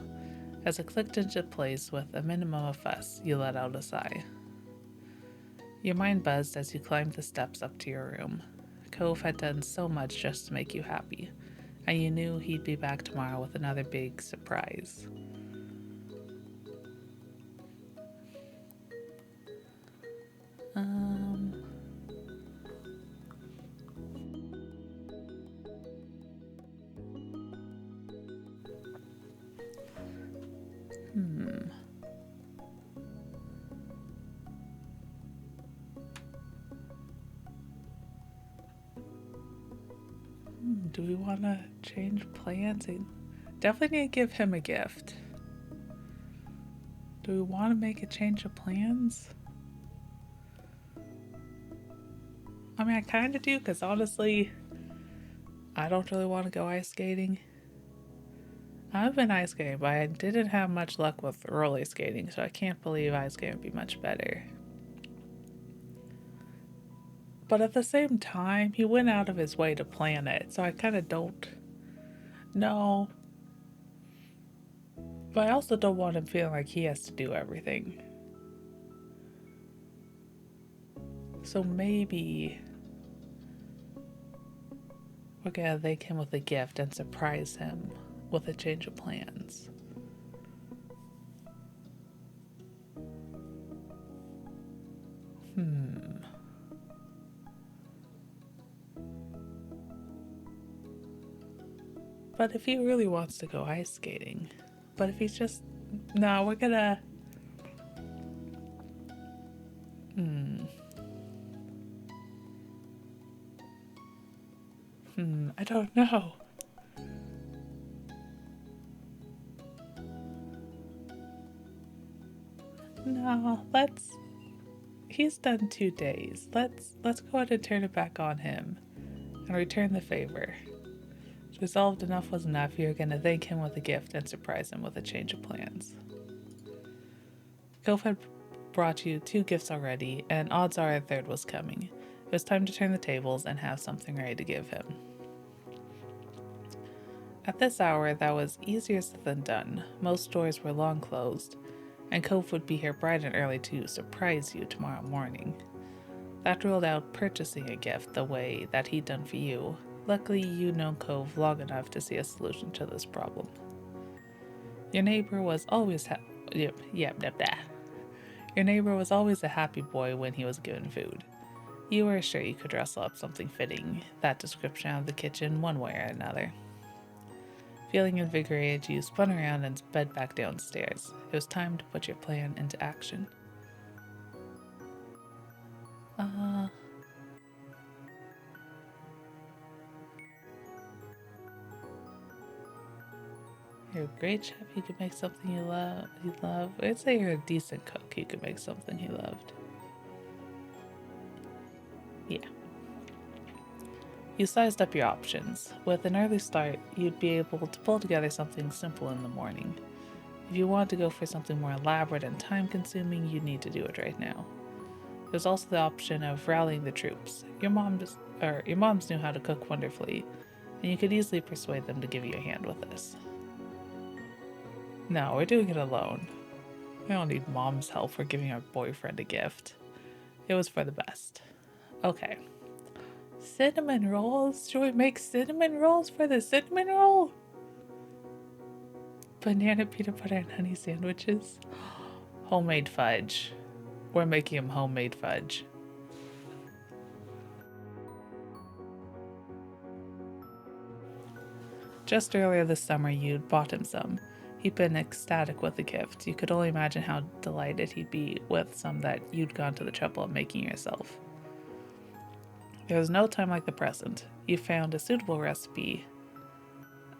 As it clicked into place with a minimum of fuss, you let out a sigh. Your mind buzzed as you climbed the steps up to your room. Cove had done so much just to make you happy, and you knew he'd be back tomorrow with another big surprise. Do we want to change plans? I definitely need to give him a gift. Do we want to make a change of plans? I mean, I kind of do, because honestly, I don't really want to go ice skating. I've been ice skating, but I didn't have much luck with roller skating, so I can't believe ice skating would be much better. But at the same time, he went out of his way to plan it, so I kind of don't know. But I also don't want him feeling like he has to do everything. So maybe we're gonna thank him with a gift and surprise him with a change of plans. But if he really wants to go ice skating, but if he's just, no, we're gonna, I don't know. No, he's done 2 days. Let's go ahead and turn it back on him and return the favor. Resolved enough was enough. You're gonna thank him with a gift and surprise him with a change of plans. Cove had brought you 2 gifts already, and odds are a third was coming. It was time to turn the tables and have something ready to give him. At this hour, that was easier said than done. Most doors were long closed, and Cove would be here bright and early to surprise you tomorrow morning. That ruled out purchasing a gift the way that he'd done for you. Luckily, you'd known Cove long enough to see a solution to this problem. Your neighbor was always Your neighbor was always a happy boy when he was given food. You were sure you could rustle up something fitting that description out of the kitchen one way or another. Feeling invigorated, you spun around and sped back downstairs. It was time to put your plan into action. You're a great chef. You could make something you love. I'd say you're a decent cook. You could make something he loved. Yeah. You sized up your options. With an early start, you'd be able to pull together something simple in the morning. If you want to go for something more elaborate and time-consuming, you need to do it right now. There's also the option of rallying the troops. Your moms knew how to cook wonderfully, and you could easily persuade them to give you a hand with this. No, we're doing it alone. I don't need mom's help for giving our boyfriend a gift. It was for the best. Okay. Cinnamon rolls? Should we make cinnamon rolls for the cinnamon roll? Banana peanut butter and honey sandwiches? Homemade fudge. We're making him homemade fudge. Just earlier this summer, you'd bought him some. He'd been ecstatic with the gift. You could only imagine how delighted he'd be with some that you'd gone to the trouble of making yourself. There was no time like the present. You found a suitable recipe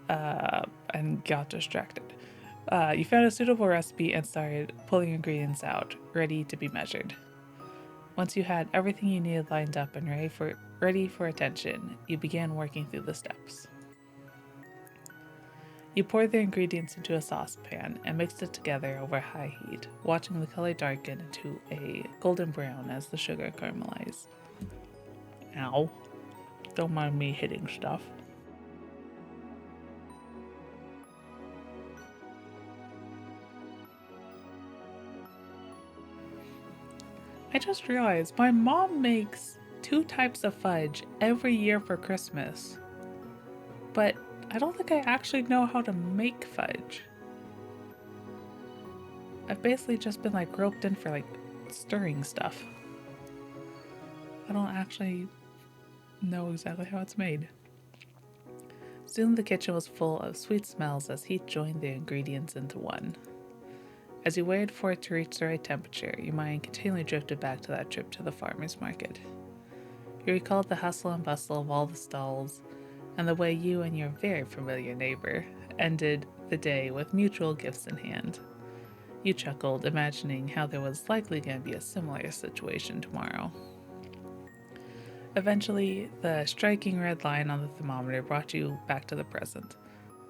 and got distracted. You found a suitable recipe and started pulling ingredients out, ready to be measured. Once you had everything you needed lined up and ready for attention, you began working through the steps. You poured the ingredients into a saucepan and mixed it together over high heat, watching the color darken into a golden brown as the sugar caramelized. Ow. Don't mind me hitting stuff. I just realized my mom makes 2 types of fudge every year for Christmas. But I don't think I actually know how to make fudge. I've basically just been roped in for stirring stuff. I don't actually know exactly how it's made. Soon the kitchen was full of sweet smells as heat joined the ingredients into one. As you waited for it to reach the right temperature, your mind continually drifted back to that trip to the farmer's market. You recalled the hustle and bustle of all the stalls, and the way you and your very familiar neighbor ended the day with mutual gifts in hand. You chuckled, imagining how there was likely going to be a similar situation tomorrow. Eventually, the striking red line on the thermometer brought you back to the present.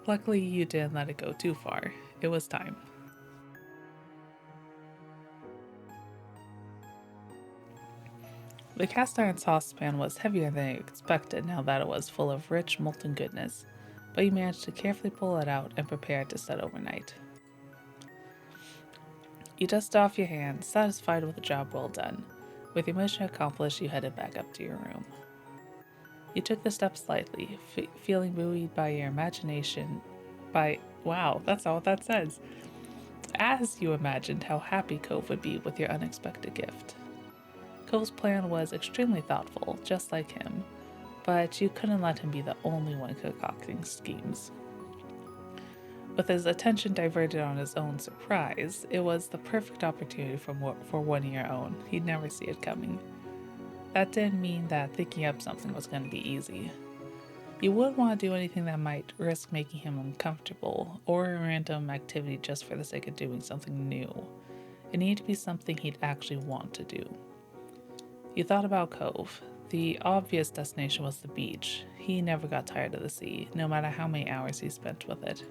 Luckily, you didn't let it go too far. It was time. The cast iron saucepan was heavier than you expected now that it was full of rich, molten goodness, but you managed to carefully pull it out and prepare it to set overnight. You dusted off your hands, satisfied with the job well done. With your mission accomplished, you headed back up to your room. You took the steps lightly, feeling buoyed by your imagination wow, that's not what that says. As you imagined how happy Cove would be with your unexpected gift. Cove's plan was extremely thoughtful, just like him, but you couldn't let him be the only one concocting schemes. With his attention diverted on his own surprise, it was the perfect opportunity for one of your own. He'd never see it coming. That didn't mean that thinking up something was going to be easy. You wouldn't want to do anything that might risk making him uncomfortable, or a random activity just for the sake of doing something new. It needed to be something he'd actually want to do. You thought about Cove. The obvious destination was the beach. He never got tired of the sea, no matter how many hours he spent with it.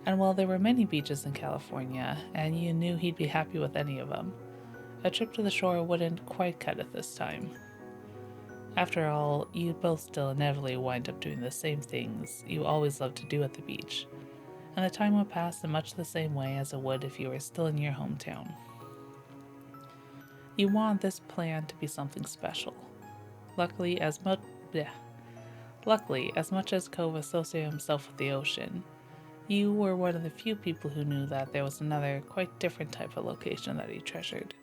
And while there were many beaches in California, and you knew he'd be happy with any of them, a trip to the shore wouldn't quite cut it this time. After all, you'd both still inevitably wind up doing the same things you always loved to do at the beach, and the time would pass in much the same way as it would if you were still in your hometown. You wanted this plan to be something special. Luckily, as much as Cove associated himself with the ocean, you were one of the few people who knew that there was another, quite different type of location that he treasured.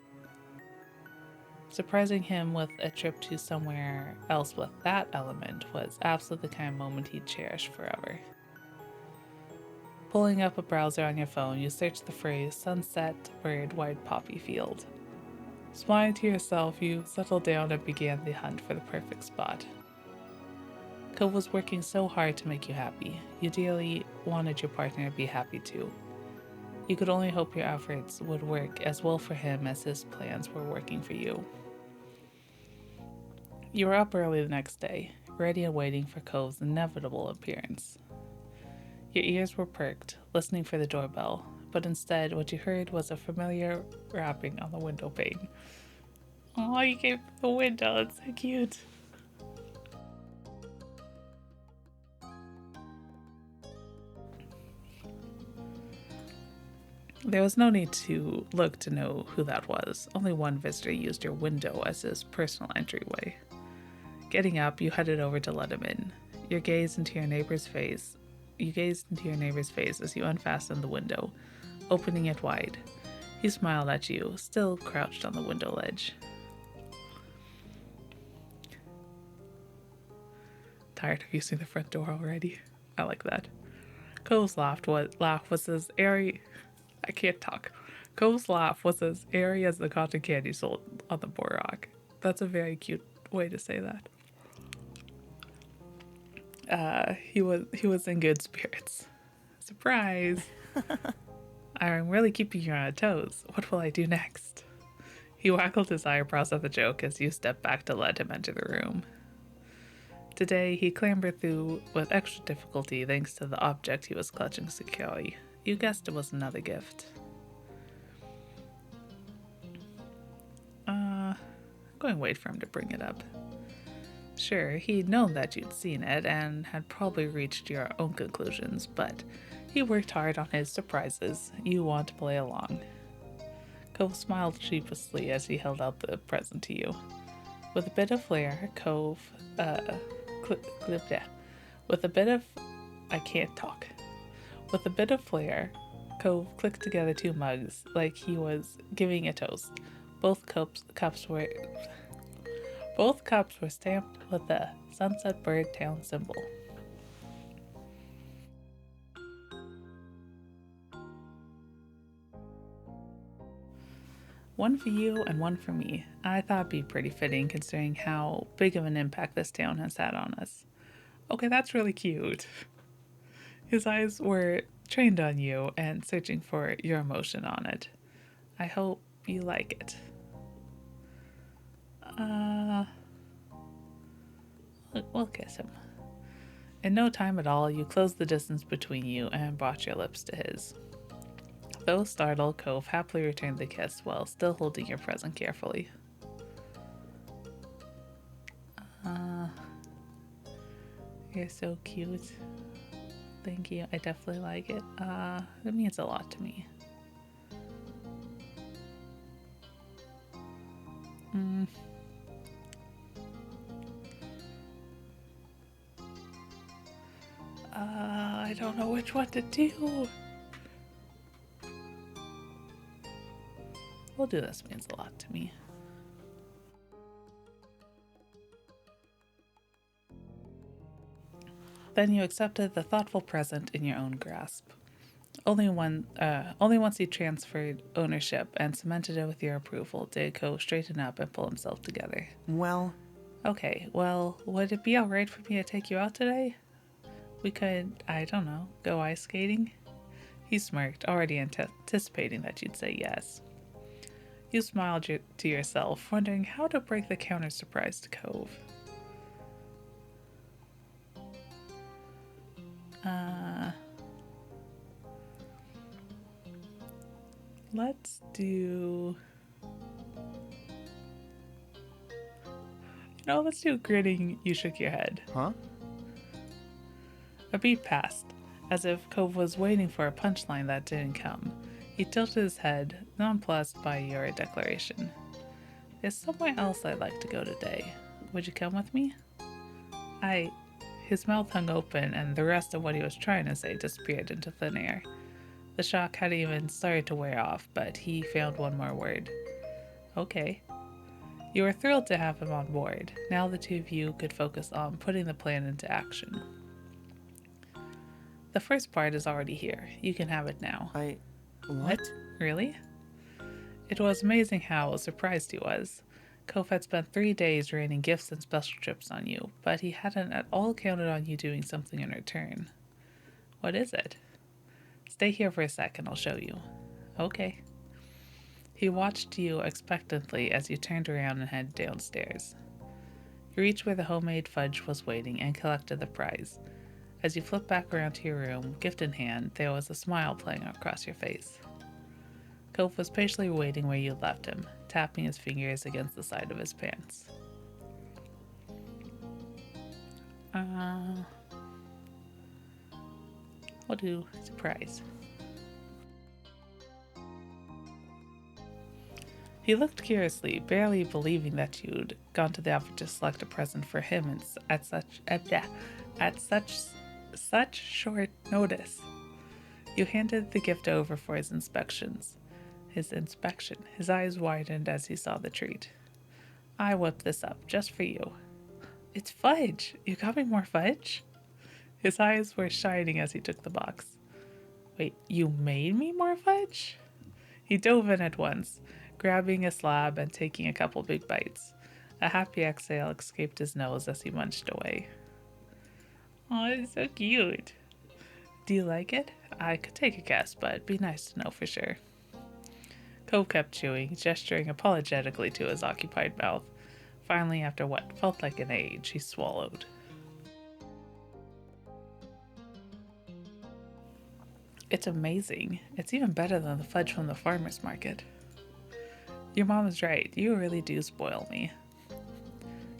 Surprising him with a trip to somewhere else with that element was absolutely the kind of moment he'd cherish forever. Pulling up a browser on your phone, you searched the phrase sunset bird white poppy field. Smiling to yourself, you settled down and began the hunt for the perfect spot. Cove was working so hard to make you happy. You dearly wanted your partner to be happy too. You could only hope your efforts would work as well for him as his plans were working for you. You were up early the next day, ready and waiting for Cove's inevitable appearance. Your ears were perked, listening for the doorbell, but instead what you heard was a familiar rapping on the window pane. Oh, you came from the window, it's so cute. There was no need to look to know who that was. Only one visitor used your window as his personal entryway. Getting up, you headed over to let him in. You gazed into your neighbor's face as you unfastened the window, opening it wide. He smiled at you, still crouched on the window ledge. Tired of using the front door already? I like that. Cove's laugh was as airy. I can't talk. Cove's laugh was as airy as the cotton candy sold on the boardwalk. That's a very cute way to say that. He was in good spirits. Surprise! I'm really keeping you on toes. What will I do next? He waggled his eyebrows at the joke as you stepped back to let him enter the room. Today, he clambered through with extra difficulty thanks to the object he was clutching securely. You guessed it was another gift. I'm going to wait for him to bring it up. Sure, he'd known that you'd seen it and had probably reached your own conclusions, but he worked hard on his surprises. You want to play along. Cove smiled sheepishly as he held out the present to you. With a bit of flair, With a bit of flair, Cove clicked together two mugs like he was giving a toast. Both cups were stamped with the Sunset Bird Town symbol. One for you and one for me. I thought it'd be pretty fitting considering how big of an impact this town has had on us. Okay, that's really cute. His eyes were trained on you and searching for your emotion on it. I hope you like it. We'll kiss him. In no time at all, you closed the distance between you and brought your lips to his. Though startled, Cove happily returned the kiss while still holding your present carefully. You're so cute. Thank you. I definitely like it. It means a lot to me. I don't know which one to do. We'll do this. Means a lot to me. Then you accepted the thoughtful present in your own grasp. Only once he transferred ownership and cemented it with your approval did Cove straighten up and pull himself together. Well... Okay, well, would it be alright for me to take you out today? We could, I don't know, go ice skating? He smirked, already anticipating that you'd say yes. You smiled to yourself, wondering how to break the counter surprise to Cove. Let's do... let's do grinning, you shook your head. Huh? A beat passed, as if Cove was waiting for a punchline that didn't come. He tilted his head, nonplussed by your declaration. There's somewhere else I'd like to go today. Would you come with me? His mouth hung open, and the rest of what he was trying to say disappeared into thin air. The shock hadn't even started to wear off, but he found one more word. Okay. You were thrilled to have him on board. Now the two of you could focus on putting the plan into action. The first part is already here. You can have it now. What? Really? It was amazing how surprised he was. Cove had spent 3 days raining gifts and special trips on you, but he hadn't at all counted on you doing something in return. What is it? Stay here for a sec and I'll show you. Okay. He watched you expectantly as you turned around and headed downstairs. You reached where the homemade fudge was waiting and collected the prize. As you flipped back around to your room, gift in hand, there was a smile playing across your face. Cove was patiently waiting where you left him, tapping his fingers against the side of his pants. We'll do surprise. He looked curiously, barely believing that you'd gone to the effort to select a present for him at such short notice. You handed the gift over for his inspection. His eyes widened as he saw the treat. I whipped this up just for you. It's fudge. You got me more fudge? His eyes were shining as he took the box. Wait, you made me more fudge? He dove in at once, grabbing a slab and taking a couple big bites. A happy exhale escaped his nose as he munched away. Oh, it's so cute. Do you like it? I could take a guess, but it'd be nice to know for sure. Cove kept chewing, gesturing apologetically to his occupied mouth. Finally, after what felt like an age, he swallowed. It's amazing. It's even better than the fudge from the farmer's market. Your mom is right. You really do spoil me.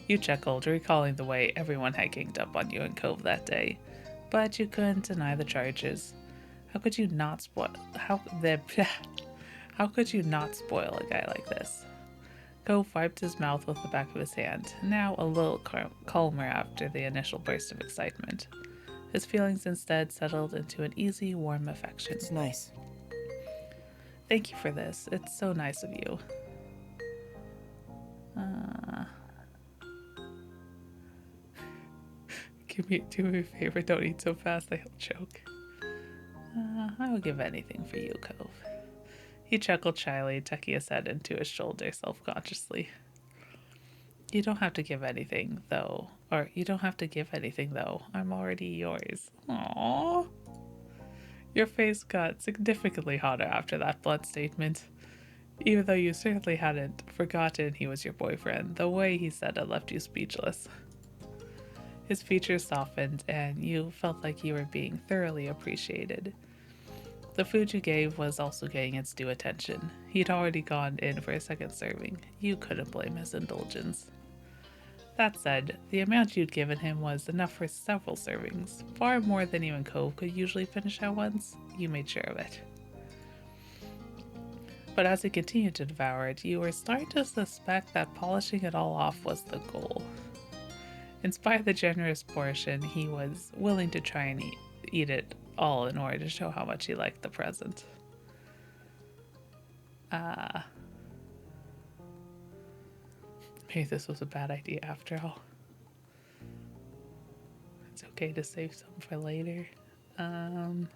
You chuckled, recalling the way everyone had ganged up on you in Cove that day. But you couldn't deny the charges. How could you not spoil a guy like this? Cove wiped his mouth with the back of his hand, now a little calmer after the initial burst of excitement. His feelings instead settled into an easy, warm affection. It's nice. Thank you for this. It's so nice of you. Do me a favor, don't eat so fast I'll choke. I would give anything for you, Cove. He chuckled shyly, tucking his head into his shoulder self-consciously. You don't have to give anything, though. I'm already yours. Aww. Your face got significantly hotter after that blunt statement. Even though you certainly hadn't forgotten he was your boyfriend, the way he said it left you speechless. His features softened, and you felt like you were being thoroughly appreciated. The food you gave was also getting its due attention. He'd already gone in for a second serving. You couldn't blame his indulgence. That said, the amount you'd given him was enough for several servings, far more than even Cove could usually finish at once. You made sure of it. But as he continued to devour it, you were starting to suspect that polishing it all off was the goal. In spite of the generous portion, he was willing to try and eat it all in order to show how much he liked the present. Maybe this was a bad idea after all. It's okay to save some for later. We'll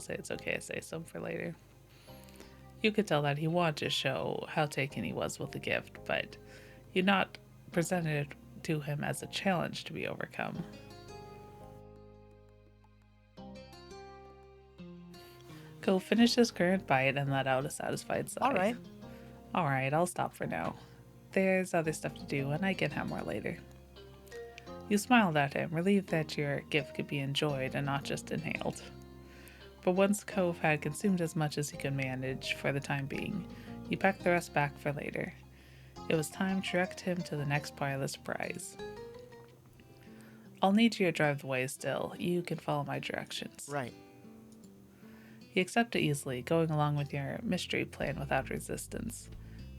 say it's okay to save some for later. You could tell that he wanted to show how taken he was with the gift, but you'd not presented it to him as a challenge to be overcome. Cove finished his current bite and let out a satisfied sigh. Alright, I'll stop for now. There's other stuff to do, and I can have more later. You smiled at him, relieved that your gift could be enjoyed and not just inhaled. But once Cove had consumed as much as he could manage for the time being, you packed the rest back for later. It was time to direct him to the next part of the surprise. I'll need you to drive the way still. You can follow my directions. Right. He accepted easily, going along with your mystery plan without resistance.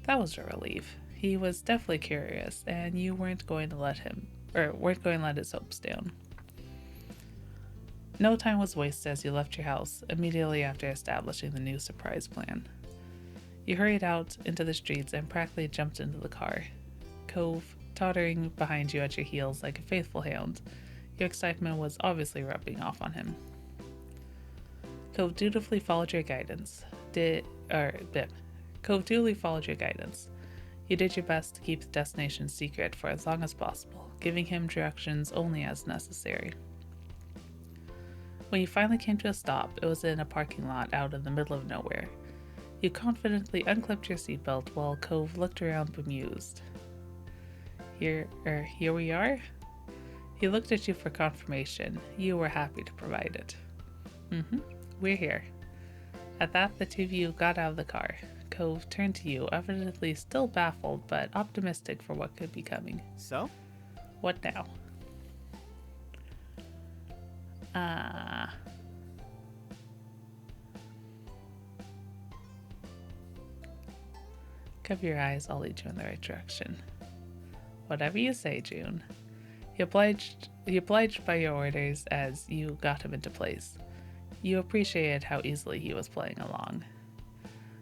That was a relief. He was definitely curious, and you weren't going to let his hopes down. No time was wasted as you left your house, immediately after establishing the new surprise plan. You hurried out into the streets and practically jumped into the car. Cove tottering behind you at your heels like a faithful hound. Your excitement was obviously rubbing off on him. Cove dutifully followed your guidance. Cove dutifully followed your guidance. You did your best to keep the destination secret for as long as possible, giving him directions only as necessary. When you finally came to a stop, it was in a parking lot out in the middle of nowhere. You confidently unclipped your seatbelt while Cove looked around bemused. Here we are? He looked at you for confirmation. You were happy to provide it. We're here. At that, the two of you got out of the car. Cove turned to you, evidently still baffled, but optimistic for what could be coming. So? What now? Cover your eyes, I'll lead you in the right direction. Whatever you say, June. He obliged by your orders as you got him into place. You appreciated how easily he was playing along.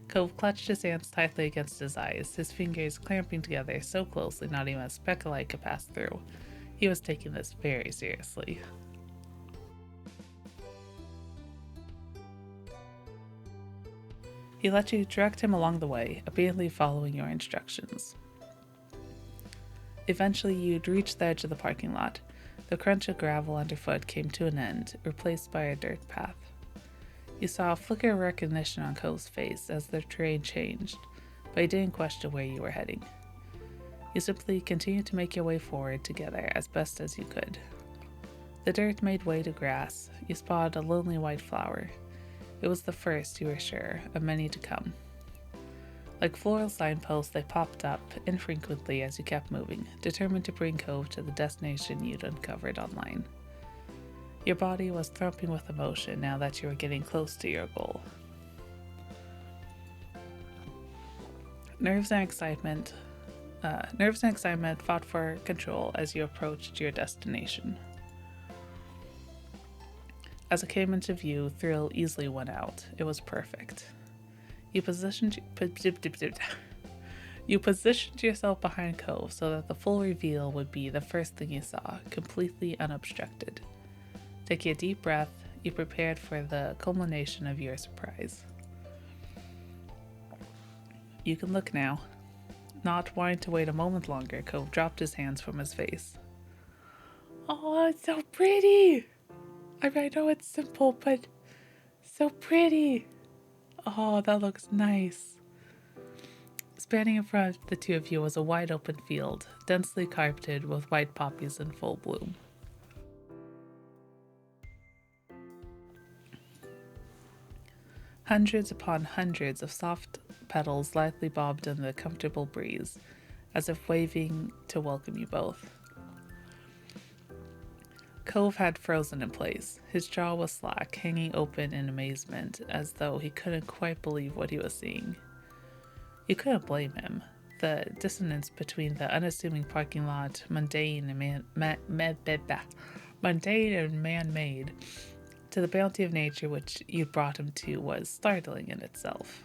Cove clutched his hands tightly against his eyes, his fingers clamping together so closely not even a speck of light could pass through. He was taking this very seriously. He let you direct him along the way, obediently following your instructions. Eventually, you'd reach the edge of the parking lot. The crunch of gravel underfoot came to an end, replaced by a dirt path. You saw a flicker of recognition on Cove's face as the terrain changed, but he didn't question where you were heading. You simply continued to make your way forward together as best as you could. The dirt made way to grass. You spotted a lonely white flower. It was the first, you were sure, of many to come. Like floral signposts, they popped up infrequently as you kept moving, determined to bring Cove to the destination you'd uncovered online. Your body was thumping with emotion now that you were getting close to your goal. Nerves and excitement fought for control as you approached your destination. As it came into view, thrill easily went out. It was perfect. You positioned yourself behind Cove so that the full reveal would be the first thing you saw, completely unobstructed. Taking a deep breath, you prepared for the culmination of your surprise. You can look now. Not wanting to wait a moment longer, Cove dropped his hands from his face. Oh, it's so pretty! I know it's simple, but so pretty. Oh, that looks nice. Spanning in front of the two of you was a wide open field, densely carpeted with white poppies in full bloom. Hundreds upon hundreds of soft petals lightly bobbed in the comfortable breeze, as if waving to welcome you both. Cove had frozen in place. His jaw was slack, hanging open in amazement, as though he couldn't quite believe what he was seeing. You couldn't blame him. The dissonance between the unassuming parking lot, mundane and man-made, to the bounty of nature which you'd brought him to was startling in itself.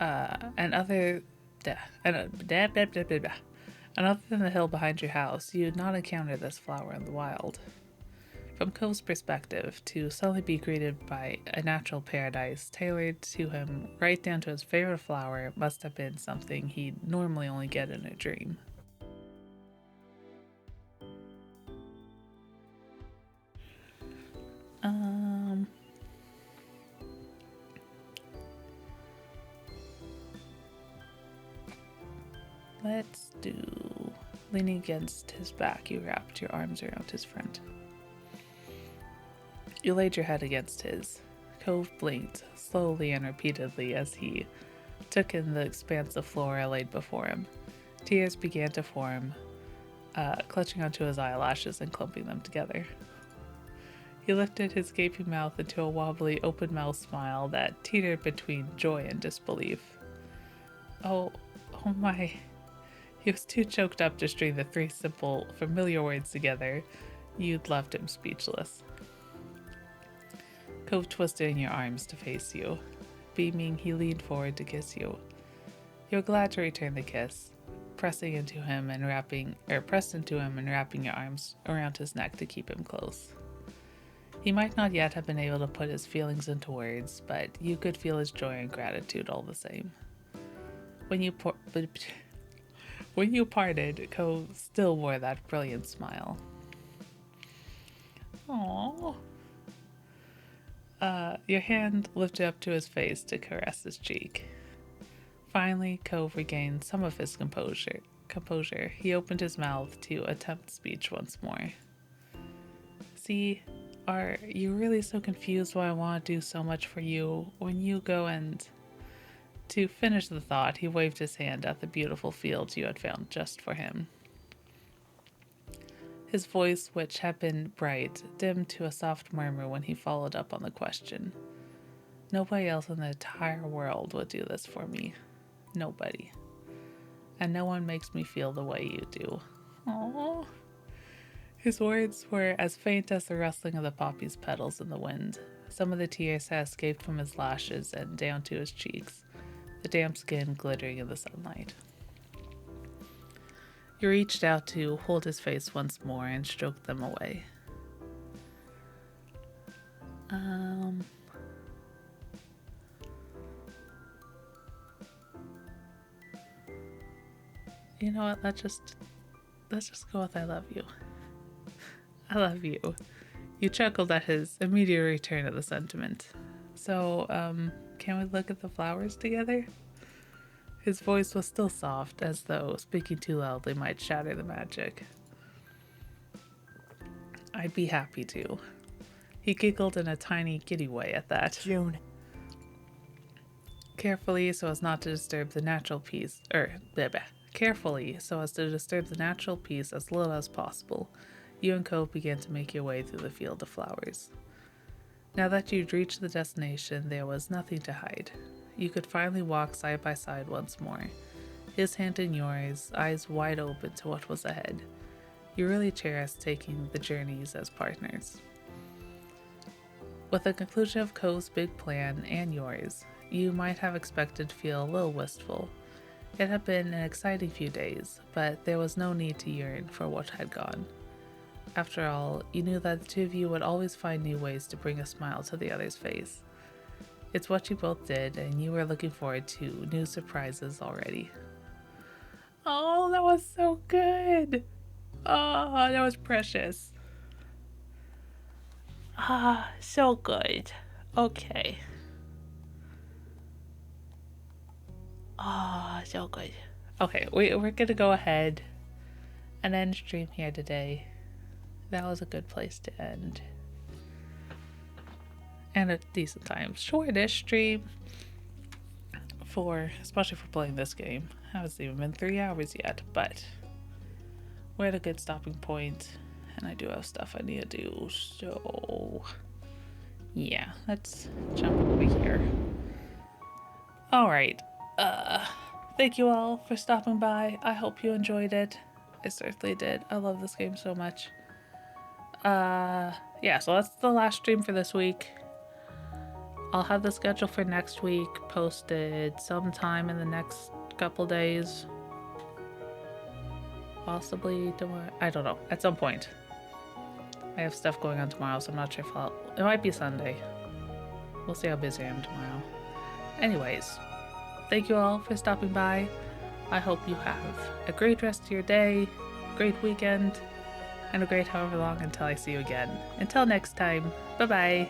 And other than the hill behind your house, you'd not encounter this flower in the wild. From Cove's perspective, to suddenly be greeted by a natural paradise tailored to him right down to his favorite flower must have been something he'd normally only get in a dream. Let's do... Leaning against his back, you wrapped your arms around his front. You laid your head against his. Cove blinked, slowly and repeatedly, as he took in the expansive flora laid before him. Tears began to form, clutching onto his eyelashes and clumping them together. He lifted his gaping mouth into a wobbly, open-mouthed smile that teetered between joy and disbelief. Oh my... He was too choked up to string the three simple, familiar words together. You'd left him speechless. Cove twisted in your arms to face you. Beaming, he leaned forward to kiss you. You were glad to return the kiss, pressed into him and wrapping your arms around his neck to keep him close. He might not yet have been able to put his feelings into words, but you could feel his joy and gratitude all the same. When you parted, Cove still wore that brilliant smile. Aww. Your hand lifted up to his face to caress his cheek. Finally, Cove regained some of his composure. He opened his mouth to attempt speech once more. See, are you really so confused why I want to do so much for you when you go and... To finish the thought, he waved his hand at the beautiful fields you had found just for him. His voice, which had been bright, dimmed to a soft murmur when he followed up on the question. Nobody else in the entire world would do this for me. Nobody. And no one makes me feel the way you do. Aww. His words were as faint as the rustling of the poppy's petals in the wind. Some of the tears had escaped from his lashes and down to his cheeks, the damp skin glittering in the sunlight. He reached out to hold his face once more and stroked them away. You know what? Let's just go with I love you. I love you. You chuckled at his immediate return of the sentiment. So, can we look at the flowers together? His voice was still soft, as though speaking too loudly might shatter the magic. I'd be happy to. He giggled in a tiny, giddy way at that. June. Carefully, so as to disturb the natural peace as little as possible, you and Cove began to make your way through the field of flowers. Now that you'd reached the destination, there was nothing to hide. You could finally walk side by side once more, his hand in yours, eyes wide open to what was ahead. You really cherished taking the journeys as partners. With the conclusion of Cove's big plan and yours, you might have expected to feel a little wistful. It had been an exciting few days, but there was no need to yearn for what had gone. After all, you knew that the two of you would always find new ways to bring a smile to the other's face. It's what you both did, and you were looking forward to new surprises already. Oh, that was so good! Oh, that was precious. Ah, so good. Okay. Ah, so good. Okay, we're gonna go ahead and end stream here today. That was a good place to end. And a decent time. Shortish stream especially for playing this game. It hasn't even been 3 hours yet, but we're at a good stopping point, and I do have stuff I need to do, so yeah, let's jump over here. Alright, thank you all for stopping by. I hope you enjoyed it. I certainly did. I love this game so much. Yeah, so that's the last stream for this week. I'll have the schedule for next week posted sometime in the next couple days. Possibly tomorrow. I don't know. At some point. I have stuff going on tomorrow, so I'm not sure if it might be Sunday. We'll see how busy I am tomorrow. Anyways, thank you all for stopping by. I hope you have a great rest of your day, great weekend, and a great however long until I see you again. Until next time, bye-bye.